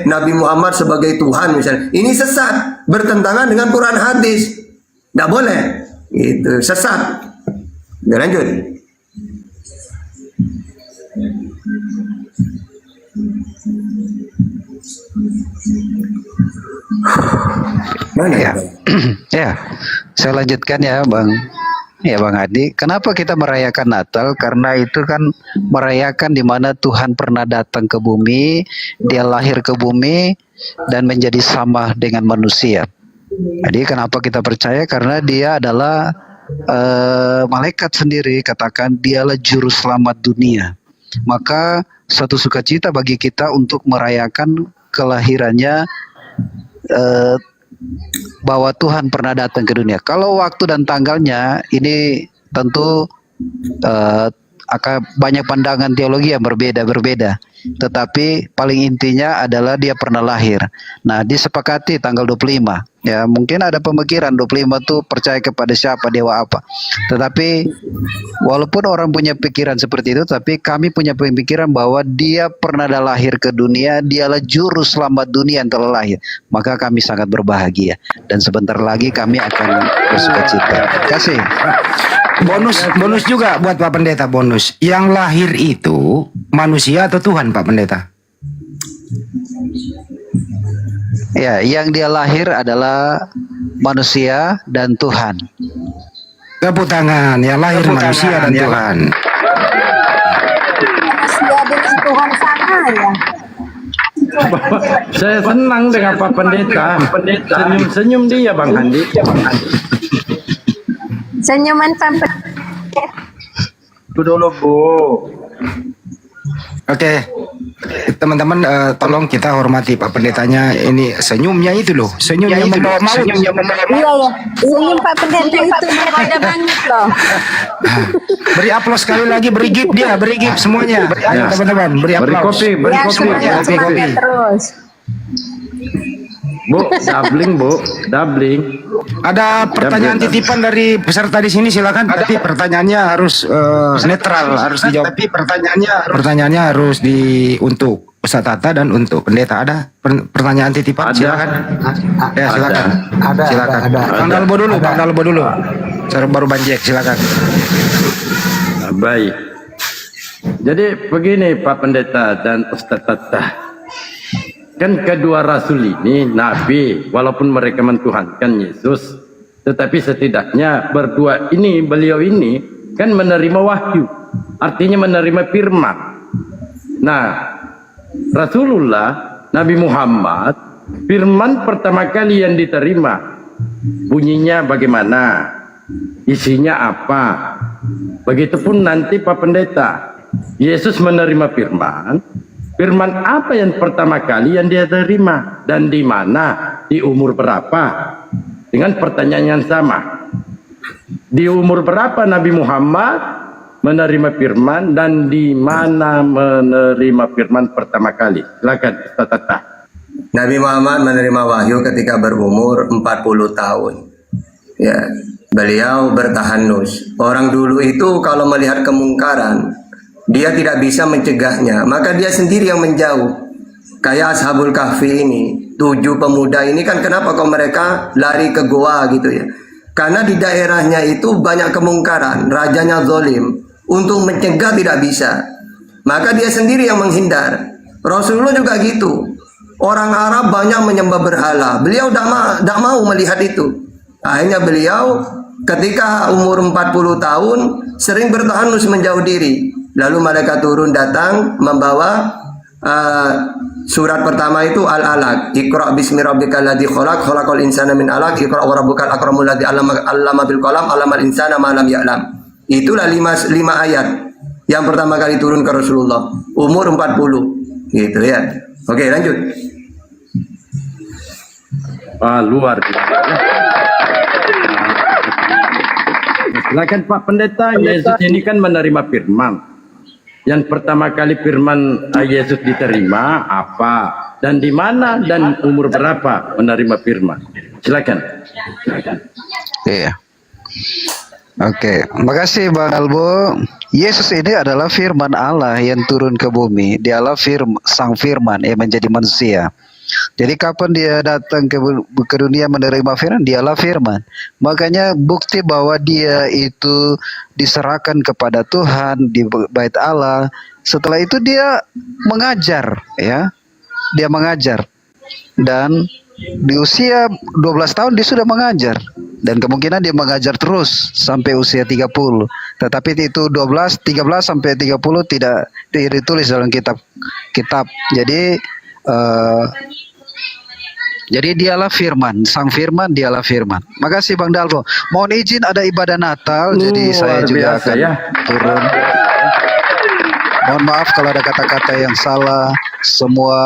Nabi Muhammad sebagai Tuhan misalnya, ini sesat, bertentangan dengan Quran hadis. Tidak boleh. Itu sesat. Ya, lanjut. Mana ya? Ya, saya lanjutkan ya, Bang. Ya, Bang Adi, kenapa kita merayakan Natal? Karena itu kan merayakan di mana Tuhan pernah datang ke bumi, dia lahir ke bumi dan menjadi sama dengan manusia. Jadi kenapa kita percaya? Karena dia adalah malaikat sendiri, katakan dialah juru selamat dunia. Maka suatu sukacita bagi kita untuk merayakan kelahirannya, bahwa Tuhan pernah datang ke dunia. Kalau waktu dan tanggalnya ini tentu akan banyak pandangan teologi yang berbeda. Tetapi paling intinya adalah dia pernah lahir. Nah, disepakati tanggal 25. Ya, mungkin ada pemikiran 25 itu percaya kepada siapa, dewa apa. Tetapi walaupun orang punya pikiran seperti itu, tapi kami punya pemikiran bahwa dia pernah lahir ke dunia, dialah juru selamat dunia yang telah lahir. Maka kami sangat berbahagia dan sebentar lagi kami akan bersukacita. Terima kasih. Bonus juga buat Pak Pendeta, bonus. Yang lahir itu manusia atau Tuhan, Pak Pendeta? Ya, yang dia lahir adalah manusia dan Tuhan. Tepuk tangan, yang lahir manusia dan Tuhan. Manusia dengan Tuhan sama ya. Saya senang dengan Pak Pendeta. Senyum-senyum dia, Bang Andi. Senyuman sampai. Itu dulu, Bu. Oke, teman-teman, tolong kita hormati Pak Pendetanya. Ini senyumnya itu loh, senyumnya membawa maut. Iya ya, senyum Pak Pendeta itu ada banget loh. Beri aplaus sekali lagi, beri gift dia, beri gift semuanya. Ayo teman-teman, beri aplaus. Beri kopi. Semangat terus. Bu, doubling. Ada pertanyaan titipan dari peserta di sini, silakan. Tapi pertanyaannya harus netral, harus dijawab. Tapi pertanyaannya harus untuk Ustaz Tata dan untuk pendeta. Ada pertanyaan titipan? Silakan. Ya, silakan. Silakan. Bang Dalbo dulu. Saya baru Banjek, silakan. Baik. Jadi begini Pak Pendeta dan Ustaz Tata. Kan kedua rasul ini nabi, walaupun mereka mentuhankan Yesus, Tetapi setidaknya berdua ini, beliau ini kan menerima wahyu, artinya menerima firman. Nah, Rasulullah Nabi Muhammad, firman pertama kali yang diterima bunyinya bagaimana, isinya apa. Begitupun nanti Pak Pendeta, Yesus menerima firman. Firman apa yang pertama kali yang dia terima dan di mana, di umur berapa? Dengan pertanyaan yang sama. Di umur berapa Nabi Muhammad menerima firman dan di mana menerima firman pertama kali? Silakan Ustaz Tata. Nabi Muhammad menerima wahyu ketika berumur 40 tahun. Ya, beliau bertahanus. Orang dulu itu kalau melihat kemungkaran, dia tidak bisa mencegahnya, maka dia sendiri yang menjauh. Kayak Ashabul Kahfi ini, 7 pemuda ini kan kenapa kok mereka lari ke goa gitu ya? Karena di daerahnya itu banyak kemungkaran, rajanya zalim. Untuk mencegah tidak bisa, maka dia sendiri yang menghindar. Rasulullah juga gitu. Orang Arab banyak menyembah berhala, beliau tidak mau melihat itu. Akhirnya beliau ketika umur 40 tahun sering bertahanus menjauh diri. Lalu malaikat turun datang membawa surat pertama itu Al-Alaq. Iqra bismi rabbikal ladzi khalaq, khalaqal insana min 'alaq, iqra wa rabbukal akramul ladzi 'allama bil qalam, 'allamal insana ma lam ya'lam. Itulah 5 ayat yang pertama kali turun ke Rasulullah umur 40 gitu ya. Oke, lanjut. Luar biasa. Silakan Pak Pendeta, Yesus ini kan menerima firman. Yang pertama kali firman Yesus diterima apa dan di mana dan umur berapa menerima firman? Silakan. Iya. Oke, makasih Bang Albo. Yesus ini adalah firman Allah yang turun ke bumi. Dialah sang firman yang menjadi manusia. Jadi kapan dia datang ke dunia menerima firman, dialah firman. Makanya bukti bahwa dia itu diserahkan kepada Tuhan di bait Allah. Setelah itu dia mengajar, ya. Dia mengajar. Dan di usia 12 tahun dia sudah mengajar. Dan kemungkinan dia mengajar terus sampai usia 30. Tetapi itu 13 sampai 30 tidak ditulis dalam kitab. Jadi dialah firman, sang firman dialah firman. Makasih Bang Dalbo. Mohon izin ada ibadah Natal, jadi saya juga akan turun. Mohon maaf kalau ada kata-kata yang salah. Semua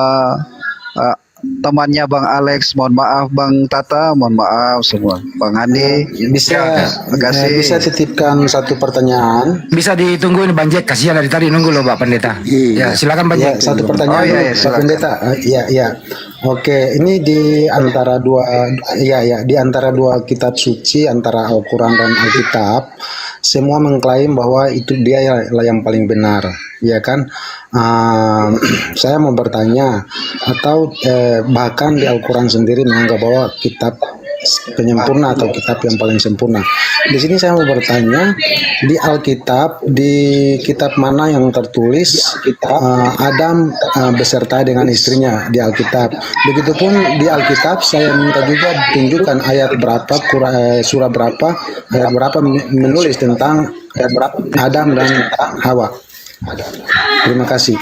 temannya Bang Alex, mohon maaf. Bang Tata, mohon maaf semua. Bang Andi, bisa titipkan satu pertanyaan. Bisa ditungguin Bang Jack, kasihan dari tadi nunggu loh Pak Pendeta. Ya, silakan Bang Jack. Satu pertanyaan Pak Pendeta. Iya. Oke, ini di antara dua kitab suci, antara Al-Quran dan Alkitab, semua mengklaim bahwa itu dia yang paling benar, ya kan? Saya mau bertanya, atau bahkan di Al-Quran sendiri menganggap bahwa kitab penyempurna atau kitab yang paling sempurna. Di sini saya mau bertanya, di Alkitab, di kitab mana yang tertulis Adam beserta dengan istrinya di Alkitab? Begitupun di Alkitab saya minta juga tunjukkan ayat berapa, surah berapa, ayat berapa menulis tentang Adam dan Hawa. Terima kasih.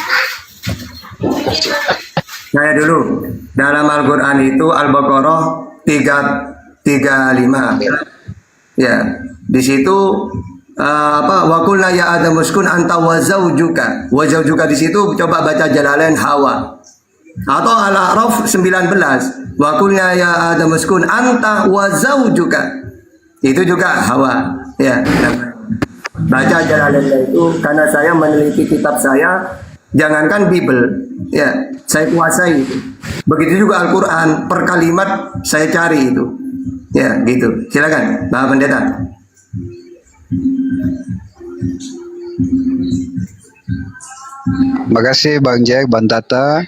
Saya dulu dalam Al-Quran itu Al-Baqarah 335. Ya, di situ wa qulna ya Adam uskun anta wa zawjuka. Wa zawjuka di situ coba baca Jalalain Hawa. Atau Al-A'raf 19. Wa qulna ya Adam uskun anta wa zawjuka. Itu juga Hawa. Ya. Baca Jalalain itu karena saya meneliti kitab saya, jangankan Bible, ya, saya kuasai itu. Begitu juga Al-Quran, per kalimat saya cari itu. Ya, gitu. Silakan, Pak Pendeta. Makasih Bang Jack, Bang Tata.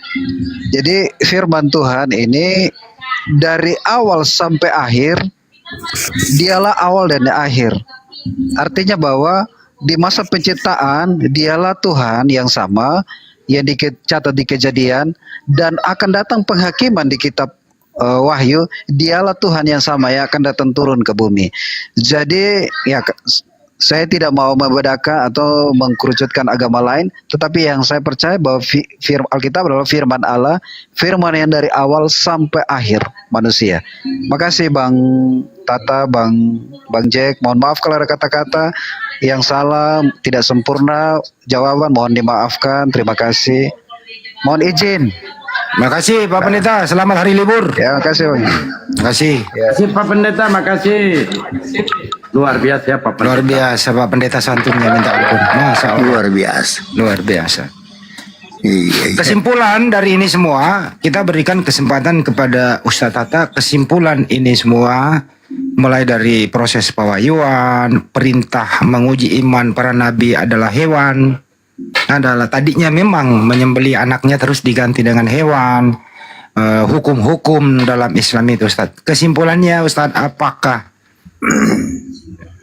Jadi firman Tuhan ini dari awal sampai akhir, dialah awal dan akhir. Artinya bahwa di masa penciptaan, dialah Tuhan yang sama yang dicatat di Kejadian, dan akan datang penghakiman di kitab wahyu, dialah Tuhan yang sama yang akan datang turun ke bumi. Jadi ya saya tidak mau membedakan atau mengkerucutkan agama lain, tetapi yang saya percaya bahwa Alkitab adalah firman Allah, firman yang dari awal sampai akhir manusia. Makasih Bang Tata, Bang Jack, mohon maaf kalau ada kata-kata yang salah, tidak sempurna jawaban, mohon dimaafkan. Terima kasih. Mohon izin. Makasih Pak Pendeta, selamat hari libur. Ya, makasih Bang. Makasih. Makasih Pak Pendeta, makasih. Luar biasa ya Pak Pendeta. Luar biasa Pak Pendeta santunnya minta ampun. Masa Allah. Luar biasa. Luar biasa. Iya. Kesimpulan dari ini semua, kita berikan kesempatan kepada Ustadz Tata. Kesimpulan ini semua, mulai dari proses pewahyuan, perintah menguji iman para nabi adalah hewan, adalah tadinya memang menyembelih anaknya terus diganti dengan hewan. Hukum-hukum dalam Islam itu Ustadz. Kesimpulannya Ustadz, apakah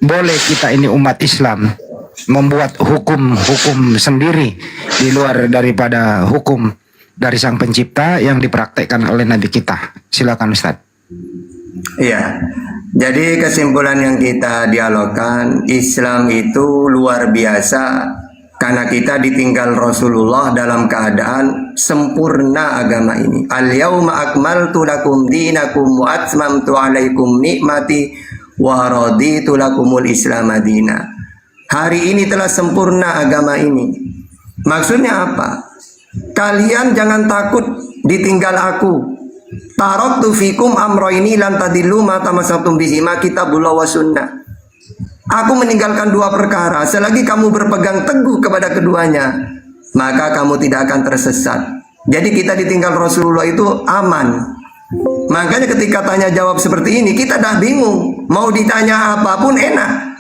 boleh kita ini umat Islam membuat hukum-hukum sendiri di luar daripada hukum dari Sang Pencipta yang dipraktekkan oleh Nabi kita? Silakan Ustadz. Iya. Jadi kesimpulan yang kita dialogkan, Islam itu luar biasa karena kita ditinggal Rasulullah dalam keadaan sempurna agama ini. Al-yauma akmaltu lakum dinakum wa atmamtu alaikum nikmati wa raditu lakumul Islam madina. Hari ini telah sempurna agama ini. Maksudnya apa? Kalian jangan takut ditinggal aku. Taraktu fikum amroini lan tadillu ma tamassaktum bihima kitabullah wa sunnah. Aku meninggalkan dua perkara, selagi kamu berpegang teguh kepada keduanya, maka kamu tidak akan tersesat. Jadi kita ditinggal Rasulullah itu aman. Makanya ketika tanya jawab seperti ini, kita dah bingung. Mau ditanya apapun enak.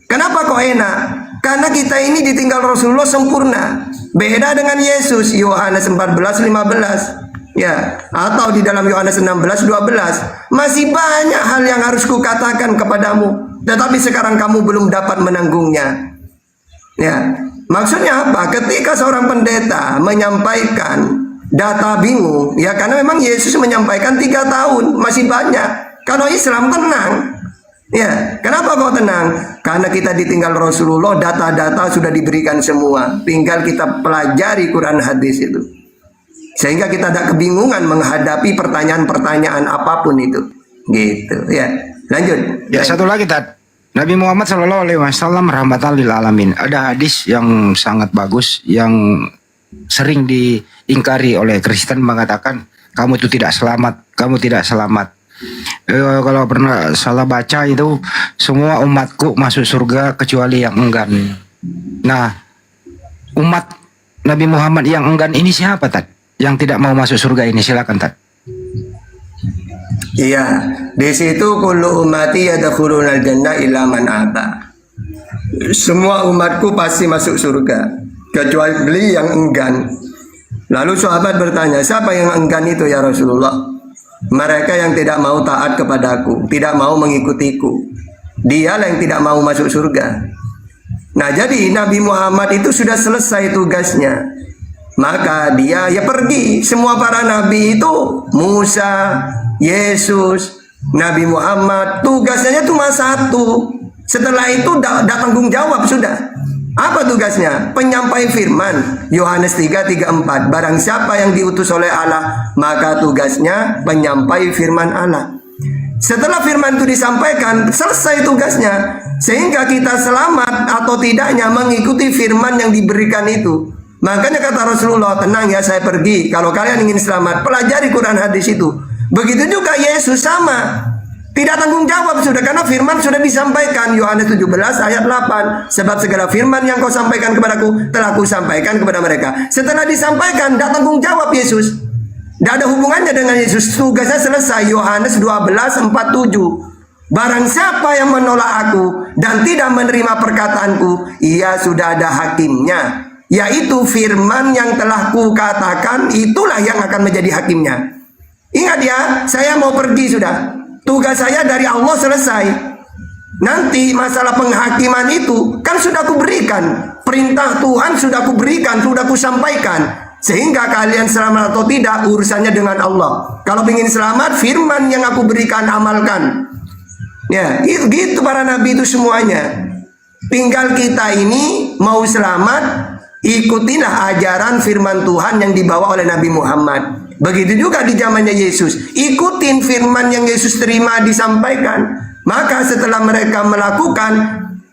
Kenapa kok enak? Karena kita ini ditinggal Rasulullah sempurna. Beda dengan Yesus, Yohanes 14:15. Ya, atau di dalam Yohanes 16:12, masih banyak hal yang harus kukatakan kepadamu, tetapi sekarang kamu belum dapat menanggungnya. Ya, maksudnya apa? Ketika seorang pendeta menyampaikan data bingung, ya karena memang Yesus menyampaikan 3 tahun, masih banyak. Kalau Islam tenang. Ya, kenapa kau tenang? Karena kita ditinggal Rasulullah, data-data sudah diberikan semua. Tinggal kita pelajari Quran hadis itu. Sehingga kita tidak kebingungan menghadapi pertanyaan-pertanyaan apapun itu. Gitu, ya. Lanjut. Ya, satu lagi Tat. Nabi Muhammad SAW rahmatan lil alamin. Ada hadis yang sangat bagus yang sering diingkari oleh Kristen, mengatakan kamu itu tidak selamat, kamu tidak selamat. Kalau pernah salah baca itu, semua umatku masuk surga kecuali yang enggan. Nah, umat Nabi Muhammad yang enggan ini siapa Tat? Yang tidak mau masuk surga ini, silakan Tat. Iya, di situ kullu ummati yadkhulunal jannah illa man aba. Semua umatku pasti masuk surga kecuali yang enggan. Lalu sahabat bertanya, siapa yang enggan itu ya Rasulullah? Mereka yang tidak mau taat kepadaku, tidak mau mengikutiku. Dialah yang tidak mau masuk surga. Nah, jadi Nabi Muhammad itu sudah selesai tugasnya. Maka dia ya pergi. Semua para nabi itu, Musa, Yesus, Nabi Muhammad, tugasnya cuma satu. Setelah itu dah tanggung jawab sudah. Apa tugasnya? Penyampai firman. Yohanes 3:34. Barang siapa yang diutus oleh Allah, maka tugasnya penyampai firman Allah. Setelah firman itu disampaikan, selesai tugasnya. Sehingga kita selamat atau tidaknya mengikuti firman yang diberikan itu. Makanya kata Rasulullah, tenang ya, saya pergi. Kalau kalian ingin selamat, pelajari Quran hadis itu. Begitu juga Yesus sama. Tidak tanggung jawab sudah, karena firman sudah disampaikan. Yohanes 17 ayat 8. Sebab segala firman yang kau sampaikan kepadaku, telah ku sampaikan kepada mereka. Setelah disampaikan, tidak tanggung jawab Yesus. Tidak ada hubungannya dengan Yesus. Tugasnya selesai. Yohanes 12:47. Barang siapa yang menolak aku dan tidak menerima perkataanku, ia sudah ada hakimnya, yaitu firman yang telah kukatakan, itulah yang akan menjadi hakimnya. Ingat ya, saya mau pergi sudah. Tugas saya dari Allah selesai. Nanti masalah penghakiman itu kan sudah kuberikan. Perintah Tuhan sudah kuberikan, sudah kusampaikan. Sehingga kalian selamat atau tidak urusannya dengan Allah. Kalau ingin selamat, firman yang aku berikan amalkan. Ya, gitu para nabi itu semuanya. Tinggal kita ini mau selamat, ikutilah ajaran firman Tuhan yang dibawa oleh Nabi Muhammad. Begitu juga di zamannya Yesus. Ikutin firman yang Yesus terima disampaikan. Maka setelah mereka melakukan,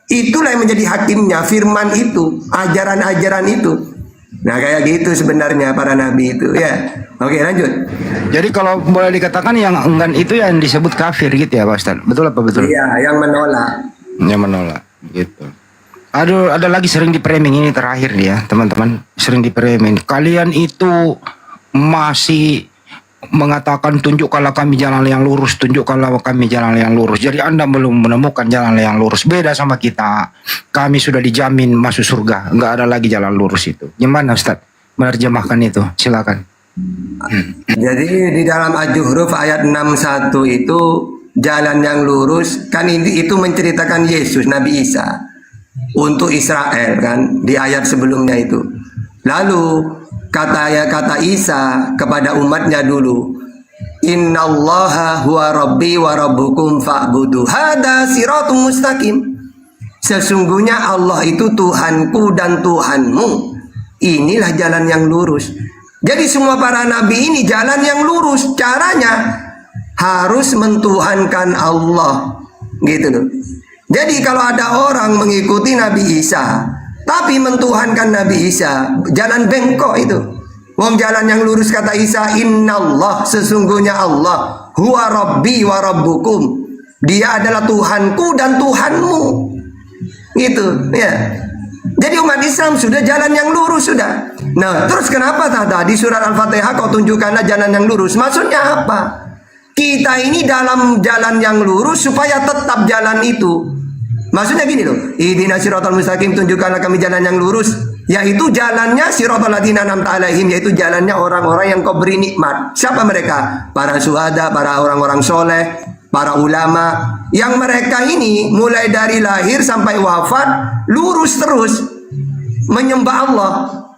itulah yang menjadi hakimnya, firman itu, ajaran-ajaran itu. Nah kayak gitu sebenarnya para nabi itu ya. Oke lanjut. Jadi kalau boleh dikatakan yang enggan itu yang disebut kafir gitu ya Pak Ustaz. Betul apa betul? Iya, yang menolak. Yang menolak gitu. Aduh, ada lagi sering di framing ini terakhir ya teman-teman. Sering di framing. Kalian itu masih mengatakan tunjukkanlah kami jalan yang lurus, tunjukkanlah kami jalan yang lurus. Jadi Anda belum menemukan jalan yang lurus. Beda sama kita. Kami sudah dijamin masuk surga. Nggak ada lagi jalan lurus itu. Gimana Ustaz menerjemahkan itu? Silakan. Jadi di dalam Al-Zuhruf ayat 61 itu jalan yang lurus kan itu menceritakan Yesus Nabi Isa untuk Israel kan di ayat sebelumnya itu. Lalu kata Isa kepada umatnya dulu, innallaha huwa rabbi wa rabbukum fa'budu hada siratum mustaqim. Sesungguhnya Allah itu Tuhanku dan Tuhanmu. Inilah jalan yang lurus. Jadi semua para nabi ini jalan yang lurus. Caranya harus mentuhankan Allah. Gitu loh. Jadi kalau ada orang mengikuti Nabi Isa tapi mentuhankan Nabi Isa, jalan bengkok itu. Wong jalan yang lurus kata Isa, innallah, sesungguhnya Allah, huwa rabbi wa rabbukum. Dia adalah Tuhanku dan Tuhanmu. Gitu, ya. Jadi umat Islam sudah jalan yang lurus sudah. Nah, terus kenapa tadi surat Al-Fatihah kau tunjukkanlah jalan yang lurus? Maksudnya apa? Kita ini dalam jalan yang lurus supaya tetap jalan itu. Maksudnya gini loh, ihdinas siratal mustaqim, tunjukkanlah kami jalan yang lurus, yaitu jalannya siratal ladzina an'amta alaihim, yaitu jalannya orang-orang yang kau beri nikmat. Siapa mereka? Para syuhada, para orang-orang soleh, para ulama, yang mereka ini mulai dari lahir sampai wafat lurus terus menyembah Allah.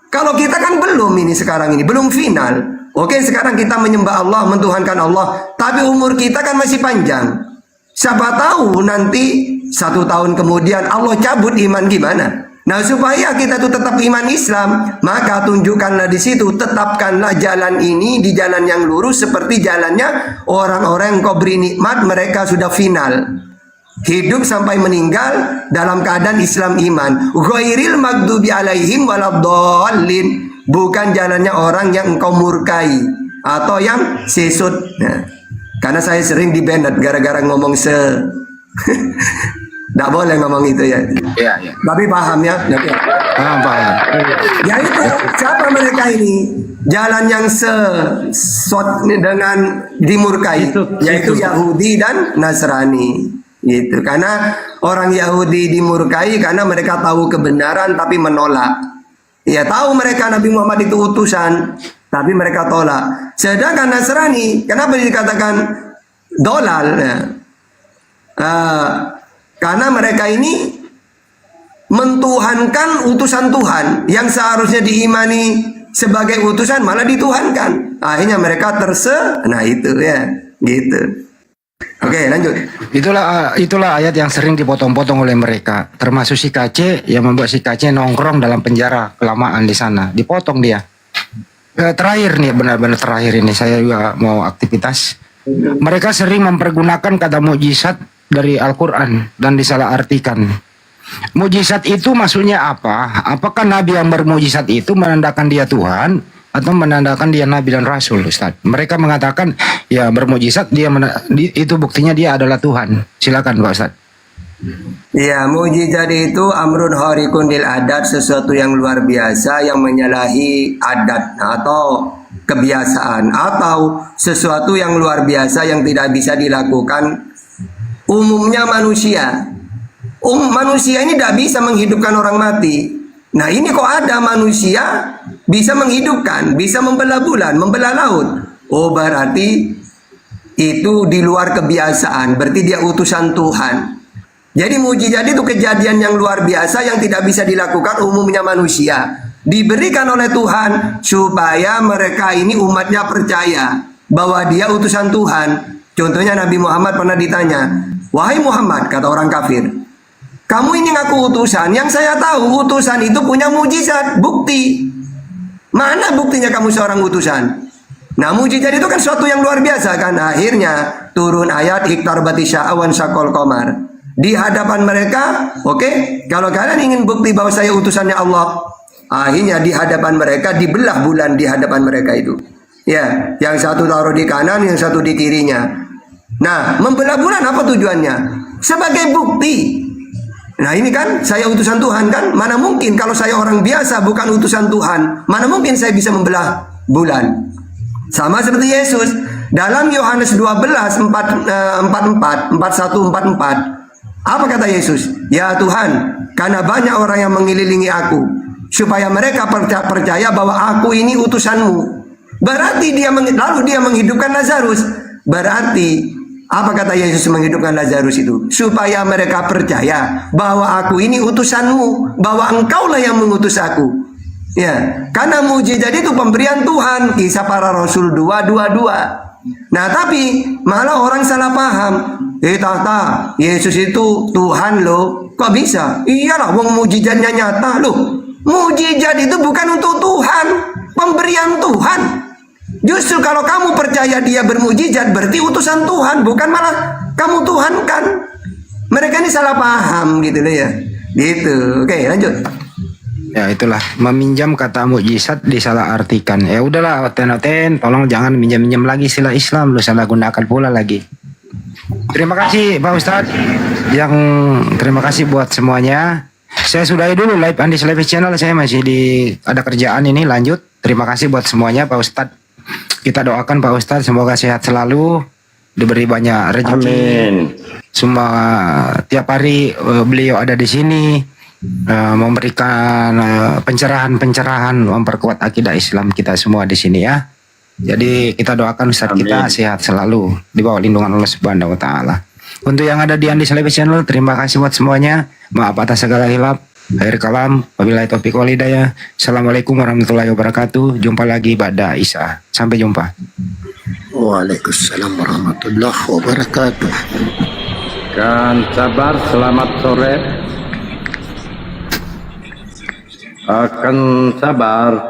Kalau kita kan belum ini sekarang ini, belum final. Oke, sekarang kita menyembah Allah, mentuhankan Allah, tapi umur kita kan masih panjang. Siapa tahu nanti 1 tahun kemudian Allah cabut iman gimana? Nah, supaya kita tuh tetap iman Islam, maka tunjukkanlah di situ, tetapkanlah jalan ini di jalan yang lurus seperti jalannya orang-orang yang kau beri nikmat, mereka sudah final. Hidup sampai meninggal dalam keadaan Islam iman. Ghairil maghdubi alaihim waladdallin. Bukan jalannya orang yang engkau murkai atau yang sesut. Nah, karena saya sering di-banned gara-gara ngomong nggak boleh ngomong itu ya. Iya, iya. Tapi paham ya? Paham. Ya itu, siapa mereka ini? Jalan yang dengan dimurkai, yaitu Yahudi dan Nasrani. Gitu. Karena orang Yahudi dimurkai karena mereka tahu kebenaran tapi menolak. Ya tahu mereka Nabi Muhammad itu utusan, tapi mereka tolak. Sedangkan Nasrani, kenapa dikatakan dolal? Ya? Karena mereka ini mentuhankan utusan Tuhan yang seharusnya diimani sebagai utusan malah dituhankan. Akhirnya mereka nah itu ya, gitu. Oke, lanjut. Itulah ayat yang sering dipotong-potong oleh mereka, termasuk si KC yang membuat si KC nongkrong dalam penjara kelamaan di sana, dipotong dia. Terakhir nih, benar-benar terakhir ini saya juga mau aktivitas. Mereka sering mempergunakan kata mukjizat dari Al-Quran dan disalahartikan. Mukjizat itu maksudnya apa? Apakah Nabi yang bermukjizat itu menandakan dia Tuhan atau menandakan dia Nabi dan Rasul, Ustaz? Mereka mengatakan ya bermukjizat itu buktinya dia adalah Tuhan. Silakan Pak Ustaz. Ya, mukjizat itu amrun harikun lil adat, sesuatu yang luar biasa yang menyalahi adat atau kebiasaan, atau sesuatu yang luar biasa yang tidak bisa dilakukan umumnya manusia. Manusia ini tidak bisa menghidupkan orang mati. Nah ini kok ada manusia bisa menghidupkan, bisa membelah bulan, membelah laut. Oh berarti itu di luar kebiasaan, berarti dia utusan Tuhan. Jadi mukjizat itu kejadian yang luar biasa yang tidak bisa dilakukan umumnya manusia. diberikan oleh Tuhan supaya mereka ini umatnya percaya bahwa dia utusan Tuhan. Contohnya Nabi Muhammad pernah ditanya, "Wahai Muhammad," kata orang kafir, "kamu ini ngaku utusan, yang saya tahu utusan itu punya mujizat, bukti. Mana buktinya kamu seorang utusan?" Nah, mujizat itu kan suatu yang luar biasa kan. Akhirnya turun ayat iqtarbati sya'awan syaqal qamar. Di hadapan mereka, oke, kalau kalian ingin bukti bahwa saya utusannya Allah, akhirnya di hadapan mereka dibelah bulan di hadapan mereka itu. Ya, yang satu taruh di kanan, yang satu di kirinya. Nah, membelah bulan apa tujuannya? Sebagai bukti. Nah, ini kan saya utusan Tuhan kan? Mana mungkin kalau saya orang biasa bukan utusan Tuhan, mana mungkin saya bisa membelah bulan? Sama seperti Yesus dalam Yohanes 12 41 44. Apa kata Yesus? "Ya Tuhan, karena banyak orang yang mengelilingi aku, supaya mereka percaya bahwa aku ini utusanmu." Berarti lalu dia menghidupkan Lazarus. Berarti apa kata Yesus menghidupkan Lazarus itu? Supaya mereka percaya bahwa aku ini utusanmu, bahwa engkaulah yang mengutus aku. Ya, karena mujizat itu pemberian Tuhan. Kisah Para Rasul 2:22. Nah, tapi malah orang salah paham. Tata, Yesus itu Tuhan loh. Kok bisa? Iyalah, wong mujizatnya nyata loh. Mujizat itu bukan untuk Tuhan, pemberian Tuhan. Justru kalau kamu percaya dia bermujizat, berarti utusan Tuhan, bukan malah kamu Tuhan kan. Mereka ini salah paham gitu loh ya. Gitu. Oke, lanjut. Ya itulah, meminjam kata mukjizat disalahartikan. Ya udahlah, oten-oten, tolong jangan minjam-minjam lagi istilah Islam, lu salah gunakan pula lagi. Terima kasih Pak Ustadz, terima kasih buat semuanya. Saya sudahi dulu live Andi Live Channel, saya masih ada kerjaan ini, lanjut. Terima kasih buat semuanya Pak Ustadz. Kita doakan Pak Ustadz semoga sehat selalu, diberi banyak rezeki. Amin. Semua tiap hari beliau ada di sini. Memberikan pencerahan, memperkuat akidah Islam kita semua di sini ya. Jadi kita doakan Ustaz kita sehat selalu di bawah lindungan Allah Subhanahu wa taala. Untuk yang ada di Andi Live Channel, terima kasih buat semuanya. Maaf atas segala hilaf. Akhir kalam, wabillahi taufiq wal hidayah. Assalamualaikum warahmatullahi wabarakatuh. Jumpa lagi pada Isya. Sampai jumpa. Waalaikumsalam warahmatullahi wabarakatuh. Dan sabar, selamat sore. Akan sabar.